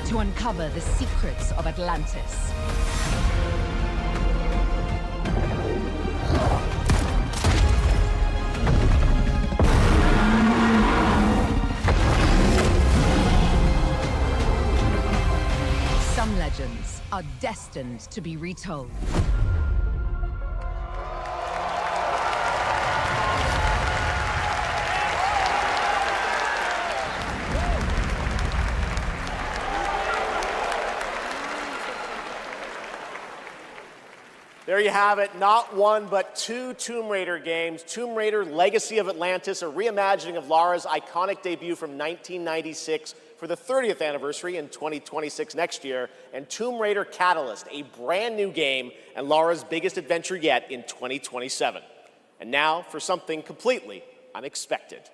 To uncover the secrets of Atlantis. Some legends are destined to be retold. There you have it, not one but two Tomb Raider games. Tomb Raider Legacy of Atlantis, a reimagining of Lara's iconic debut from 1996 for the 30th anniversary in 2026 next year, and Tomb Raider Catalyst, a brand new game and Lara's biggest adventure yet in 2027. And now for something completely unexpected.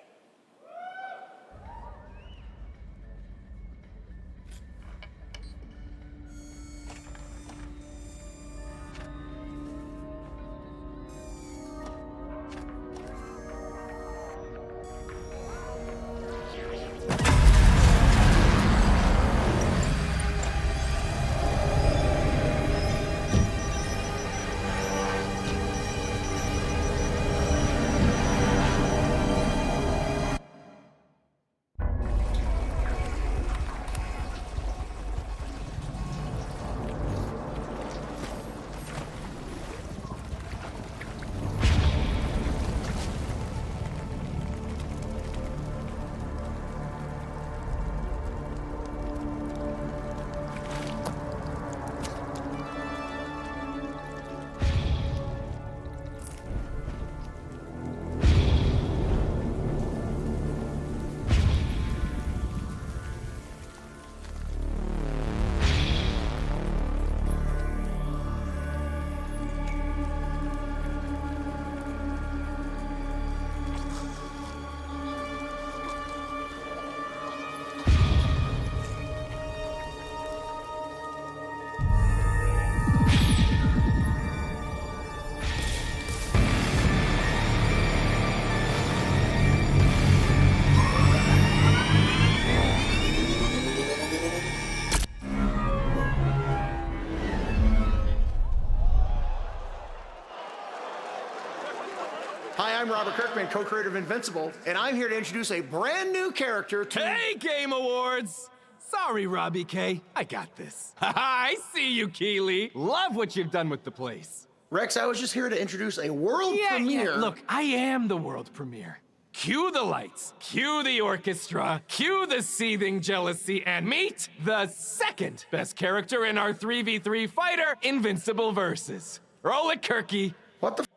Hi, I'm Robert Kirkman, co-creator of Invincible, and I'm here to introduce a brand new character to... Hey, Game Awards! Sorry, Robbie K. I got this. I see you, Keighley. Love what you've done with the place. Rex, I was just here to introduce a world premiere. Yeah, look, I am the world premiere. Cue the lights, cue the orchestra, cue the seething jealousy, and meet the second best character in our 3v3 fighter, Invincible Versus. Roll it, Kirky. What the f?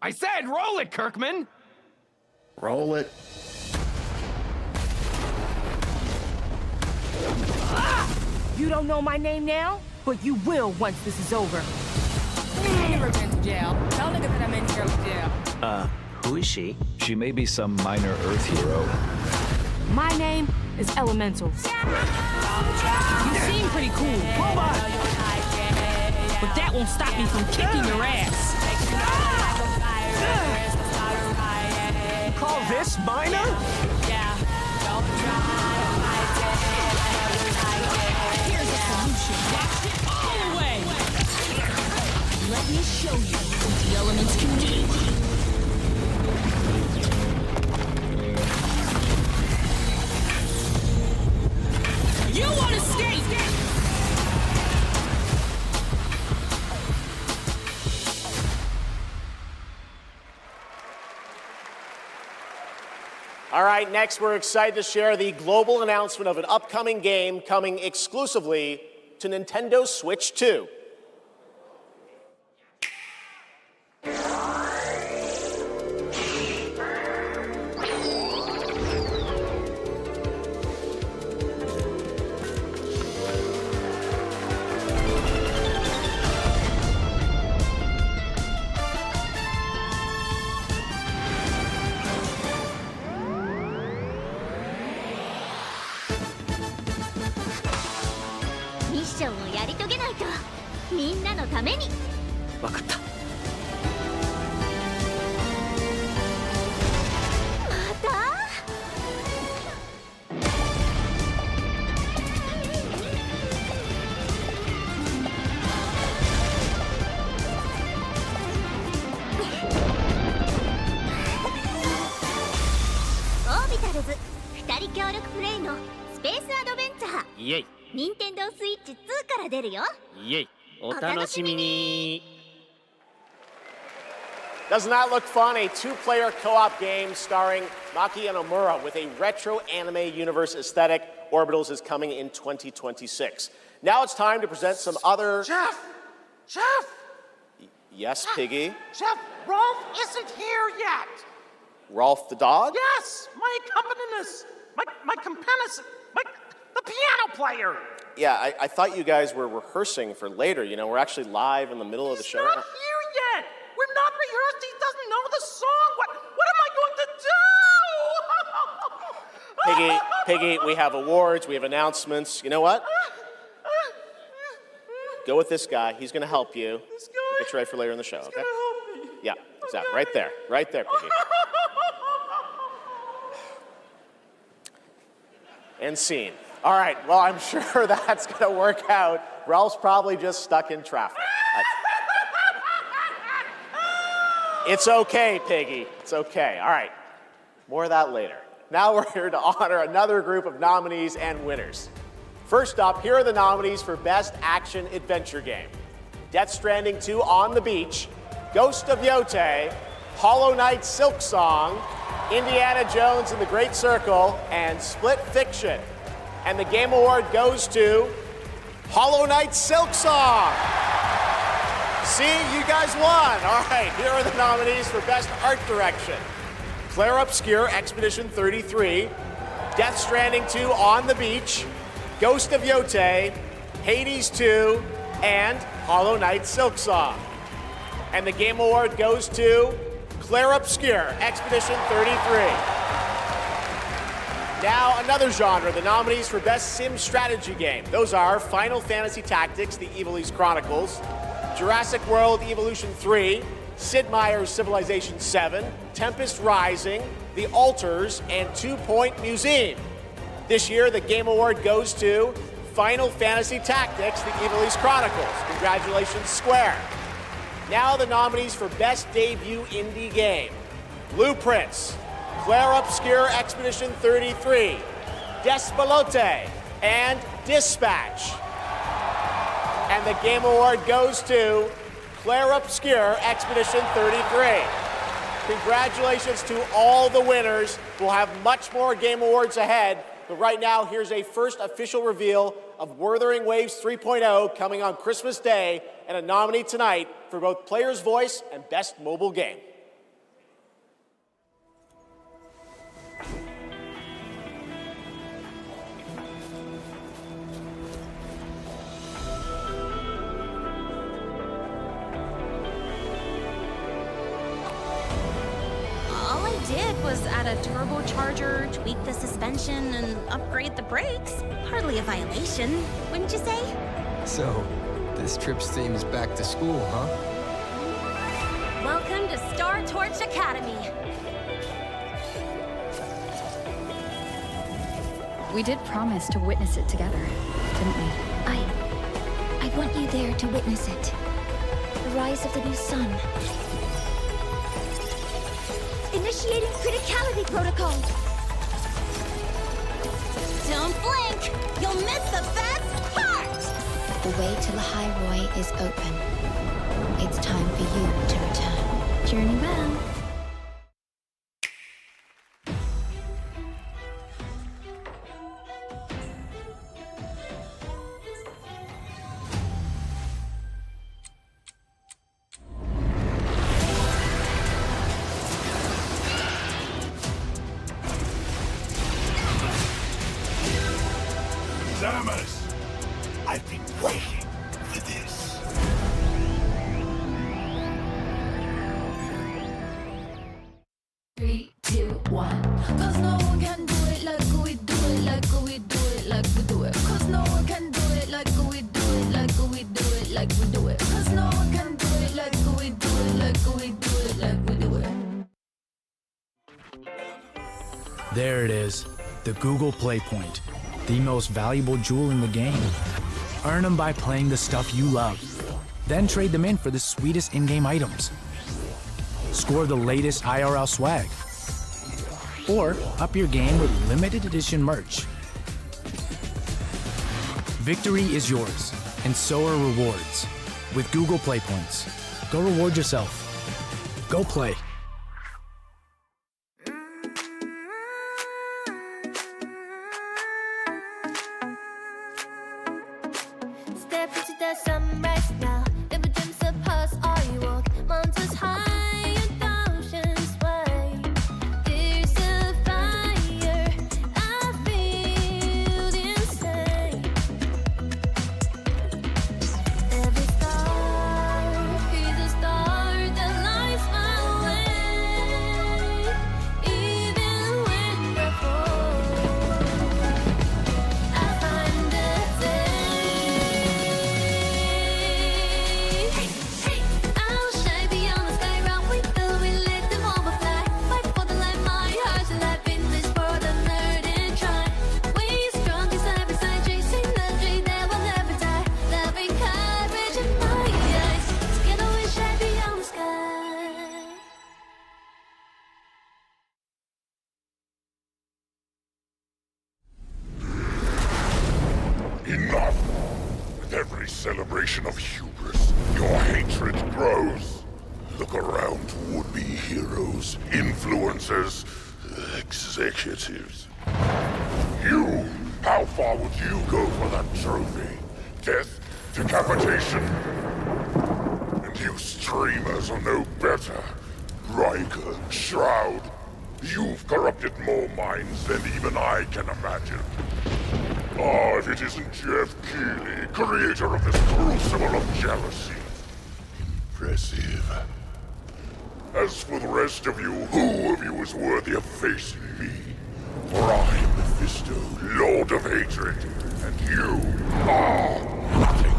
I said roll it, Kirkman. Roll it. You don't know my name now, but you will once this is over. I've never been to jail. Tell niggas that I'm in here with jail. Who is she? She may be some minor Earth hero. My name is Elemental. You seem pretty cool. But that won't stop me from kicking your ass. You call this minor? Here's a solution. Wash it all away. Let me show you what the elements can do. You want to skate? All right, next we're excited to share the global announcement of an upcoming game coming exclusively to Nintendo Switch 2. Doesn't that look fun? A two-player co-op game starring Maki and Omura with a retro anime universe aesthetic. Orbitals is coming in 2026. Now it's time to present some other... Geoff! Geoff! Yes, Piggy? Geoff, Rolf isn't here yet. Rolf the dog? Yes, my accompanist, the piano player. Yeah, I thought you guys were rehearsing for later. You know, we're actually live in the middle of the show. He's not here yet. We're not rehearsed. He doesn't know the song. What am I going to do? Piggy, we have awards, we have announcements. You know what? Go with this guy. He's going to help you. This guy? We'll get you ready for later in the show, okay? Help me. Yeah, exactly. Right there, Piggy. And scene. All right, well, I'm sure that's going to work out. Ralph's probably just stuck in traffic. It's okay, Piggy. It's okay. All right, more of that later. Now we're here to honor another group of nominees and winners. First up, here are the nominees for Best Action Adventure Game. Death Stranding 2 On the Beach, Ghost of Yote, Hollow Knight Silk Song, Indiana Jones and the Great Circle, and Split Fiction. And the Game Award goes to Hollow Knight Silk Song. See, you guys won. All right, here are the nominees for Best Art Direction. Claire Obscure, Expedition 33, Death Stranding 2 On the Beach, Ghost of Yote, Hades 2, and Hollow Knight Silk Song. And the Game Award goes to Claire Obscure, Expedition 33. Now, another genre, the nominees for Best Sim Strategy Game. Those are Final Fantasy Tactics, The Evilise Chronicles, Jurassic World Evolution 3, Sid Meier's Civilization 7, Tempest Rising, The Alters, and 2 Point Museum. This year, the Game Award goes to Final Fantasy Tactics, The Evilise Chronicles. Congratulations, Square. Now the nominees for Best Debut Indie Game. Blueprints, Claire Obscure Expedition 33, Despalote, and Dispatch. And the Game Award goes to Claire Obscure Expedition 33. Congratulations to all the winners. We'll have much more Game Awards ahead, but right now, here's a first official reveal of Wuthering Waves 3.0 coming on Christmas Day, and a nominee tonight for both Player's Voice and Best Mobile Game. All I did was add a turbocharger, tweak the suspension, and upgrade the brakes. Hardly a violation, wouldn't you say? So, this trip's theme is back to school, huh? Welcome to Star Torch Academy. We did promise to witness it together, didn't we? I want you there to witness it. The rise of the new sun. Initiating criticality protocol. Don't blink! You'll miss the best part! The way to Lahairoi is open. It's time for you to return. Journey well. Samus! I've been waiting for this. 3, 2, 1. 'Cause no one can do it like we do it, like we do it, like we do it. 'Cause no one can do it like we do it, like we do it, like we do it. 'Cause no one can do it like we do it, like we do it, like we do it. There it is, the Google Play Point, the most valuable jewel in the game. Earn them by playing the stuff you love. Then trade them in for the sweetest in-game items. Score the latest IRL swag. Or up your game with limited edition merch. Victory is yours, and so are rewards. With Google Play Points, go reward yourself. Go play. Step into the sunrise now. Never dreams past all you walk. Mountains high and oceans wide. There's a fire I feel inside. Every star is a star that lights my way. Even when I fall, I find a day. I'll shine beyond the sky, round with the wind, let them overfly. Fight for the light, my heart's alive in this world of nerd and try. We strong side by side, chasing the dream that will never die. Loving courage in my eyes, together we shine beyond the sky. Enough! With every celebration of hubris, your hatred grows. Look around to would-be heroes, influencers, executives. You! How far would you go for that trophy? Death? Decapitation? And you streamers are no better. Riker, Shroud, you've corrupted more minds than even I can imagine. Ah, if it isn't Geoff Keighley, creator of this crucible of jealousy. Impressive. As for the rest of you, who of you is worthy of facing me? For I am Mephisto, Lord of Hatred, and you are nothing.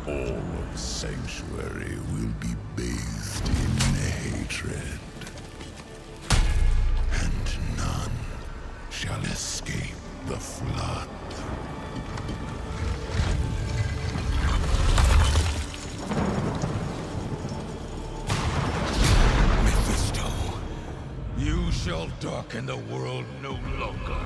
All of Sanctuary will be bathed in hatred, and none shall escape the flood. Mephisto, you shall darken the world no longer.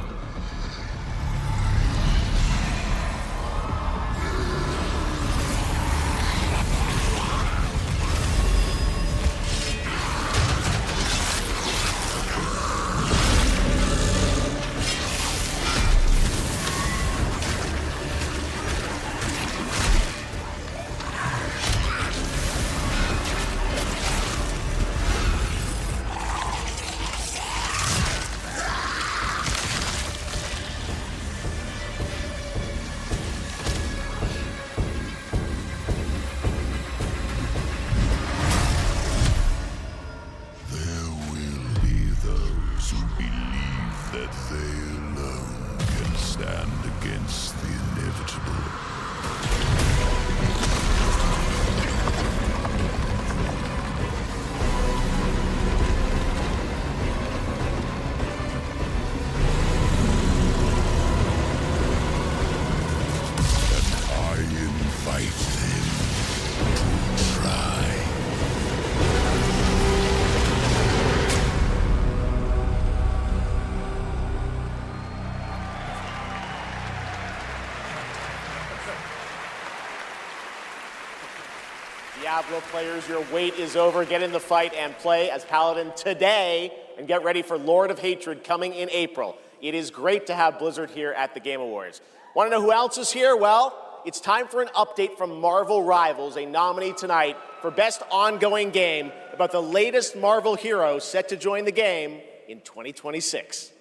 Diablo players, your wait is over. Get in the fight and play as Paladin today, and get ready for Lord of Hatred coming in April. It is great to have Blizzard here at the Game Awards. Want to know who else is here? Well, it's time for an update from Marvel Rivals, a nominee tonight for Best Ongoing Game, about the latest Marvel hero set to join the game in 2026.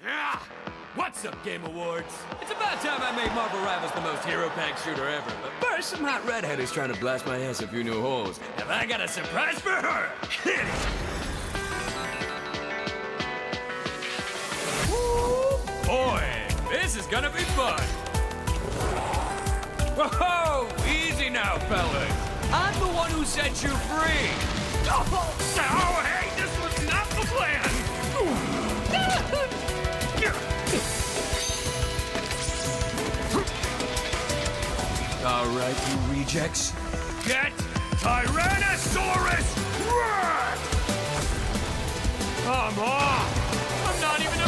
Yeah. What's up, Game Awards? It's about time I made Marvel Rivals the most hero-packed shooter ever. But first, some hot redhead is trying to blast my ass a few new holes. And I got a surprise for her! Hit it! Woo! Boy, this is gonna be fun! Whoa! Easy now, fellas! I'm the one who set you free! Oh, hey, this was not the plan! All right, you rejects. Get Tyrannosaurus Rex! Come on! I'm not even a...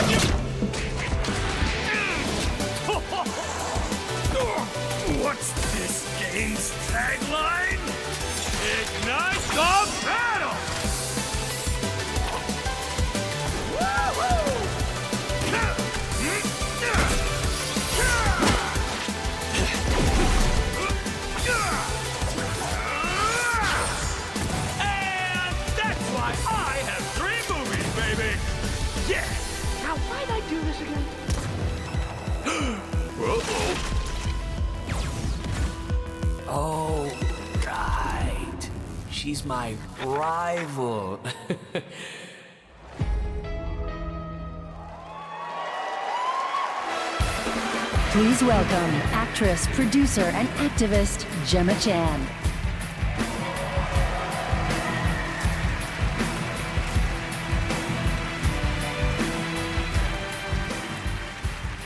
What's this game's tagline? Ignite the battle! Now, why'd I do this again? Oh, right. She's my rival. Please welcome actress, producer, and activist Gemma Chan.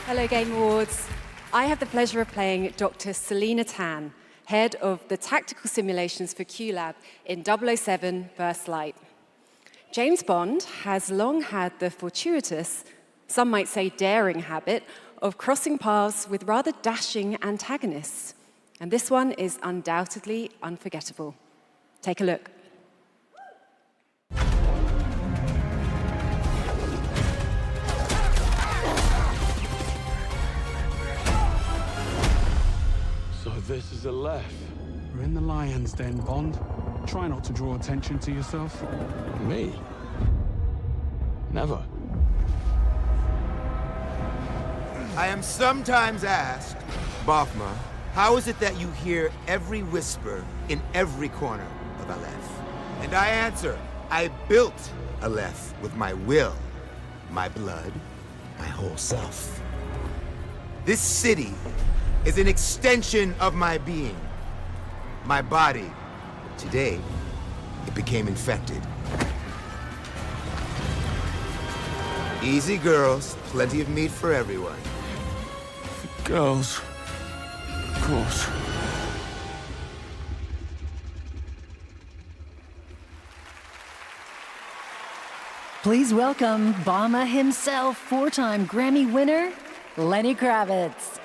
Hello, Game Awards. I have the pleasure of playing Dr. Selena Tan, head of the tactical simulations for QLab in 007 First Light. James Bond has long had the fortuitous, some might say daring habit, of crossing paths with rather dashing antagonists. And this one is undoubtedly unforgettable. Take a look. So this is a left. We're in the lion's den, Bond. Try not to draw attention to yourself. Me? Never. I am sometimes asked, Bafma, how is it that you hear every whisper in every corner of Aleph? And I answer, I built Aleph with my will, my blood, my whole self. This city is an extension of my being, my body. Today, it became infected. Easy, girls. Plenty of meat for everyone. Girls. Of course. Please welcome Obama himself, four-time Grammy winner, Lenny Kravitz.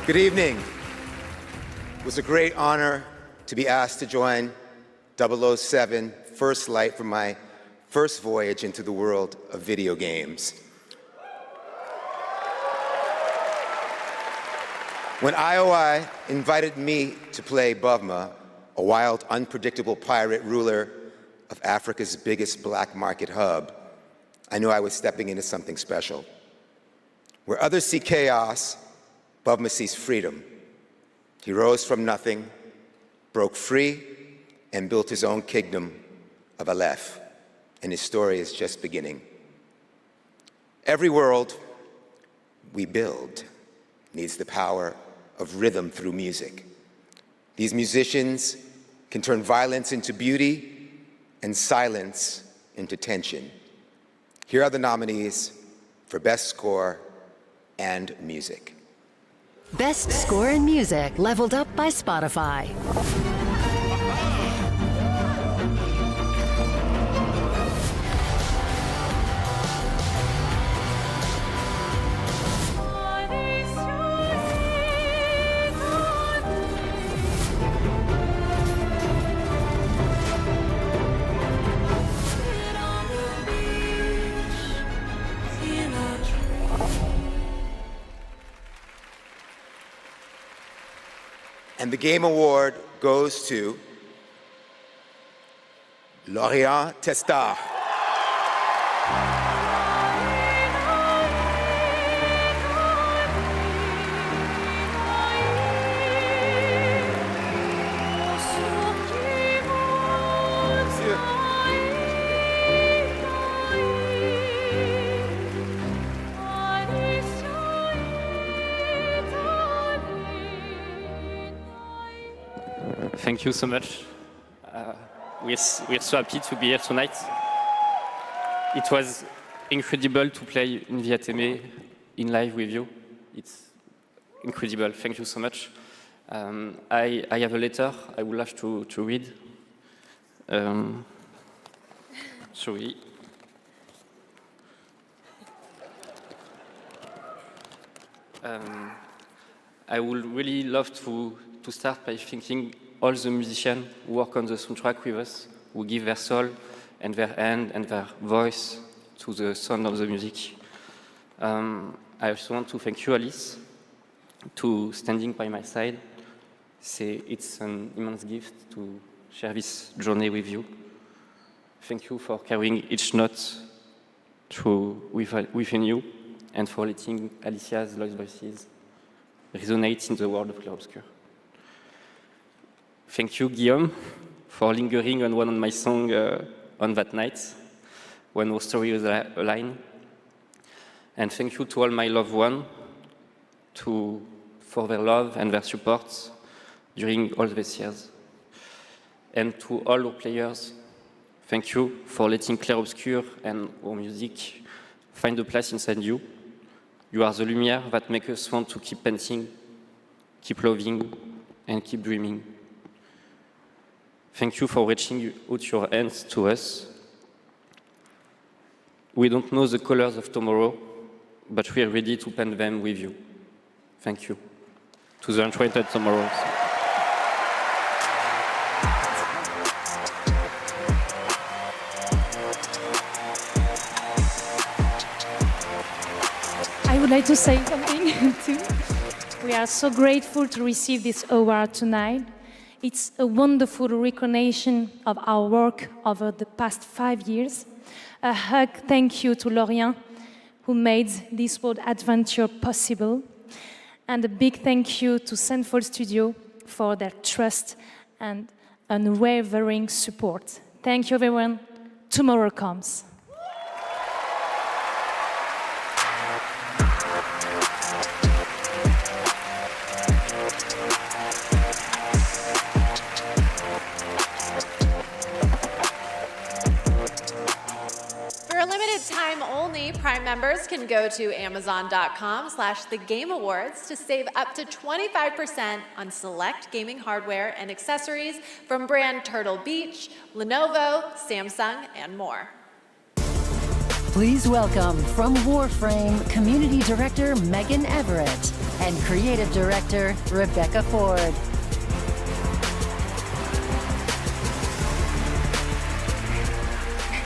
Good evening. It was a great honor to be asked to join 007 First Light for my first voyage into the world of video games. When IOI invited me to play Bavma, a wild, unpredictable pirate ruler of Africa's biggest black market hub, I knew I was stepping into something special. Where others see chaos, Bavma sees freedom. He rose from nothing, broke free, and built his own kingdom of Aleph, and his story is just beginning. Every world we build needs the power of rhythm through music. These musicians can turn violence into beauty and silence into tension. Here are the nominees for Best Score and Music. Best Score in Music, leveled up by Spotify. And the Game Award goes to Lorient Testa. Thank you so much. We're so happy to be here tonight. It was incredible to play in the ATM in live with you. It's incredible. Thank you so much. I have a letter I would love to read. Sorry. I would really love to start by thanking all the musicians who work on the soundtrack with us, who give their soul and their hand and their voice to the sound of the music. I also want to thank you, Alice, to standing by my side. It's an immense gift to share this journey with you. Thank you for carrying each note within you and for letting Alicia's lost voices resonate in the world of Clair-Obscur. Thank you, Guillaume, for lingering on one of my songs on that night when our story was aligned. And thank you to all my loved ones for their love and their support during all these years. And to all our players, thank you for letting Clair-Obscur and our music find a place inside you. You are the lumière that makes us want to keep painting, keep loving, and keep dreaming. Thank you for reaching out your hands to us. We don't know the colors of tomorrow, but we are ready to paint them with you. Thank you. To the Enchanted Tomorrows. I would like to say something too. We are so grateful to receive this award tonight. It's a wonderful recognition of our work over the past 5 years. A hug thank you to Lorient, who made this world adventure possible. And a big thank you to Sandfall Studio for their trust and unwavering support. Thank you, everyone. Tomorrow comes. For a limited time only, Prime members can go to Amazon.com/thegameawards to save up to 25% on select gaming hardware and accessories from brand Turtle Beach, Lenovo, Samsung, and more. Please welcome from Warframe Community Director Megan Everett and Creative Director Rebecca Ford.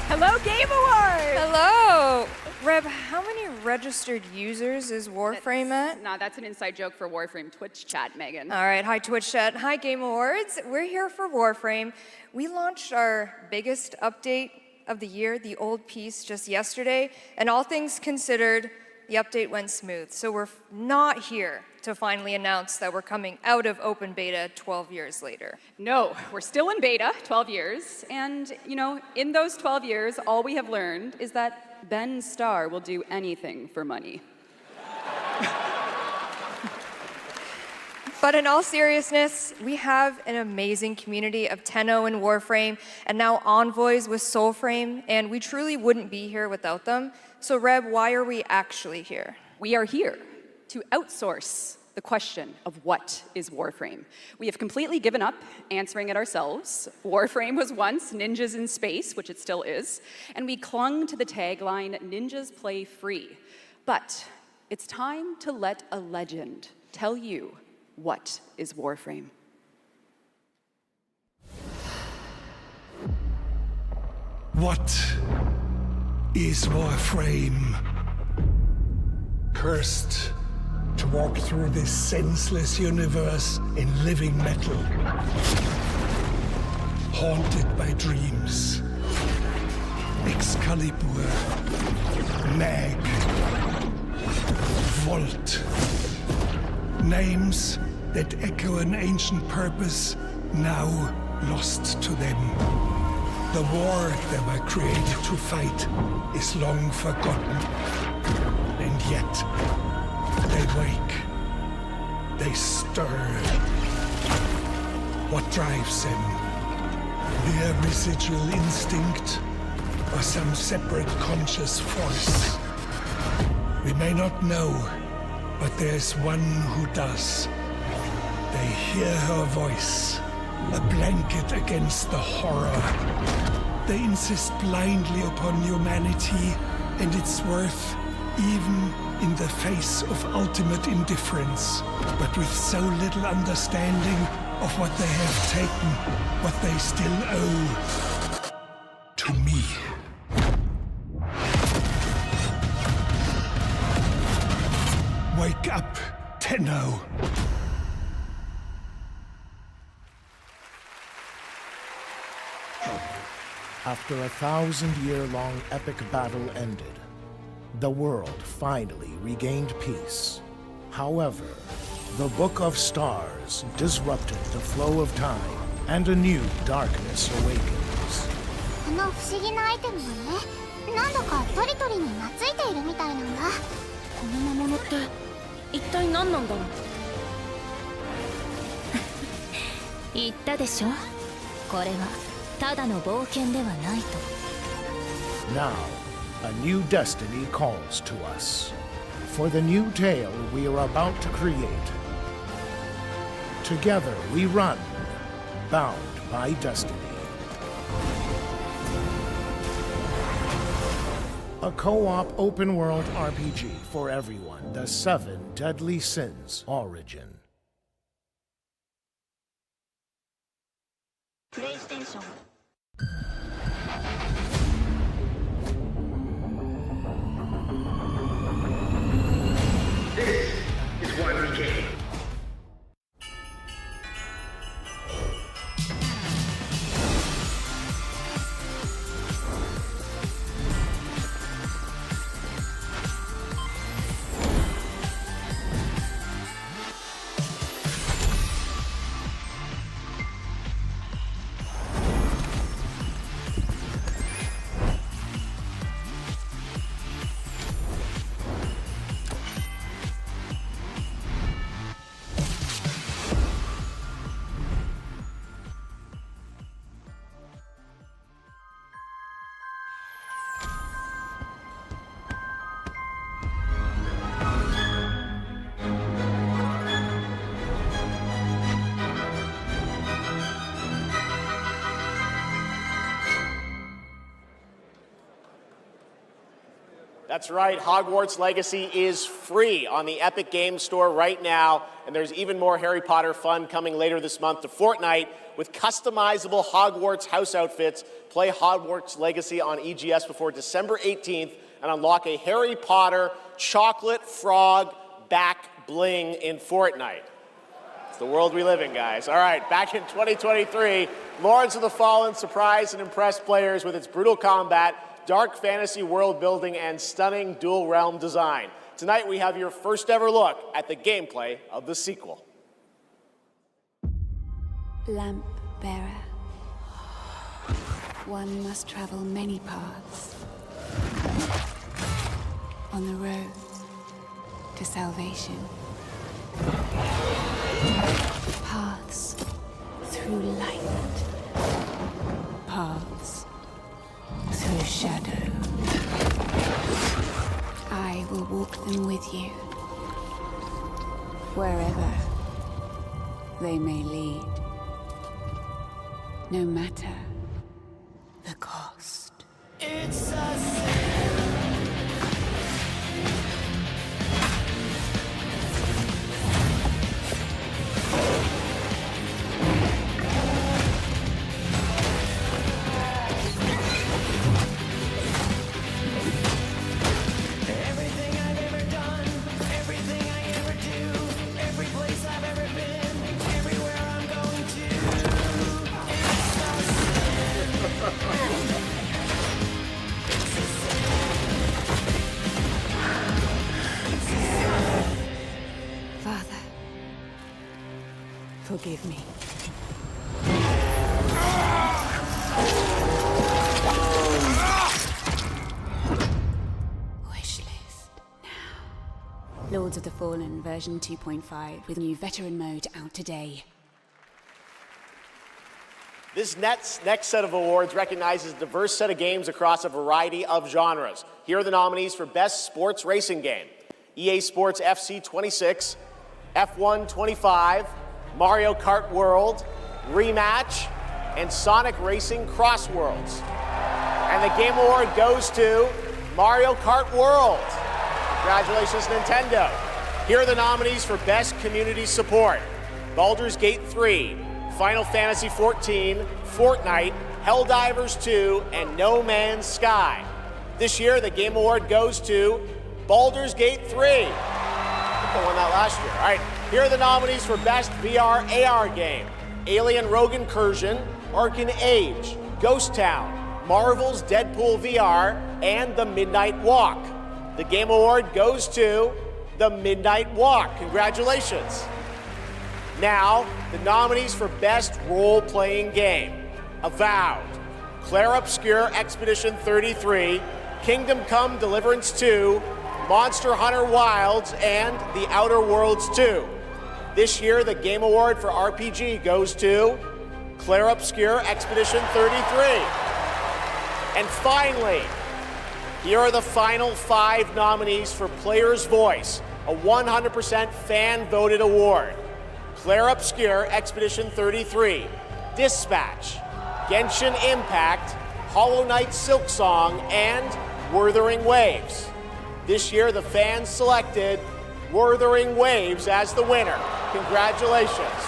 Hello, Game Awards! Hello! Reb, how many registered users is Warframe at? No, that's an inside joke for Warframe Twitch chat, Megan. All right, hi Twitch chat, hi Game Awards. We're here for Warframe. We launched our biggest update of the year, the old piece, just yesterday, and all things considered, the update went smooth. So we're not here to finally announce that we're coming out of open beta 12 years later. No, we're still in beta, 12 years, and you know, in those 12 years, all we have learned is that Ben Starr will do anything for money. But in all seriousness, we have an amazing community of Tenno and Warframe, and now Envoys with Soulframe, and we truly wouldn't be here without them. So Reb, why are we actually here? We are here to outsource the question of what is Warframe. We have completely given up answering it ourselves. Warframe was once ninjas in space, which it still is, and we clung to the tagline, ninjas play free. But it's time to let a legend tell you what is Warframe. What is Warframe? Cursed to walk through this senseless universe in living metal. Haunted by dreams. Excalibur. Mag. Volt. Names that echo an ancient purpose, now lost to them. The war they were created to fight is long forgotten. And yet, they wake. They stir. What drives them? Their residual instinct or some separate conscious force? We may not know, but there's one who does. They hear her voice, a blanket against the horror. They insist blindly upon humanity and its worth, even in the face of ultimate indifference, but with so little understanding of what they have taken, what they still owe to me. Wake up, Tenno. After a 1,000-year-long epic battle ended, the world finally regained peace. However, the Book of Stars disrupted the flow of time, and a new darkness awakens. この不思議なアイテムがね、なんだかトリトリに懐いているみたいなんだ。この魔物って一体何なんだろう。言ったでしょ。これはただの冒険ではないと。Now, a new destiny calls to us. For the new tale we are about to create. Together we run, bound by destiny. A co-op open-world RPG for everyone. The 7 Deadly Sins Origin. PlayStation. This is why we came. That's right, Hogwarts Legacy is free on the Epic Games Store right now, and there's even more Harry Potter fun coming later this month to Fortnite with customizable Hogwarts house outfits. Play Hogwarts Legacy on EGS before December 18th and unlock a Harry Potter chocolate frog back bling in Fortnite. It's the world we live in, guys. All right, back in 2023, Lords of the Fallen surprised and impressed players with its brutal combat, dark fantasy world building, and stunning dual realm design. Tonight we have your first ever look at the gameplay of the sequel. Lamp bearer. One must travel many paths on the road to salvation. Paths through light. Paths through shadow. I will walk them with you, wherever they may lead, no matter the cost. It's a sin. Father, forgive me. Wishlist now. Lords of the Fallen version 2.5 with new veteran mode out today. This next set of awards recognizes a diverse set of games across a variety of genres. Here are the nominees for Best Sports Racing Game: EA Sports FC 26, F1 25, Mario Kart World, Rematch, and Sonic Racing Cross Worlds. And the Game Award goes to Mario Kart World. Congratulations, Nintendo. Here are the nominees for Best Community Support: Baldur's Gate 3, Final Fantasy XIV, Fortnite, Helldivers 2, and No Man's Sky. This year, the Game Award goes to Baldur's Gate 3. I think I won that last year. All right, here are the nominees for Best VR AR Game: Alien Rogue Incursion, Arcane Age, Ghost Town, Marvel's Deadpool VR, and The Midnight Walk. The Game Award goes to The Midnight Walk. Congratulations. Now, the nominees for Best Role-Playing Game: Avowed, Claire Obscure Expedition 33, Kingdom Come Deliverance 2, Monster Hunter Wilds, and The Outer Worlds 2. This year, the Game Award for RPG goes to Claire Obscure Expedition 33. And finally, here are the final 5 nominees for Player's Voice, a 100% fan-voted award: Claire Obscure Expedition 33, Dispatch, Genshin Impact, Hollow Knight Silksong, and Wuthering Waves. This year, the fans selected Wuthering Waves as the winner. Congratulations.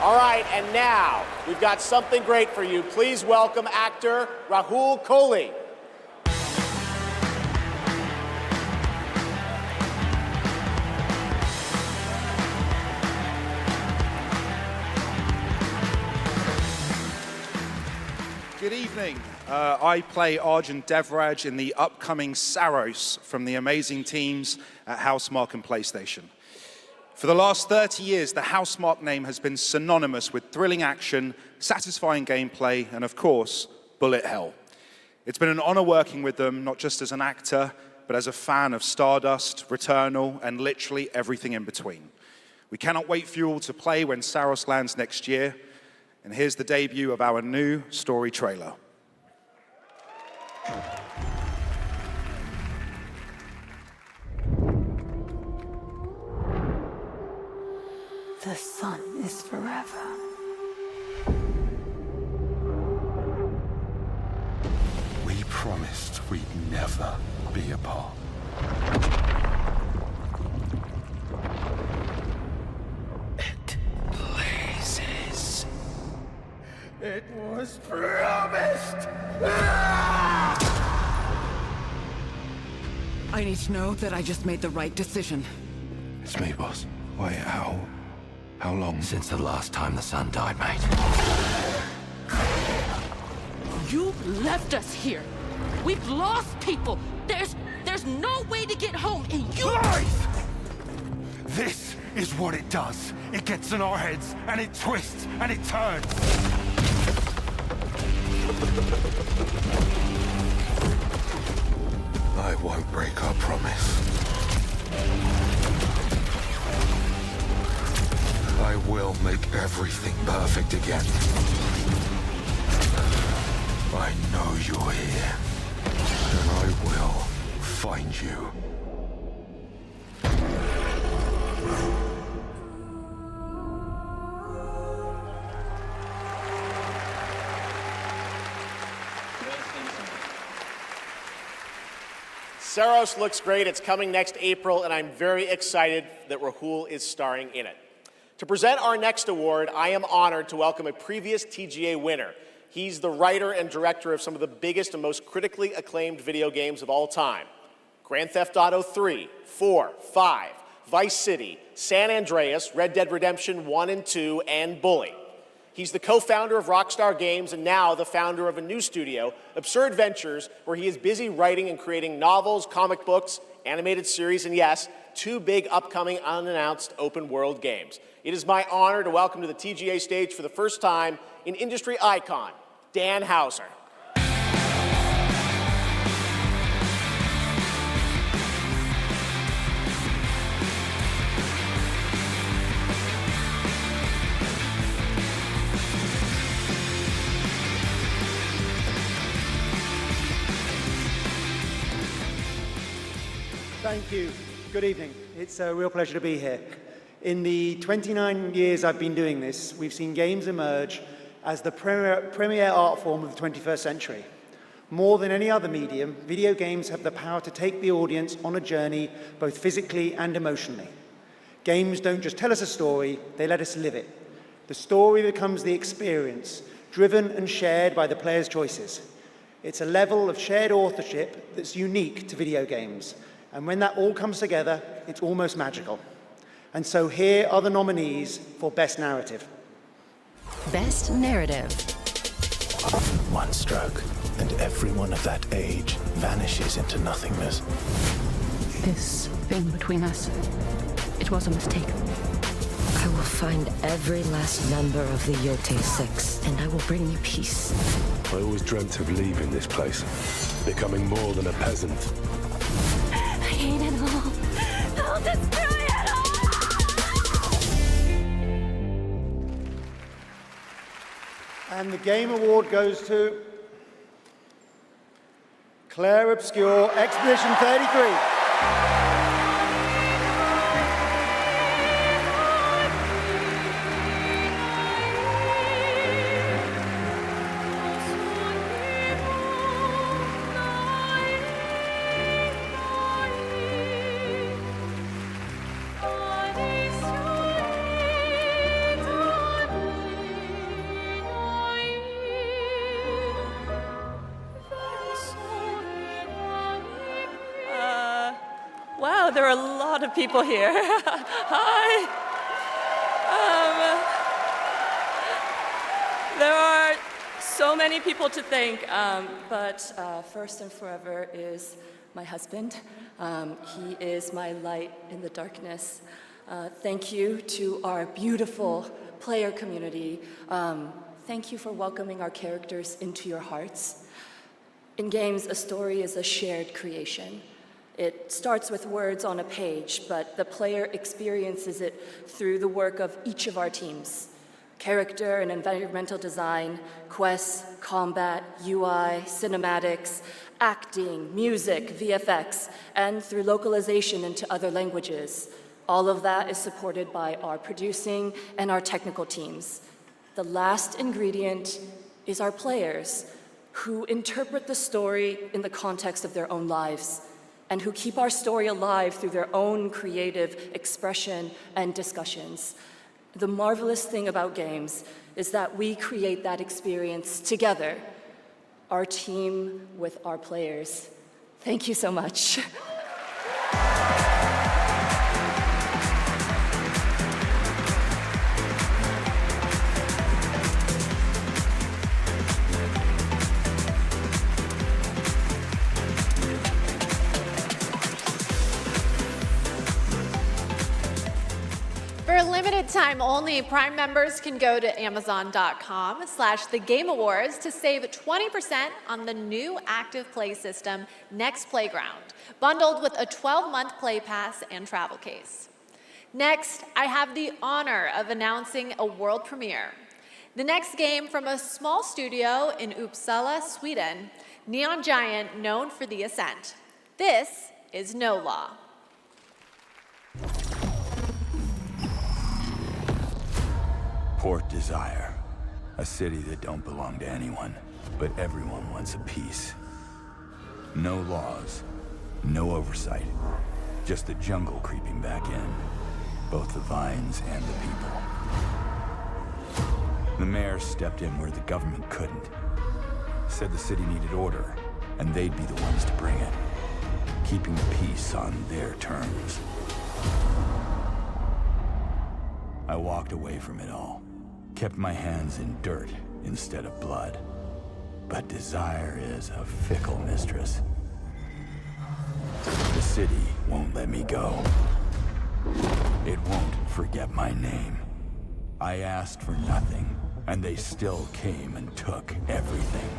All right, and now we've got something great for you. Please welcome actor Rahul Kohli. Good evening. I play Arjun Devraj in the upcoming Saros from the amazing teams at Housemarque and PlayStation. For the last 30 years, the Housemarque name has been synonymous with thrilling action, satisfying gameplay, and of course, bullet hell. It's been an honor working with them, not just as an actor, but as a fan of Stardust, Returnal, and literally everything in between. We cannot wait for you all to play when Saros lands next year. And here's the debut of our new story trailer. The sun is forever. We promised we'd never be apart. Places. It was promised! I need to know that I just made the right decision. It's me, boss. Wait, how long? Since the last time the sun died, mate. You left us here. We've lost people. There's no way to get home, and you... Lies! This is what it does. It gets in our heads, and it twists, and it turns. I won't break our promise. I will make everything perfect again. I know you're here, and I will find you. Saros looks great. It's coming next April, and I'm very excited that Rahul is starring in it. To present our next award, I am honored to welcome a previous TGA winner. He's the writer and director of some of the biggest and most critically acclaimed video games of all time. Grand Theft Auto 3, 4, 5, Vice City, San Andreas, Red Dead Redemption 1 and 2, and Bully. He's the co-founder of Rockstar Games and now the founder of a new studio, Absurd Ventures, where he is busy writing and creating novels, comic books, animated series, and yes, 2 big upcoming unannounced open world games. It is my honor to welcome to the TGA stage for the first time an industry icon, Dan Houser. Thank you. Good evening. It's a real pleasure to be here. In the 29 years I've been doing this, we've seen games emerge as the premier art form of the 21st century. More than any other medium, video games have the power to take the audience on a journey, both physically and emotionally. Games don't just tell us a story, they let us live it. The story becomes the experience, driven and shared by the player's choices. It's a level of shared authorship that's unique to video games. And when that all comes together, it's almost magical. And so here are the nominees for Best Narrative. Best Narrative. One stroke, and everyone of that age vanishes into nothingness. This thing between us, it was a mistake. I will find every last member of the Yote Six, and I will bring you peace. I always dreamt of leaving this place, becoming more than a peasant. I hate it all. I'll destroy it all! And the Game Award goes to Claire Obscure, Expedition 33. Wow, there are a lot of people here. Hi. There are so many people to thank, but first and forever is my husband. He is my light in the darkness. Thank you to our beautiful player community. Thank you for welcoming our characters into your hearts. In games, a story is a shared creation. It starts with words on a page, but the player experiences it through the work of each of our teams. Character and environmental design, quests, combat, UI, cinematics, acting, music, VFX, and through localization into other languages. All of that is supported by our producing and our technical teams. The last ingredient is our players, who interpret the story in the context of their own lives, and who keep our story alive through their own creative expression and discussions. The marvelous thing about games is that we create that experience together, our team with our players. Thank you so much. For a limited time only, Prime members can go to Amazon.com/thegameawards to save 20% on the new active play system, Next Playground, bundled with a 12-month play pass and travel case. Next, I have the honor of announcing a world premiere. The next game from a small studio in Uppsala, Sweden, Neon Giant, known for The Ascent. This is No Law. Port Desire, a city that don't belong to anyone, but everyone wants a piece. No laws, no oversight, just the jungle creeping back in, both the vines and the people. The mayor stepped in where the government couldn't, said the city needed order, and they'd be the ones to bring it, keeping the peace on their terms. I walked away from it all. Kept my hands in dirt instead of blood. But desire is a fickle mistress. The city won't let me go. It won't forget my name. I asked for nothing, and they still came and took everything.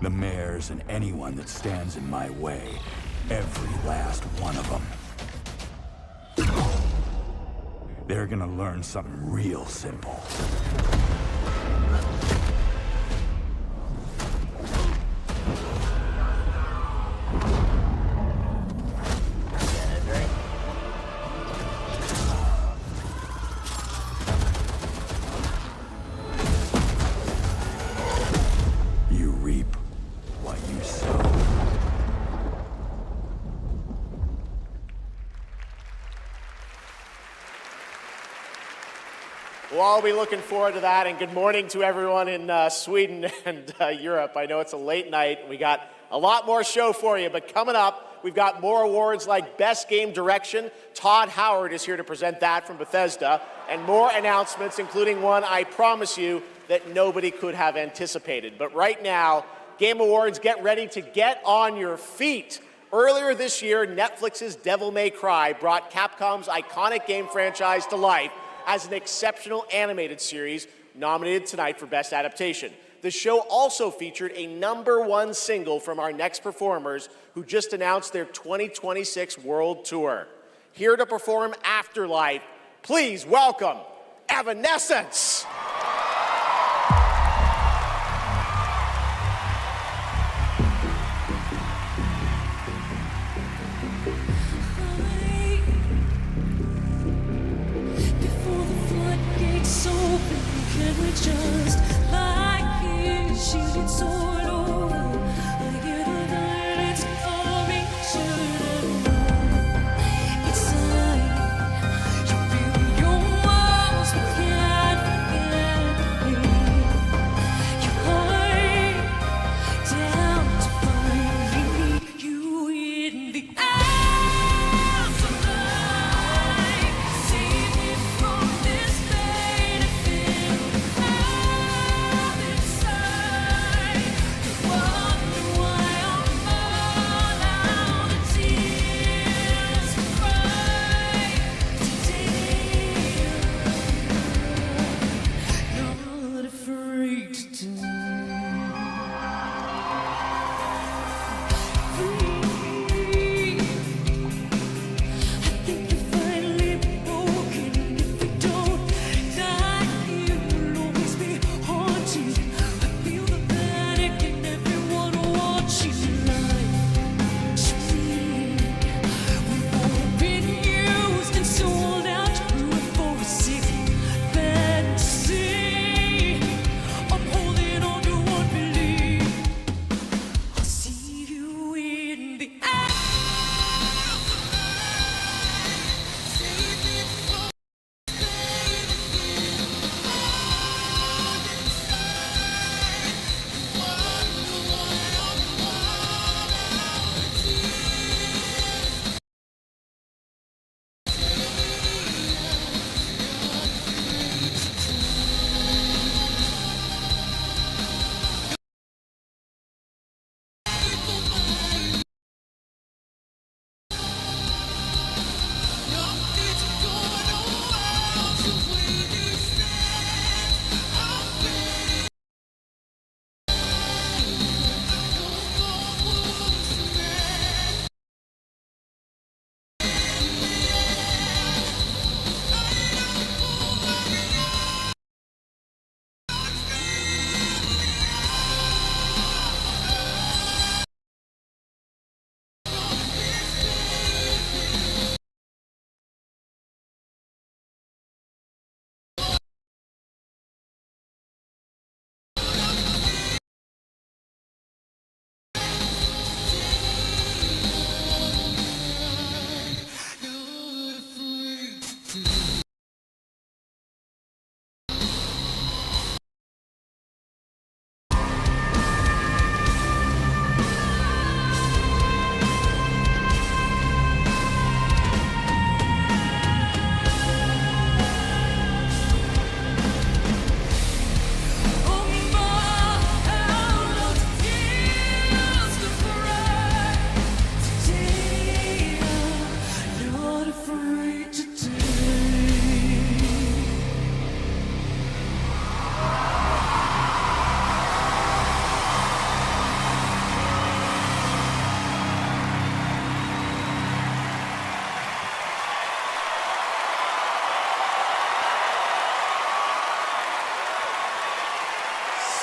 The mayors and anyone that stands in my way, every last one of them. They're gonna learn something real simple. You reap what you sow. We'll all be looking forward to that, and good morning to everyone in Sweden and Europe. I know it's a late night. We got a lot more show for you, but coming up, we've got more awards like Best Game Direction. Todd Howard is here to present that from Bethesda, and more announcements, including one I promise you that nobody could have anticipated. But right now, Game Awards, get ready to get on your feet. Earlier this year, Netflix's Devil May Cry brought Capcom's iconic game franchise to life as an exceptional animated series nominated tonight for Best Adaptation. The show also featured a #1 single from our next performers who just announced their 2026 world tour. Here to perform Afterlife, please welcome Evanescence. Can we just lie here, shielded sword over? I get a violence coming, should it's time. You build your walls, we can't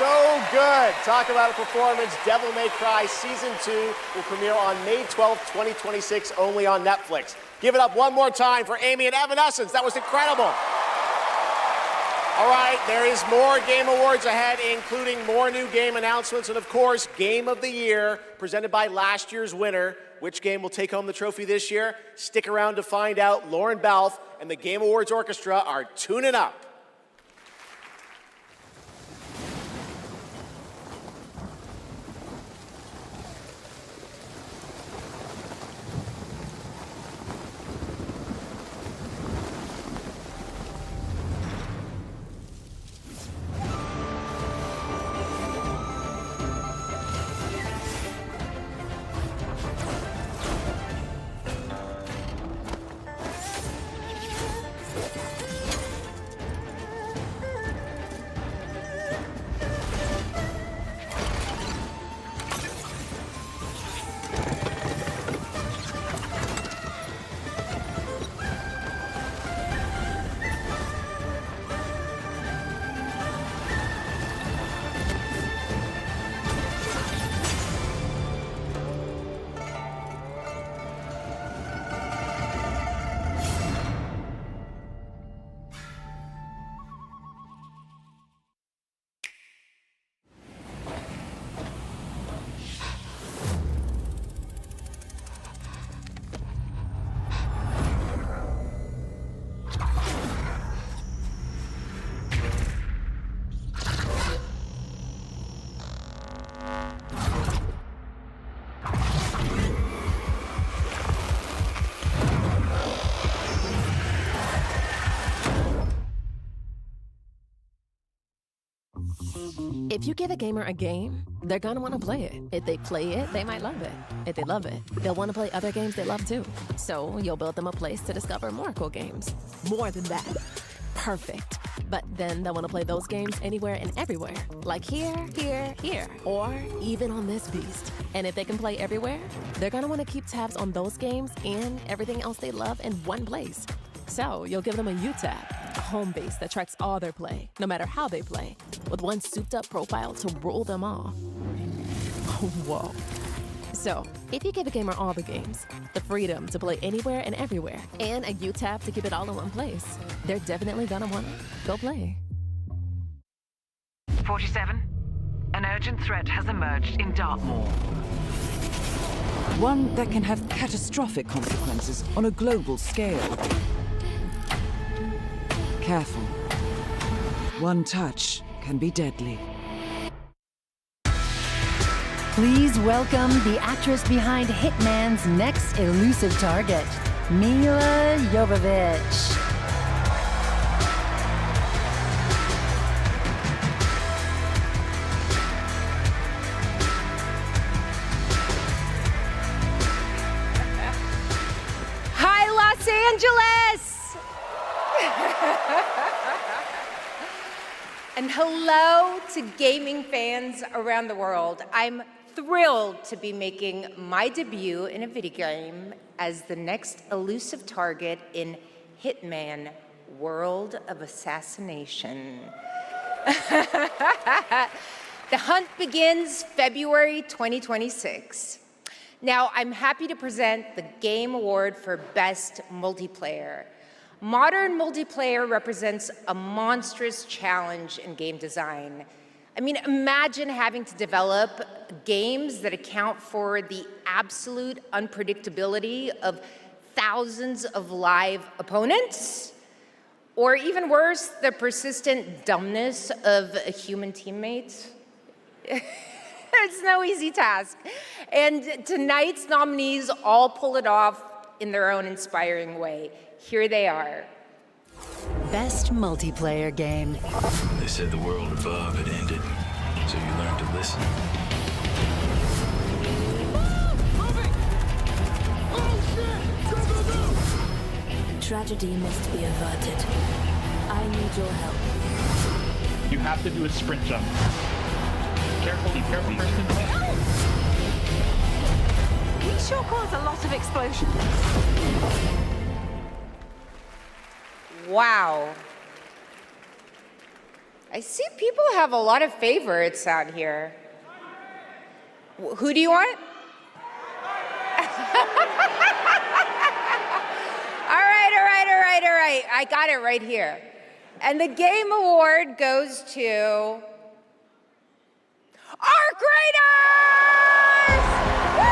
So good. Talk about a performance. Devil May Cry Season 2 will premiere on May 12th, 2026, only on Netflix. Give it up one more time for Amy and Evanescence. That was incredible. All right, there is more Game Awards ahead, including more new game announcements and, of course, Game of the Year, presented by last year's winner. Which game will take home the trophy this year? Stick around to find out. Lauren Balfe and the Game Awards Orchestra are tuning up. If you give a gamer a game, they're gonna want to play it. If they play it, they might love it. If they love it, they'll want to play other games they love too. So you'll build them a place to discover more cool games. More than that. Perfect. But then they'll want to play those games anywhere and everywhere. Like here, here, here. Or even on this beast. And if they can play everywhere, they're gonna want to keep tabs on those games and everything else they love in one place. So you'll give them a U-Tab, a home base that tracks all their play, no matter how they play, with one souped-up profile to rule them all. Whoa. So, if you give a gamer all the games, the freedom to play anywhere and everywhere, and a U-Tab to keep it all in one place, they're definitely gonna wanna go play. 47. An urgent threat has emerged in Dartmoor. One that can have catastrophic consequences on a global scale. Careful. One touch can be deadly. Please welcome the actress behind Hitman's next elusive target, Milla Jovovich. Hi, Los Angeles! And hello to gaming fans around the world. I'm thrilled to be making my debut in a video game as the next elusive target in Hitman: World of Assassination. The hunt begins February 2026. Now, I'm happy to present the Game Award for Best Multiplayer. Modern multiplayer represents a monstrous challenge in game design. I mean, imagine having to develop games that account for the absolute unpredictability of thousands of live opponents, or even worse, the persistent dumbness of a human teammate. It's no easy task. And tonight's nominees all pull it off in their own inspiring way. Here they are. Best multiplayer game. They said the world above had ended, so you learned to listen. Tragedy must be averted. I need your help. You have to do a sprint jump. Careful, be careful, Kristen. He sure caused a lot of explosions. Wow. I see people have a lot of favorites out here. Who do you want? All right. I got it right here. And the game award goes to Arc Raiders! Woo!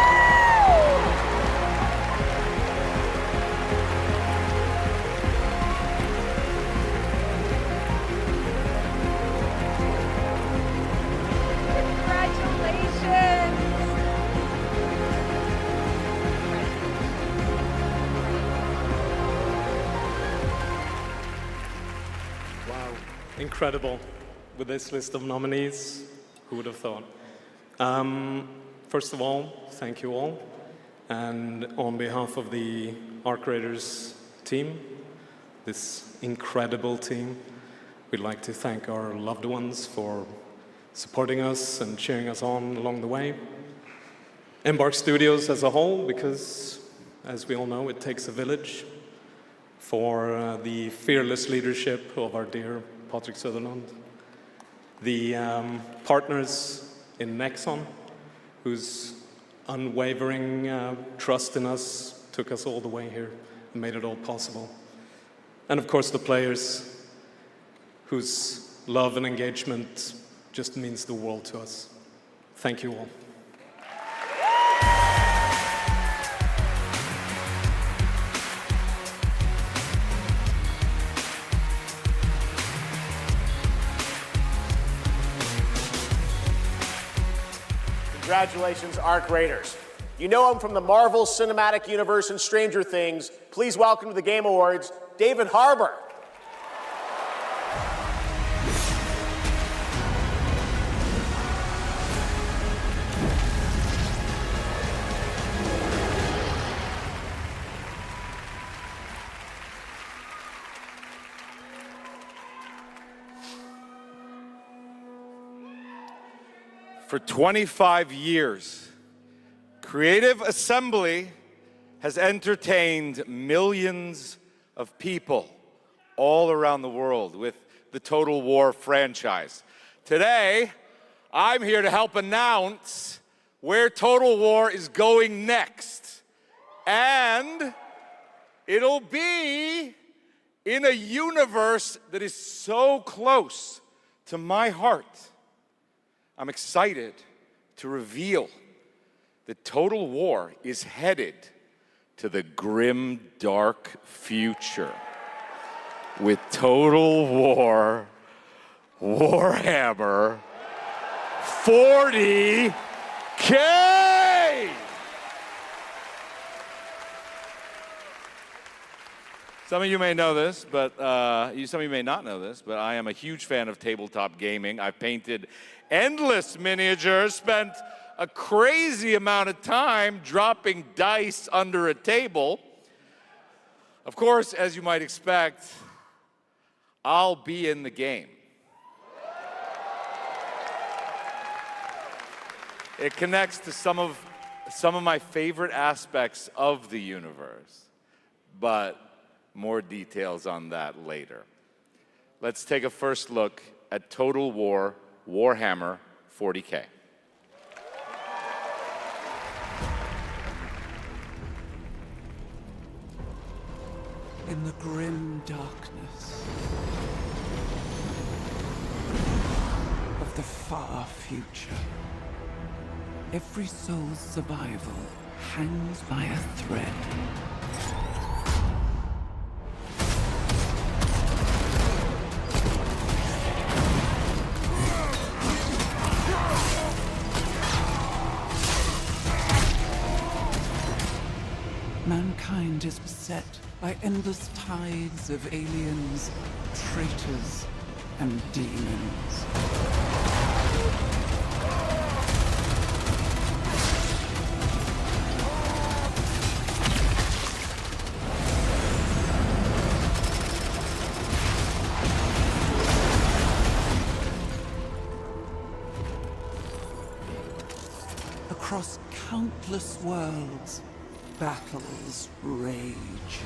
Congratulations! Wow, incredible. With this list of nominees, who would have thought? First of all, thank you all. And on behalf of the Arc Raiders team, this incredible team, we'd like to thank our loved ones for supporting us and cheering us on along the way. Embark Studios as a whole, because as we all know, it takes a village, for the fearless leadership of our dear Patrick Sutherland. The partners in Nexon, whose unwavering trust in us took us all the way here and made it all possible. And of course the players, whose love and engagement just means the world to us. Thank you all. Congratulations, Arc Raiders. You know him from the Marvel Cinematic Universe and Stranger Things. Please welcome to the Game Awards, David Harbour. For 25 years, Creative Assembly has entertained millions of people all around the world with the Total War franchise. Today, I'm here to help announce where Total War is going next. And it'll be in a universe that is so close to my heart. I'm excited to reveal that Total War is headed to the grim, dark future with Total War Warhammer 40K! Some of you may know this, but some of you may not know this, but I am a huge fan of tabletop gaming. I've painted endless miniatures, spent a crazy amount of time dropping dice under a table. Of course, as you might expect, I'll be in the game. It connects to some of my favorite aspects of the universe, but more details on that later. Let's take a first look at Total War Warhammer 40K. In the grim darkness of the far future, every soul's survival hangs by a thread. Mankind is beset by endless tides of aliens, traitors, and demons. Across countless worlds, battles rage.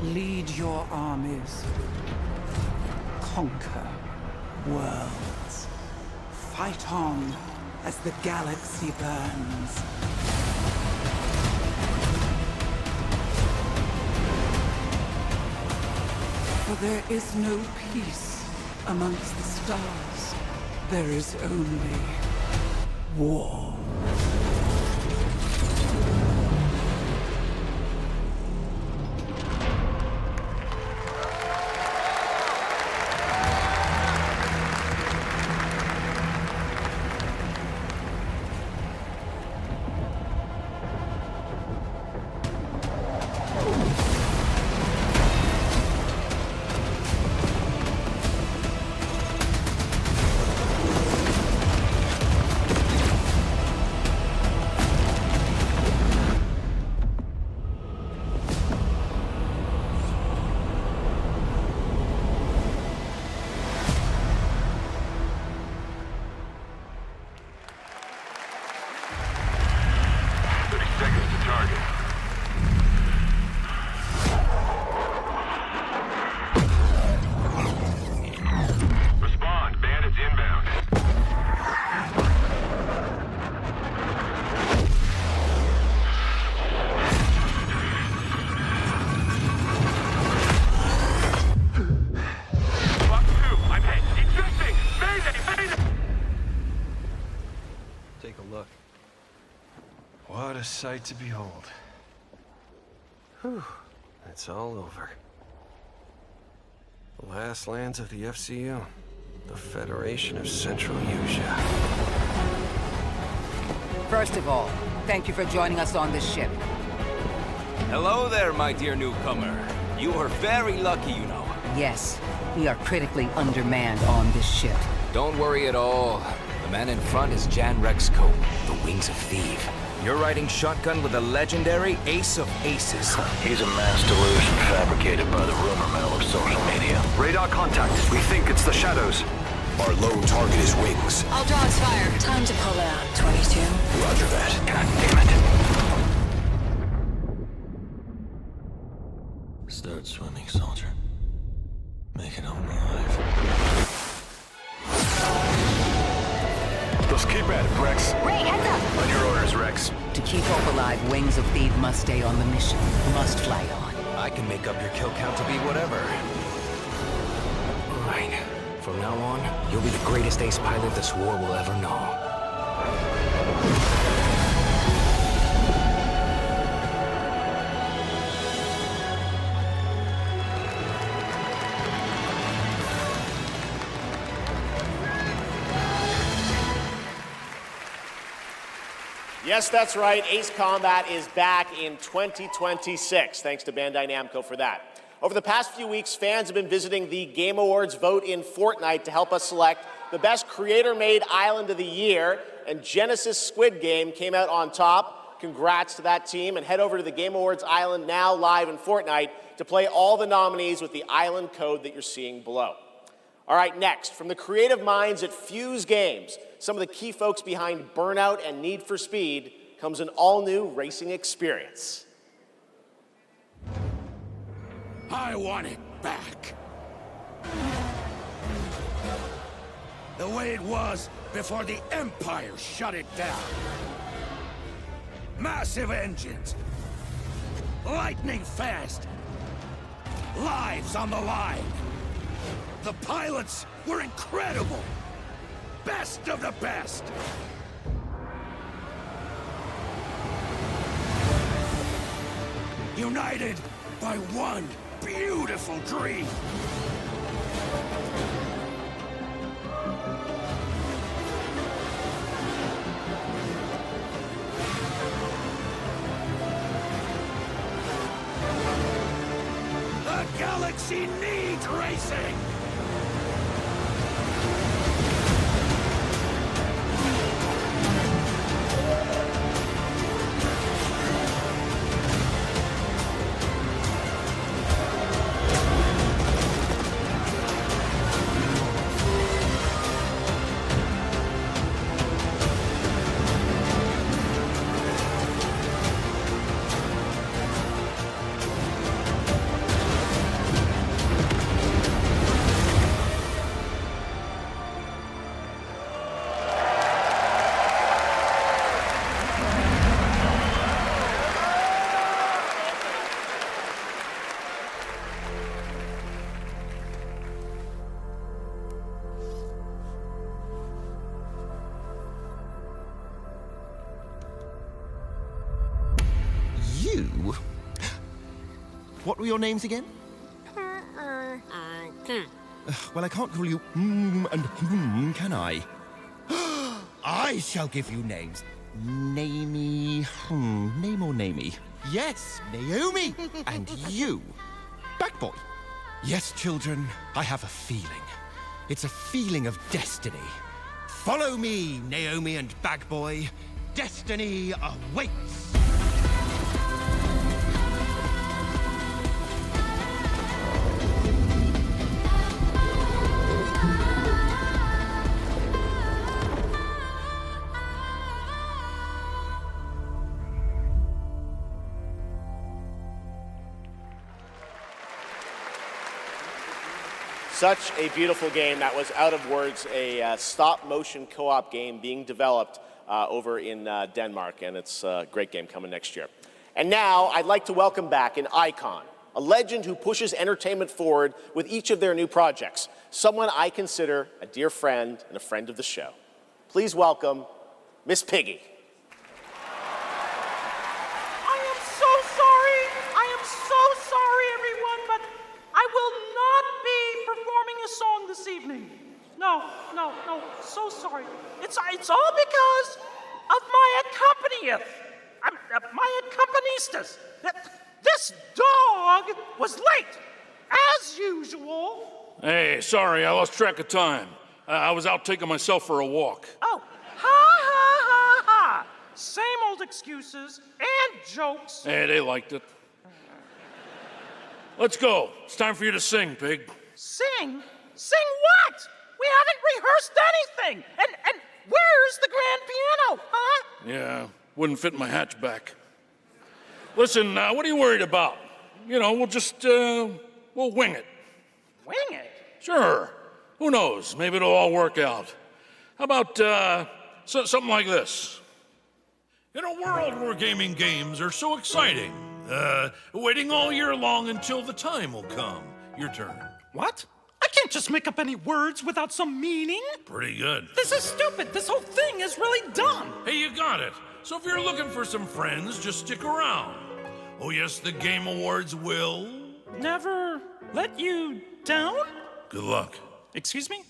Lead your armies. Conquer worlds. Fight on as the galaxy burns. For there is no peace amongst the stars. There is only war. What a sight to behold. Whew, it's all over. The last lands of the FCU, the Federation of Central Usia. First of all, thank you for joining us on this ship. Hello there, my dear newcomer. You are very lucky, you know. Yes, we are critically undermanned on this ship. Don't worry at all. The man in front is Jan Rexco, the Wings of Thief. You're riding shotgun with the legendary Ace of Aces. He's a mass delusion fabricated by the rumor mill of social media. Radar contact. We think it's the shadows. Our lone target is Wings. All dogs fire. Time to pull out, 22. Roger that. God damn it. Start swimming, soldier. Make it home alive. Let's keep at it, Rex. Ray, heads up! On your orders, Rex. To keep Hope alive, Wings of Thief must stay on the mission. Must fly on. I can make up your kill count to be whatever. Right. From now on, you'll be the greatest ace pilot this war will ever know. Yes, that's right. Ace Combat is back in 2026. Thanks to Bandai Namco for that. Over the past few weeks, fans have been visiting the Game Awards vote in Fortnite to help us select the best creator-made island of the year, and Genesis Squid Game came out on top. Congrats to that team, and head over to the Game Awards island now live in Fortnite to play all the nominees with the island code that you're seeing below. All right, next, from the creative minds at Fuse Games, some of the key folks behind Burnout and Need for Speed, comes an all-new racing experience. I want it back. The way it was before the Empire shut it down. Massive engines. Lightning fast. Lives on the line. The pilots were incredible. Best of the best. United by one beautiful dream. The galaxy needs racing. What were your names again? Well, I can't call you and can I? I shall give you names. Namey. Name or namey? Yes, Naomi. And you, Bagboy. Yes, children, I have a feeling. It's a feeling of destiny. Follow me, Naomi and Bagboy. Destiny awaits. Such a beautiful game. That was Out of Words, a stop-motion co-op game being developed over in Denmark, and it's a great game coming next year. And now, I'd like to welcome back an icon, a legend who pushes entertainment forward with each of their new projects, someone I consider a dear friend and a friend of the show. Please welcome Miss Piggy. I am so sorry. I am so sorry, everyone, but I will not be performing a song this evening. No, so sorry. It's all because of my my accompanisters. This dog was late, as usual. Hey, sorry, I lost track of time. I was out taking myself for a walk. Oh, ha. Same old excuses and jokes. Hey, they liked it. Let's go. It's time for you to sing, Pig. Sing? Sing what? We haven't rehearsed anything. And where's the grand piano, huh? Yeah, wouldn't fit in my hatchback. Listen, what are you worried about? You know, we'll just, we'll wing it. Wing it? Sure. Who knows? Maybe it'll all work out. How about, something like this? In a world where gaming games are so exciting, waiting all year long until the time will come. Your turn. What? I can't just make up any words without some meaning. Pretty good. This is stupid. This whole thing is really dumb. Hey, you got it. So if you're looking for some friends, just stick around. Oh yes, the Game Awards will... Never let you down? Good luck. Excuse me?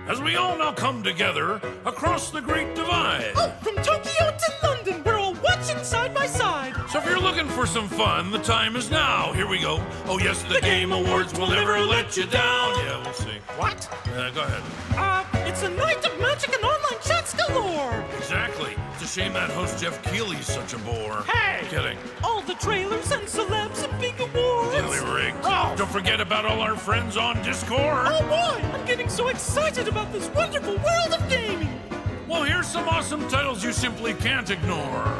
As we all now come together across the Great Divide. Oh, from Tokyo to London, we're all watching side by side. So if you're looking for some fun, the time is now. Here we go. Oh yes, the Game Awards will never let you down. Yeah, we'll see. What? Go ahead. It's a night of magic and online chats galore. Exactly. It's a shame that host Geoff Keighley's such a bore. Hey! Kidding. All the trailers and celebs and big awards. Really rigged. Oh. Don't forget about all our friends on Discord. Oh boy, I'm getting so excited about this wonderful world of gaming. Well, here's some awesome titles you simply can't ignore.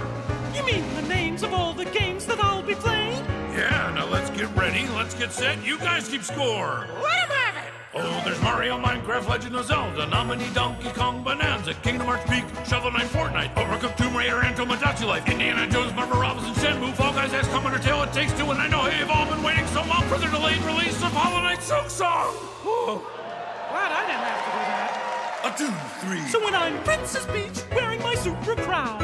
You mean the names of all the games that I'll be playing? Yeah, now let's get ready, let's get set, you guys keep score. Let 'em have it! Oh, there's Mario, Minecraft, Legend of Zelda, Nominee, Donkey Kong, Bonanza, Kingdom Hearts Peak, Shovel Knight, Fortnite, Overcooked, Tomb Raider, and Tomodachi Life, Indiana Jones, Marvel Robinson, Shenmue, Fall Guys, XCOM, Undertale, It Takes Two, and I know you've all been waiting so long for the delayed release of Hollow Knight Silksong. Oh, glad I didn't have to do that. 1, 2, 3. So when I'm Princess Peach wearing my super crown.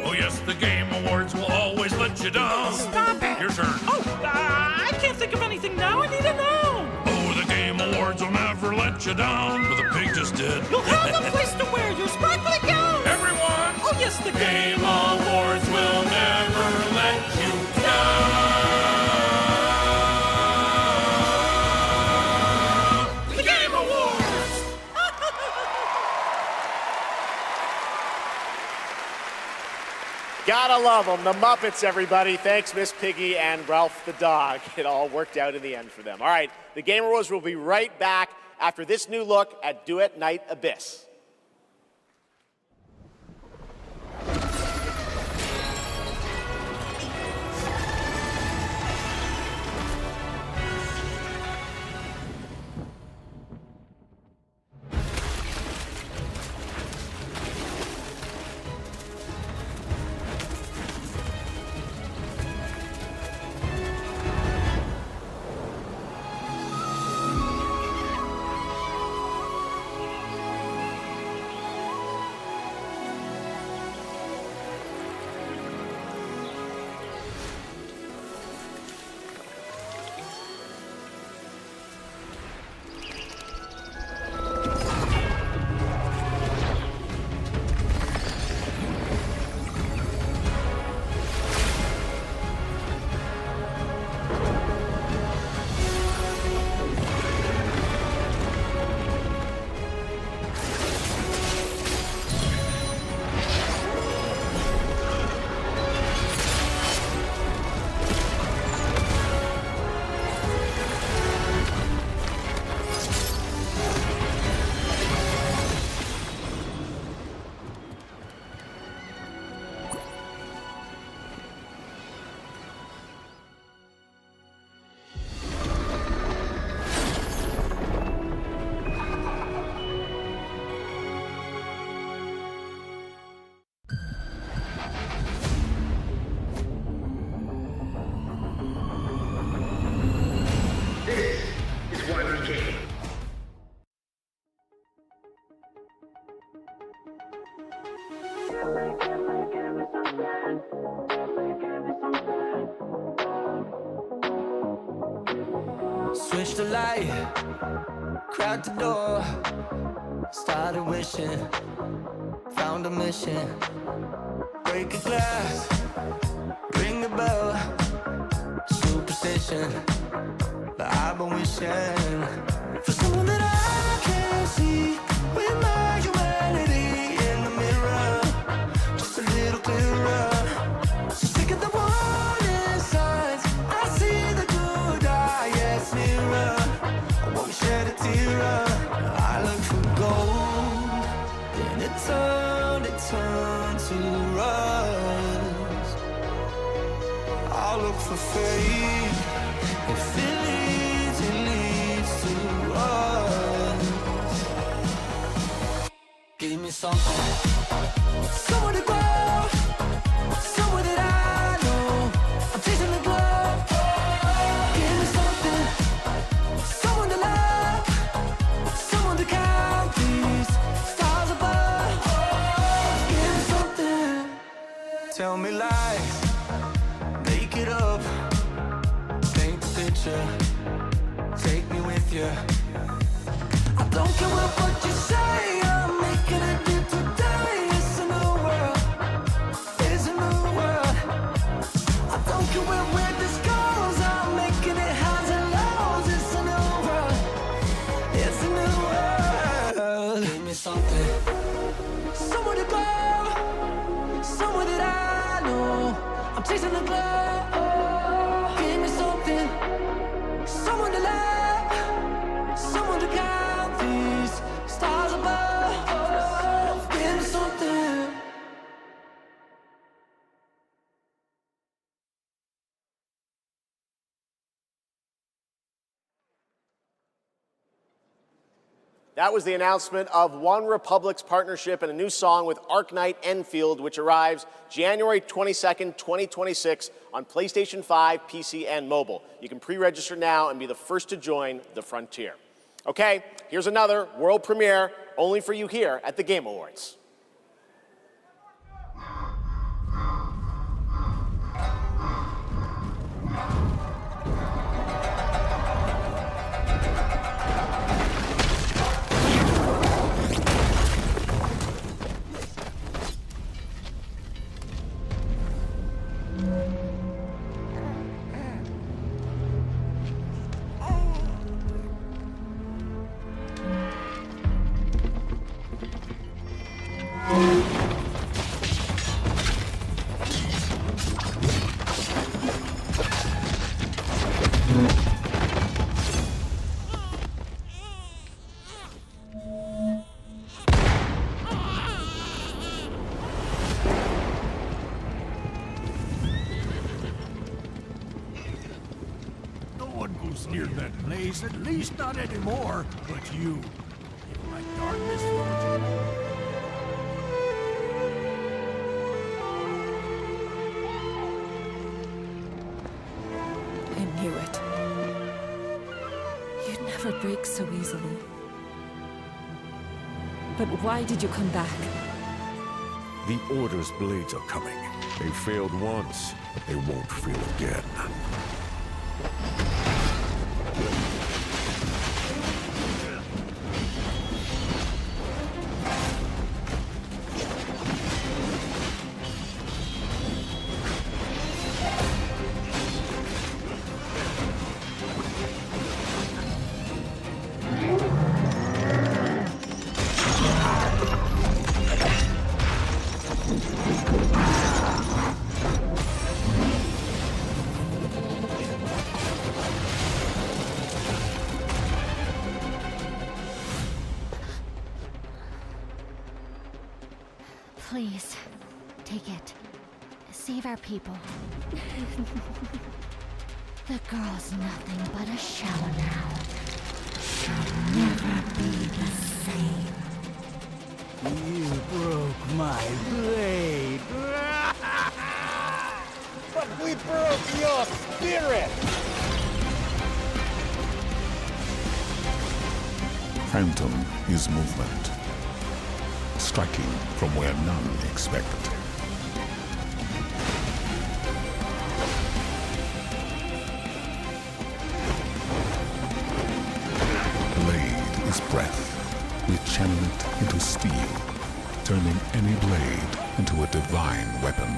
Oh yes, the Game Awards will always let you down. Stop it! Your turn. Oh, I can't think of anything now. I need to know. Oh, the Game Awards will never let you down. But the pig just did. You'll have a place to wear your sparkly gown. Everyone! Oh yes, the Game Awards will never let you down. The Game Awards! Gotta love them. The Muppets, everybody. Thanks, Miss Piggy and Ralph the dog. It all worked out in the end for them. All right, the Game Awards will be right back after this new look at Duet Night Abyss. Switched the light, cracked the door, started wishing, found a mission. Break a glass, ring a bell, superstition. But I've been wishing for someone that I can see with my humanity in the mirror, just a little clearer. So sick of the warning signs, I see the good eye, yes, nearer. I won't shed a tear. I look for gold, then it turned to rust. I'll look for faith, if it leads to us. Give me something, somewhere to go, somewhere that I know. I'm chasing the glow. Give me something, someone to love, someone to count these stars above. Give me something, tell me lies, make it up, paint the picture, take me with you. I don't care what you say, I'm making it new today. It's a new world, it's a new world. I don't care where this goes, I'm making it highs and lows. It's a new world, it's a new world. Give me something, somewhere to go, somewhere that I know. I'm chasing the glow. Give me something, someone to love, someone to count these stars above. Give me something. That was the announcement of One Republic's partnership and a new song with Arknight Enfield, which arrives January 22nd, 2026 on PlayStation 5, PC, and mobile. You can pre-register now and be the first to join the frontier. Okay, here's another world premiere only for you here at the Game Awards. No one goes near that place, at least not anymore. But you, my dark misfortune. I knew it. You'd never break so easily. But why did you come back? The Order's blades are coming. They failed once, but they won't fail again. Please, take it. Save our people. The girl's nothing but a shell now. She'll never be the same. You broke my blade. But we broke your spirit! Phantom is movement. Striking from where none expect. his breath, we channel it into steel, turning any blade into a divine weapon.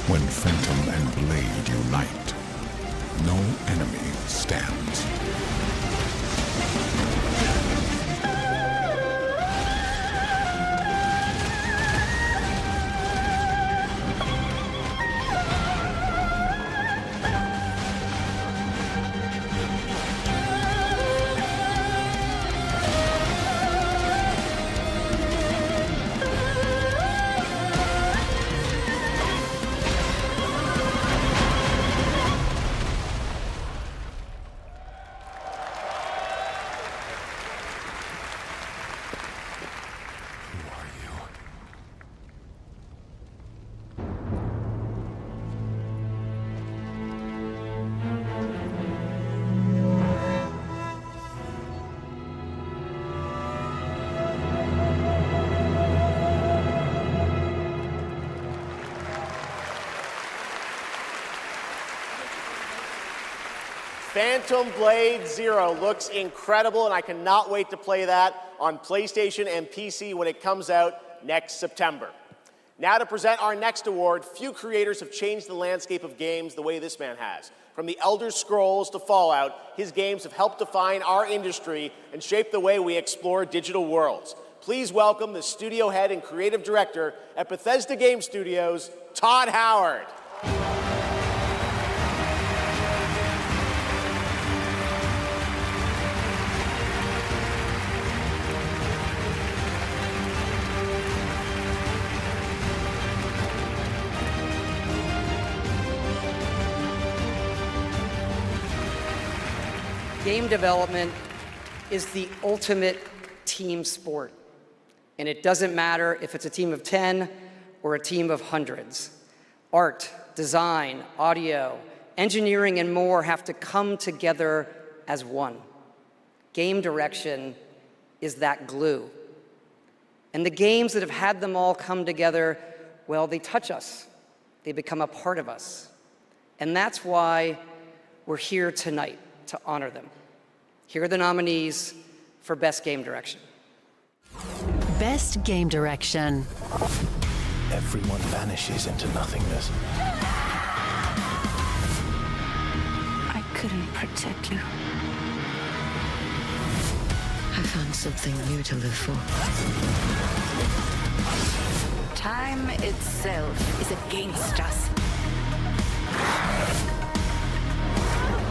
When Phantom and Blade unite, no enemy stands. Phantom Blade Zero looks incredible, and I cannot wait to play that on PlayStation and PC when it comes out next September. Now to present our next award, few creators have changed the landscape of games the way this man has. From the Elder Scrolls to Fallout, his games have helped define our industry and shape the way we explore digital worlds. Please welcome the studio head and creative director at Bethesda Game Studios, Todd Howard. Game development is the ultimate team sport. And it doesn't matter if it's a team of 10 or a team of hundreds. Art, design, audio, engineering, and more have to come together as one. Game direction is that glue. And the games that have had them all come together, well, they touch us. They become a part of us. And that's why we're here tonight, to honor them. Here are the nominees for Best Game Direction. Best Game Direction. Everyone vanishes into nothingness. I couldn't protect you. I found something new to live for. Time itself is against us.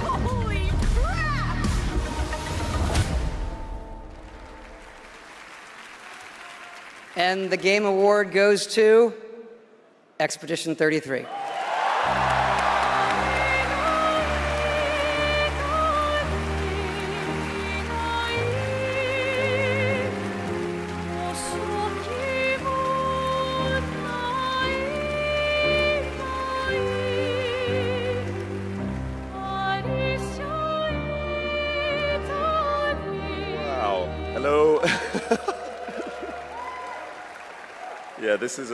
Holy crap! And the Game Award goes to Expedition 33. Wow. Hello. Yeah, this is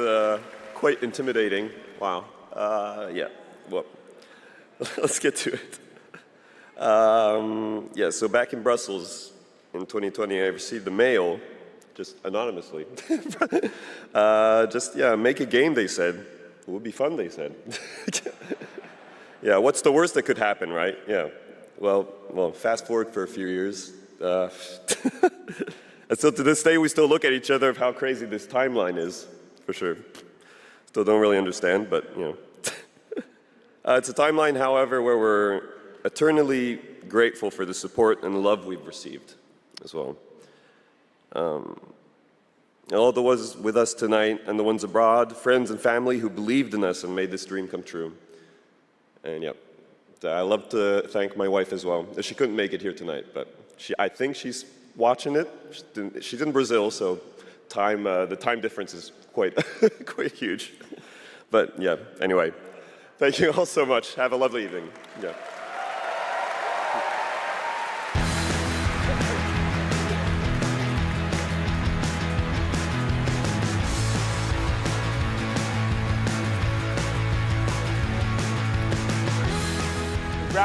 quite intimidating. Wow. Yeah, well, let's get to it. Yeah, so back in Brussels in 2020, I received a mail, just anonymously. Make a game, they said. It would be fun, they said. Yeah, what's the worst that could happen, right? Yeah. Well, fast forward for a few years. And so to this day, we still look at each other of how crazy this timeline is, for sure. Still don't really understand, but, you know. It's a timeline, however, where we're eternally grateful for the support and love we've received as well. All the ones with us tonight and the ones abroad, friends and family who believed in us and made this dream come true. And yep, I love to thank my wife as well. She couldn't make it here tonight, but I think she's watching it. She's in Brazil, so the time difference is quite huge. But yeah, anyway, thank you all so much. Have a lovely evening. Yeah.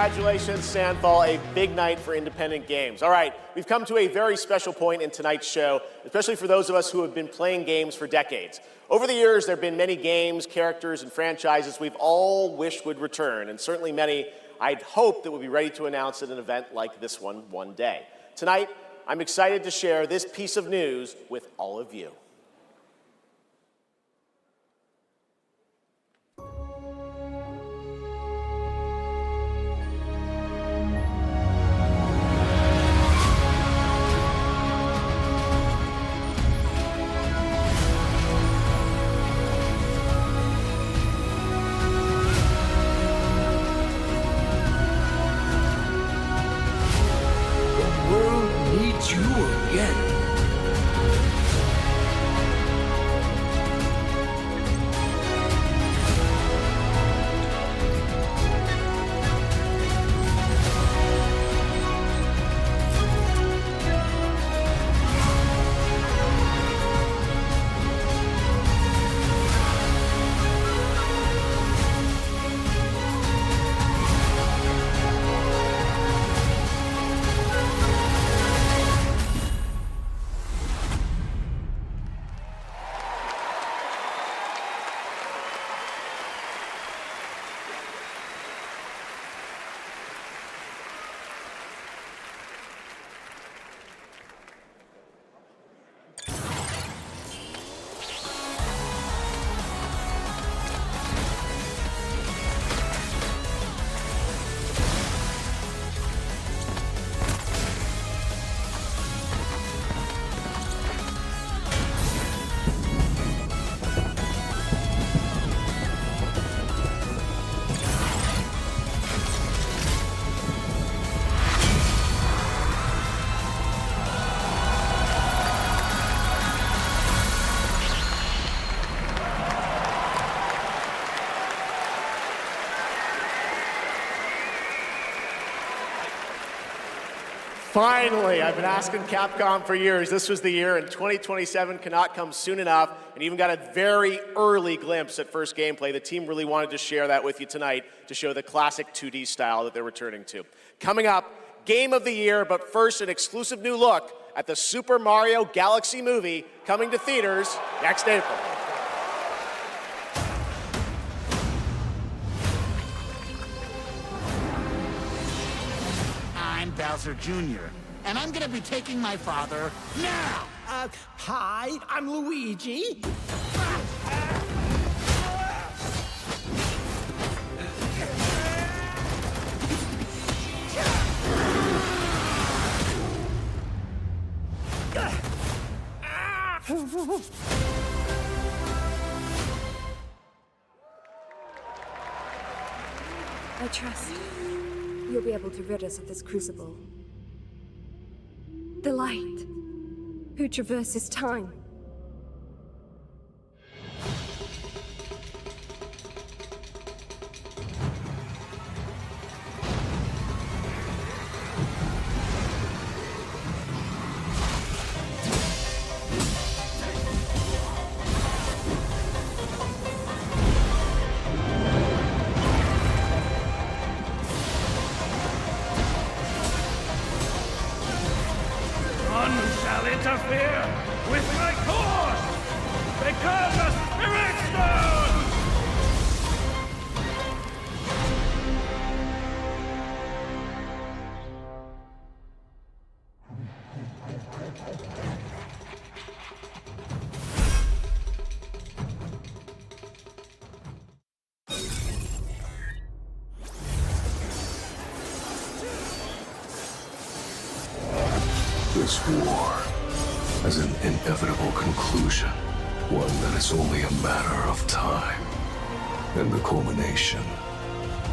Congratulations, Sandfall. A big night for independent games. All right, we've come to a very special point in tonight's show, especially for those of us who have been playing games for decades. Over the years, there have been many games, characters, and franchises we've all wished would return, and certainly many I'd hoped that would be ready to announce at an event like this one day. Tonight, I'm excited to share this piece of news with all of you. You again. Finally, I've been asking Capcom for years. This was the year, and 2027 cannot come soon enough, and even got a very early glimpse at first gameplay. The team really wanted to share that with you tonight to show the classic 2D style that they're returning to. Coming up, Game of the Year, but first an exclusive new look at the Super Mario Galaxy movie coming to theaters next April. I'm Bowser Jr., and I'm gonna be taking my father now! Hi, I'm Luigi. I trust you'll be able to rid us of this crucible. The light, who traverses time. Interfere with my course! Become the Spirit Stone! This war has an inevitable conclusion, one that is only a matter of time, and the culmination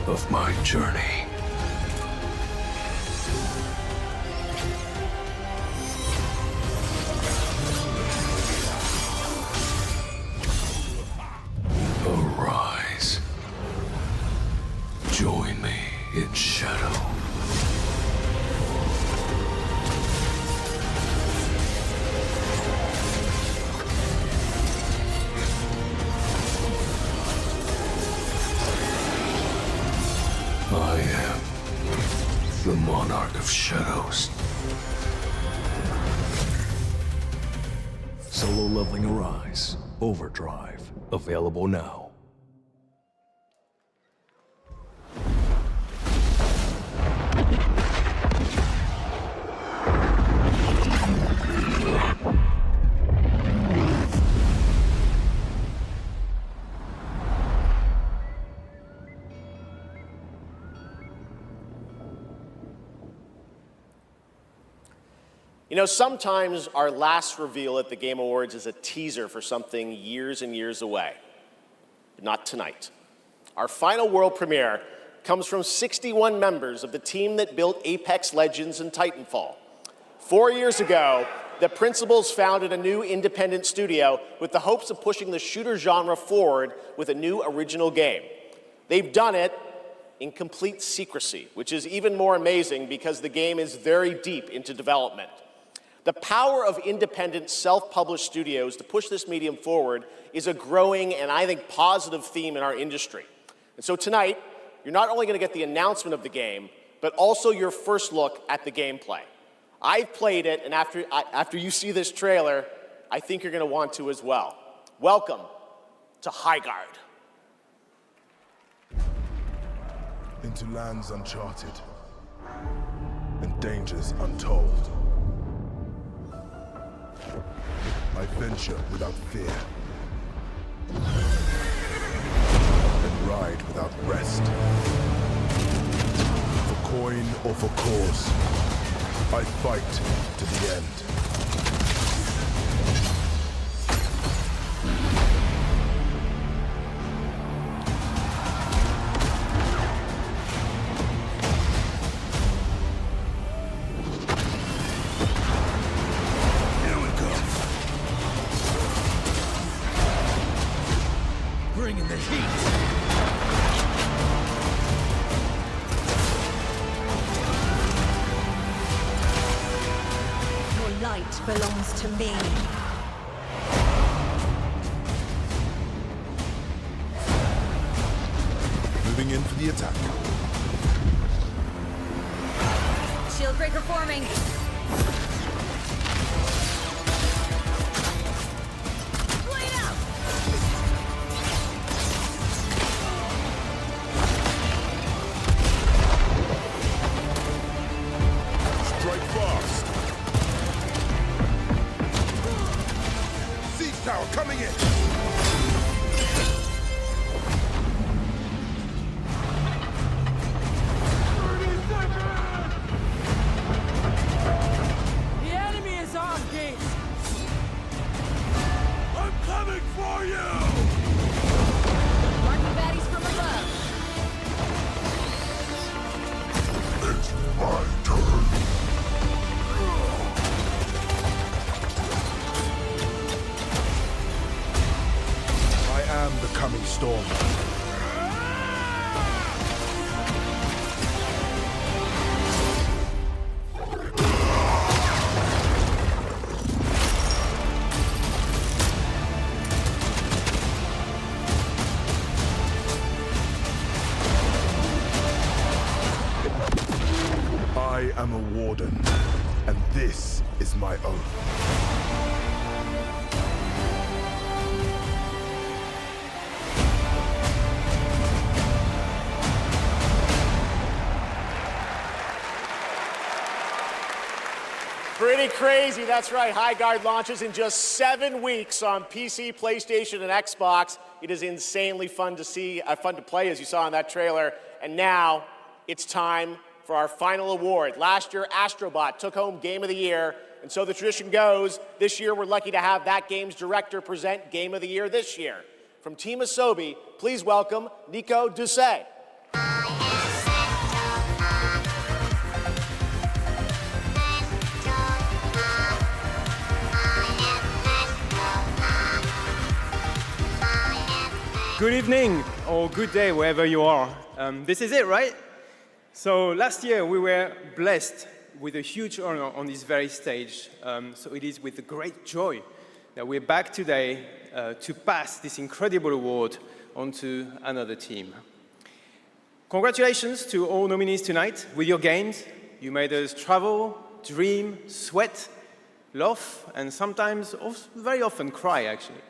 of my journey. Arise. Join me in shadow. I am Solo Leveling Arise. Overdrive. Available now. You know, sometimes our last reveal at the Game Awards is a teaser for something years and years away. But not tonight. Our final world premiere comes from 61 members of the team that built Apex Legends and Titanfall. 4 years ago, the principals founded a new independent studio with the hopes of pushing the shooter genre forward with a new original game. They've done it in complete secrecy, which is even more amazing because the game is very deep into development. The power of independent, self-published studios to push this medium forward is a growing and I think positive theme in our industry. And so tonight, you're not only going to get the announcement of the game, but also your first look at the gameplay. I've played it, and after you see this trailer, I think you're going to want to as well. Welcome to Highguard. Into lands uncharted and dangers untold. I venture without fear and ride without rest. For coin or for cause, I fight to the end. Bringing the heat. Your light belongs to me. Moving in for the attack. Shield breaker forming. Strike fast. Siege tower coming in. The enemy is on gate. I'm coming for you! Marking baddies from above. It's my turn. I am the coming storm. I am a warden, and this is my oath. Pretty crazy, that's right. Highguard launches in just 7 weeks on PC, PlayStation, and Xbox. It is insanely fun to see, fun to play, as you saw in that trailer. And now it's time for our final award. Last year, Astrobot took home Game of the Year, and so the tradition goes, this year we're lucky to have that game's director present Game of the Year this year. From Team Asobi, please welcome Nico Doucet. Good evening, or good day, wherever you are. This is it, right? So last year we were blessed with a huge honor on this very stage. So it is with great joy that we're back today to pass this incredible award on to another team. Congratulations to all nominees tonight. With your games, you made us travel, dream, sweat, laugh, and sometimes, very often cry, actually.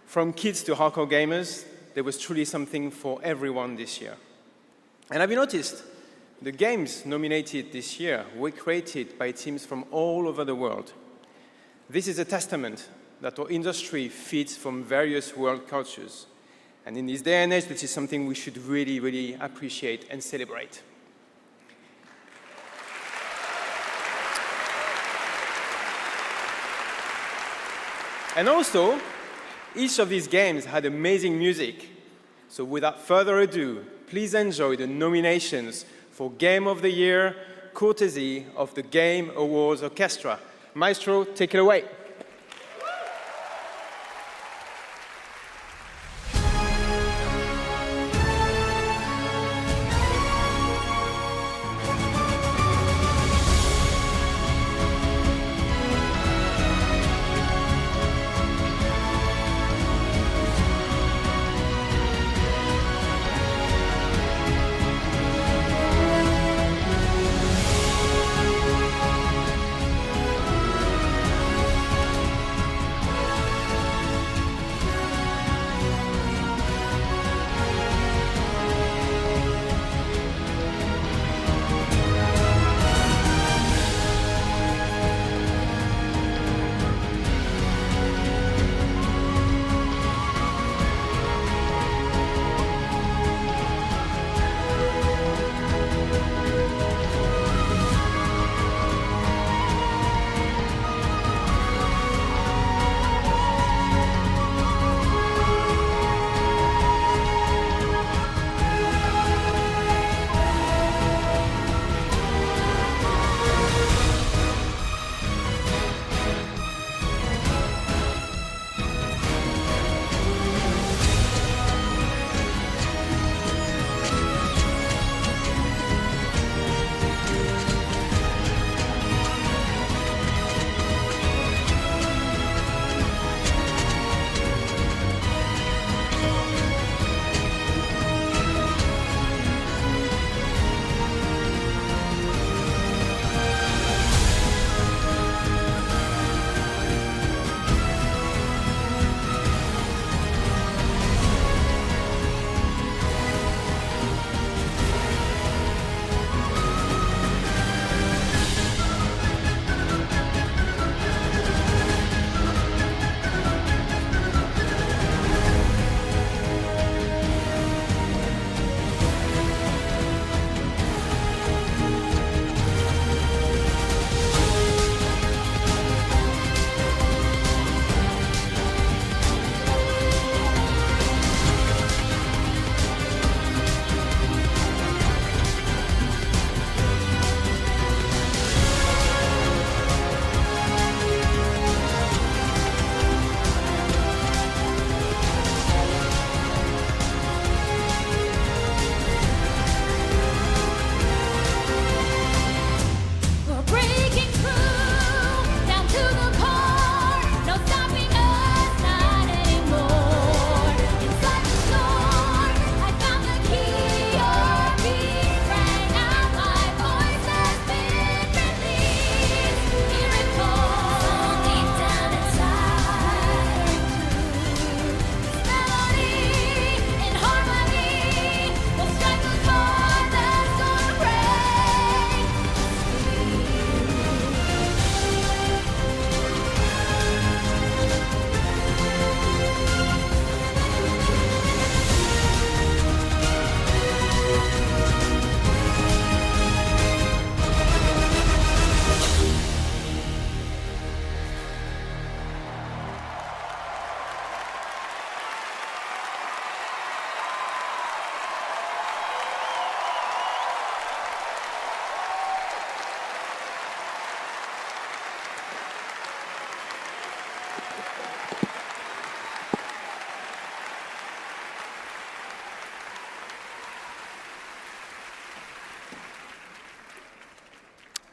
From kids to hardcore gamers, there was truly something for everyone this year. And have you noticed? The games nominated this year were created by teams from all over the world. This is a testament that our industry feeds from various world cultures. And in this day and age, this is something we should really, really appreciate and celebrate. And also, each of these games had amazing music. So without further ado, please enjoy the nominations for Game of the Year, courtesy of the Game Awards Orchestra. Maestro, take it away.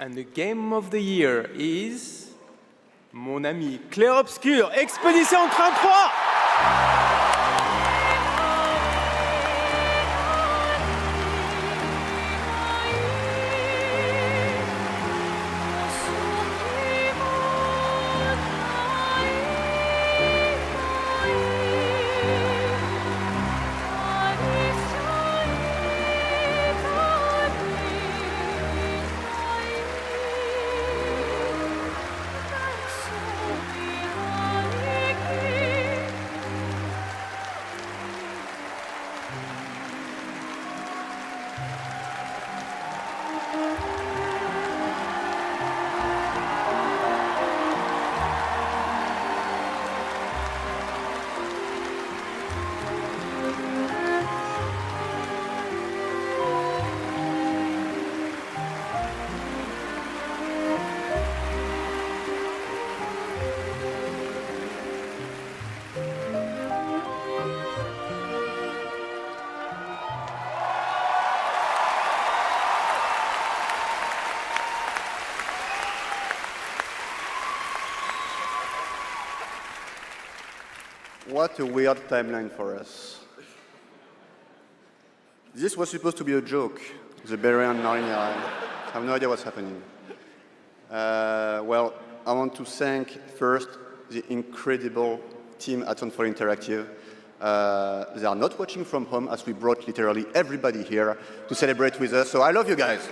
And the game of the year is mon ami Clair Obscur, Expédition 33. What a weird timeline for us. This was supposed to be a joke, the Berry and Narnia. I have no idea what's happening. Well, I want to thank first the incredible team at Soundfall Interactive. They are not watching from home as we brought literally everybody here to celebrate with us, so I love you guys.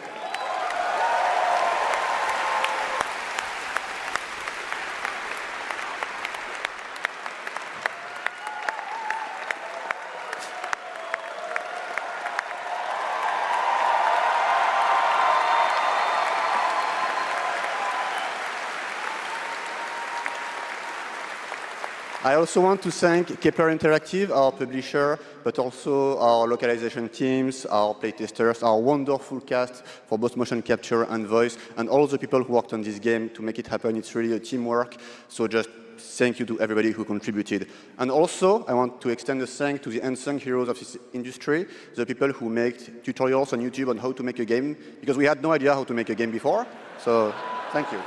I also want to thank Kepler Interactive, our publisher, but also our localization teams, our playtesters, our wonderful cast for both motion capture and voice, and all the people who worked on this game to make it happen. It's really a teamwork, so just thank you to everybody who contributed. And also, I want to extend a thanks to the unsung heroes of this industry, the people who make tutorials on YouTube on how to make a game, because we had no idea how to make a game before, so thank you.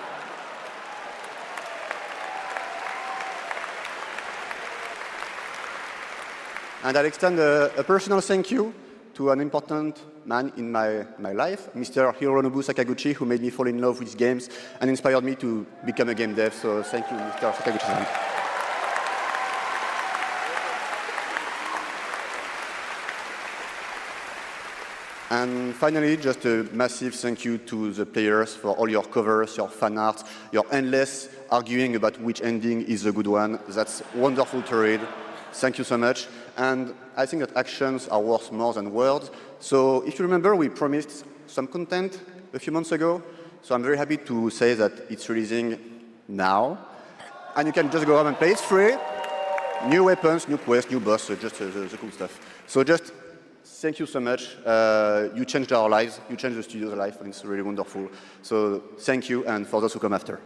And I'll extend a personal thank you to an important man in my life, Mr. Hironobu Sakaguchi, who made me fall in love with games and inspired me to become a game dev. So thank you, Mr. Sakaguchi. And finally, just a massive thank you to the players for all your covers, your fan art, your endless arguing about which ending is the good one. That's wonderful to read. Thank you so much. And I think that actions are worth more than words. So if you remember, we promised some content a few months ago. So I'm very happy to say that it's releasing now. And you can just go home and play. It's free. New weapons, new quests, new boss, so just the cool stuff. So just thank you so much. You changed our lives. You changed the studio's life, and it's really wonderful. So thank you, and for those who come after.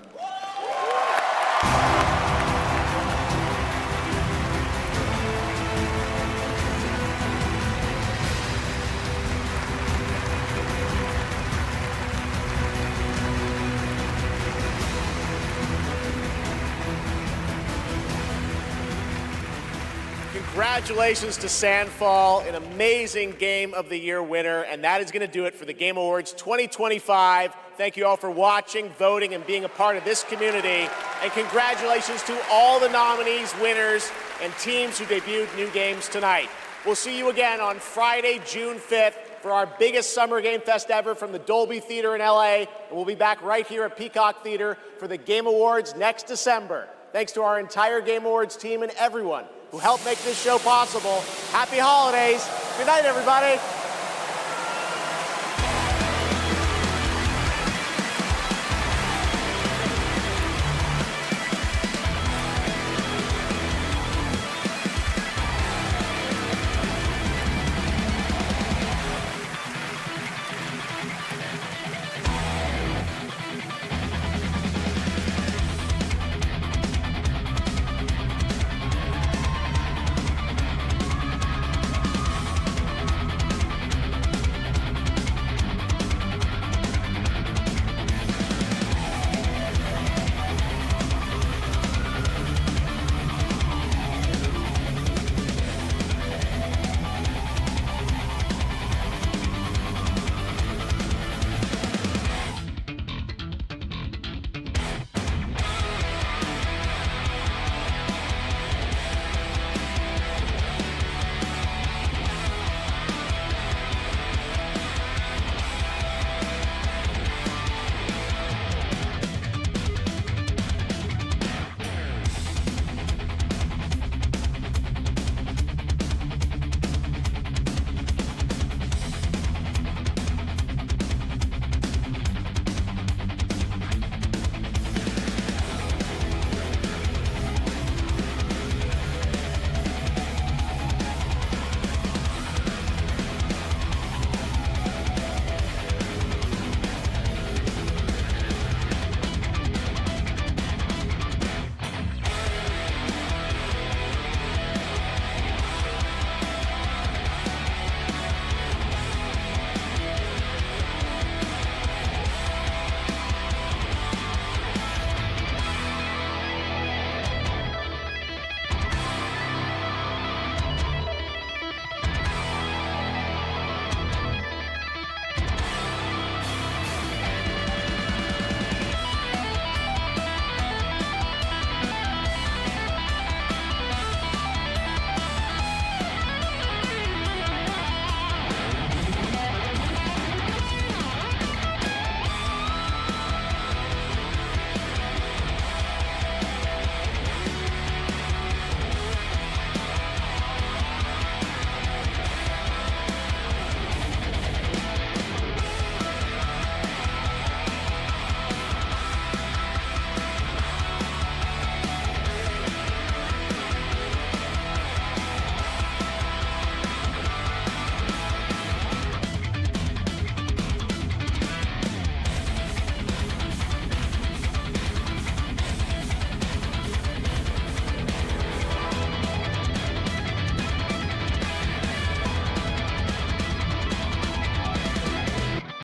Congratulations to Sandfall, an amazing Game of the Year winner, and that is going to do it for the Game Awards 2025. Thank you all for watching, voting, and being a part of this community. And congratulations to all the nominees, winners, and teams who debuted new games tonight. We'll see you again on Friday, June 5th for our biggest Summer Game Fest ever from the Dolby Theater in LA. And we'll be back right here at Peacock Theater for the Game Awards next December. Thanks to our entire Game Awards team and everyone who helped make this show possible. Happy holidays. Good night, everybody.